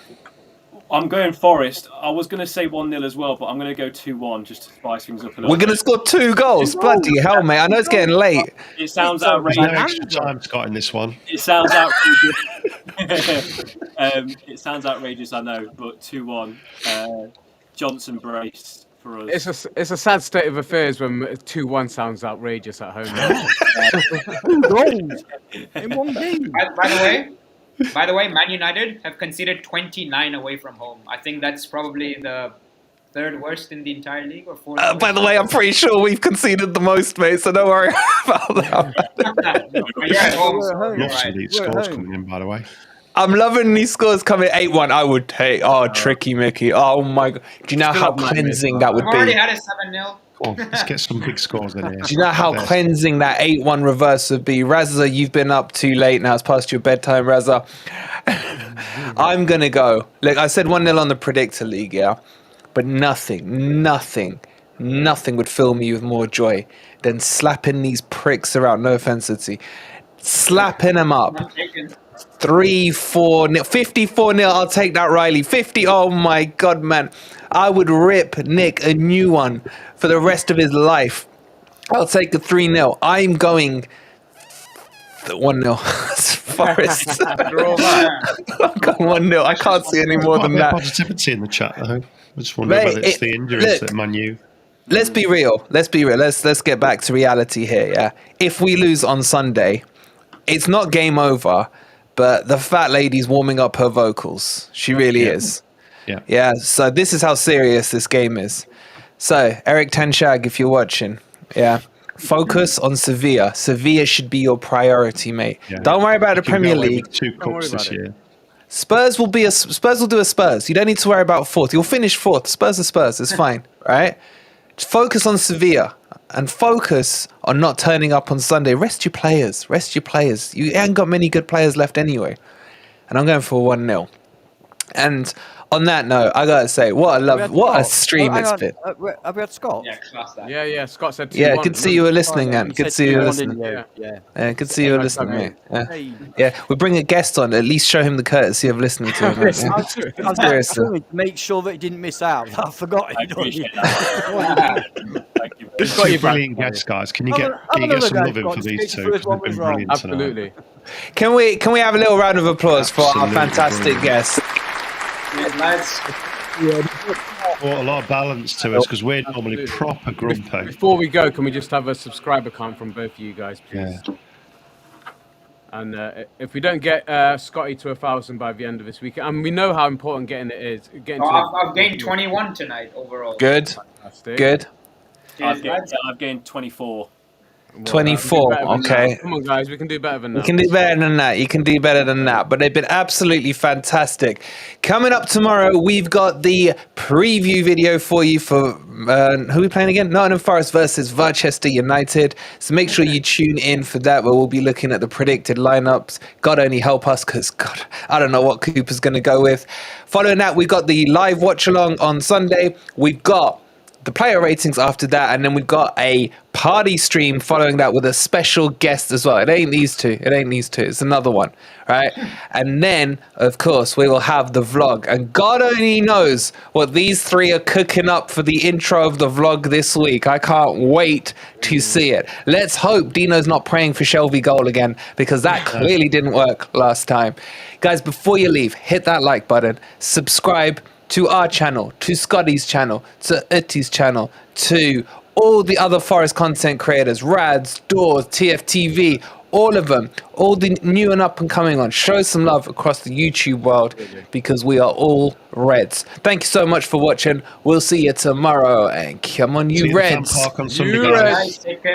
I'm going Forest. I was going to say 1-0 as well, but I'm going to go 2-1 just to spice things up a little We're going to score 2 goals. Bloody hell, mate. I know it's getting late. It sounds There's outrageous. no extra time, Scott, in this one. It sounds outrageous. It sounds outrageous, I know, but 2-1. Johnson brace for us. It's a sad state of affairs when 2-1 sounds outrageous at home. 2 goals in one game. By the way, Man United have conceded 29 away from home. I think that's probably the 3rd worst in the entire league, or 4th. By the way, I'm pretty sure we've conceded the most, mate, so don't worry about that. You're at home, so you're Lots right. of these scores coming in, by the way. I'm loving these scores coming 8-1. I would take. Oh, tricky Mickey. Oh, my God. Do you know how cleansing that would I've already be? had a 7-0. Come on, let's get some big scores in here. Do you know how cleansing that 8-1 reverse would be? Razza, you've been up too late now. It's past your bedtime, Razza. I'm going to go. Look, I said 1-0 on the Predictor League, yeah? But nothing would fill me with more joy than slapping these pricks around. No offense, Uti. Slapping them up. 3-4-0, 54-0. I'll take that, Riley. 50. Oh my God, man. I would rip Nick a new one for the rest of his life. I'll take a 3-0. I'm going 1-0. Forest. I'm going 1-0. I can't see any more than that. Positivity in the chat, though. I just wonder Mate, whether it's the injuries that Man U. Let's be real. Let's get back to reality here. Yeah. If we lose on Sunday, it's not game over. But the fat lady's warming up her vocals. She really is. Yeah. Yeah. So this is how serious this game is. So Eric Tenshag, if you're watching, yeah, focus on Sevilla. Sevilla should be your priority, mate. Yeah. Don't worry about the Premier League. 2 cups this year. Spurs will do a Spurs. You don't need to worry about 4th. You'll finish 4th. Spurs are Spurs. It's fine, right? Just focus on Sevilla. And focus on not turning up on Sunday. Rest your players. You ain't got many good players left anyway. And I'm going for 1-0. And on that note, I gotta say, what a stream it's been. Have we had Scott? Yeah, class that. Yeah. Scott said 2-1. Yeah, good to see you were listening, man. Good to see you were listening. Yeah. Good to see you were listening, mate. Yeah, we bring a guest on. At least show him the courtesy of listening to him. Mate. I was Seriously. to make sure that he didn't miss out. I forgot. I appreciate that. Thank you. It's got your brilliant guests, guys. Can you get some love in for these two? They've been brilliant Absolutely. tonight. Can we have a little round of applause for our fantastic guests? Yes, lads. Brought a lot of balance to us because we're normally proper grumpy. Before we go, can we just have a subscriber count from both of you guys, please? Yeah. And if we don't get Scotty to 1,000 by the end of this week, and we know how important getting it is. I've gained 21 tonight overall. Good. Fantastic. Good. I've gained 24. 24. Okay. Come on, guys, we can do better than that. You can do better than that. You can do better than that. But they've been absolutely fantastic. Coming up tomorrow, we've got the preview video for you for who are we playing again? Nottingham Forest versus Manchester United. So make sure you tune in for that, where we'll be looking at the predicted lineups. God only help us, because God, I don't know what Cooper's going to go with. Following that, we've got the live watch along on Sunday. We've got the player ratings after that, and then we've got a party stream following that with a special guest as well. It ain't these two. It's another one, right? And then, of course, we will have the vlog. And God only knows what these three are cooking up for the intro of the vlog this week. I can't wait to see it. Let's hope Dino's not praying for Shelby goal again, because that clearly didn't work last time. Guys, before you leave, hit that like button, subscribe to our channel, to Scotty's channel, to Uti's channel, to all the other Forest content creators, Rads, Doors, TFTV, all of them, all the new and up and coming on. Show some love across the YouTube world, because we are all Reds. Thank you so much for watching. We'll see you tomorrow, and come on, you Reds. You Reds. Take care.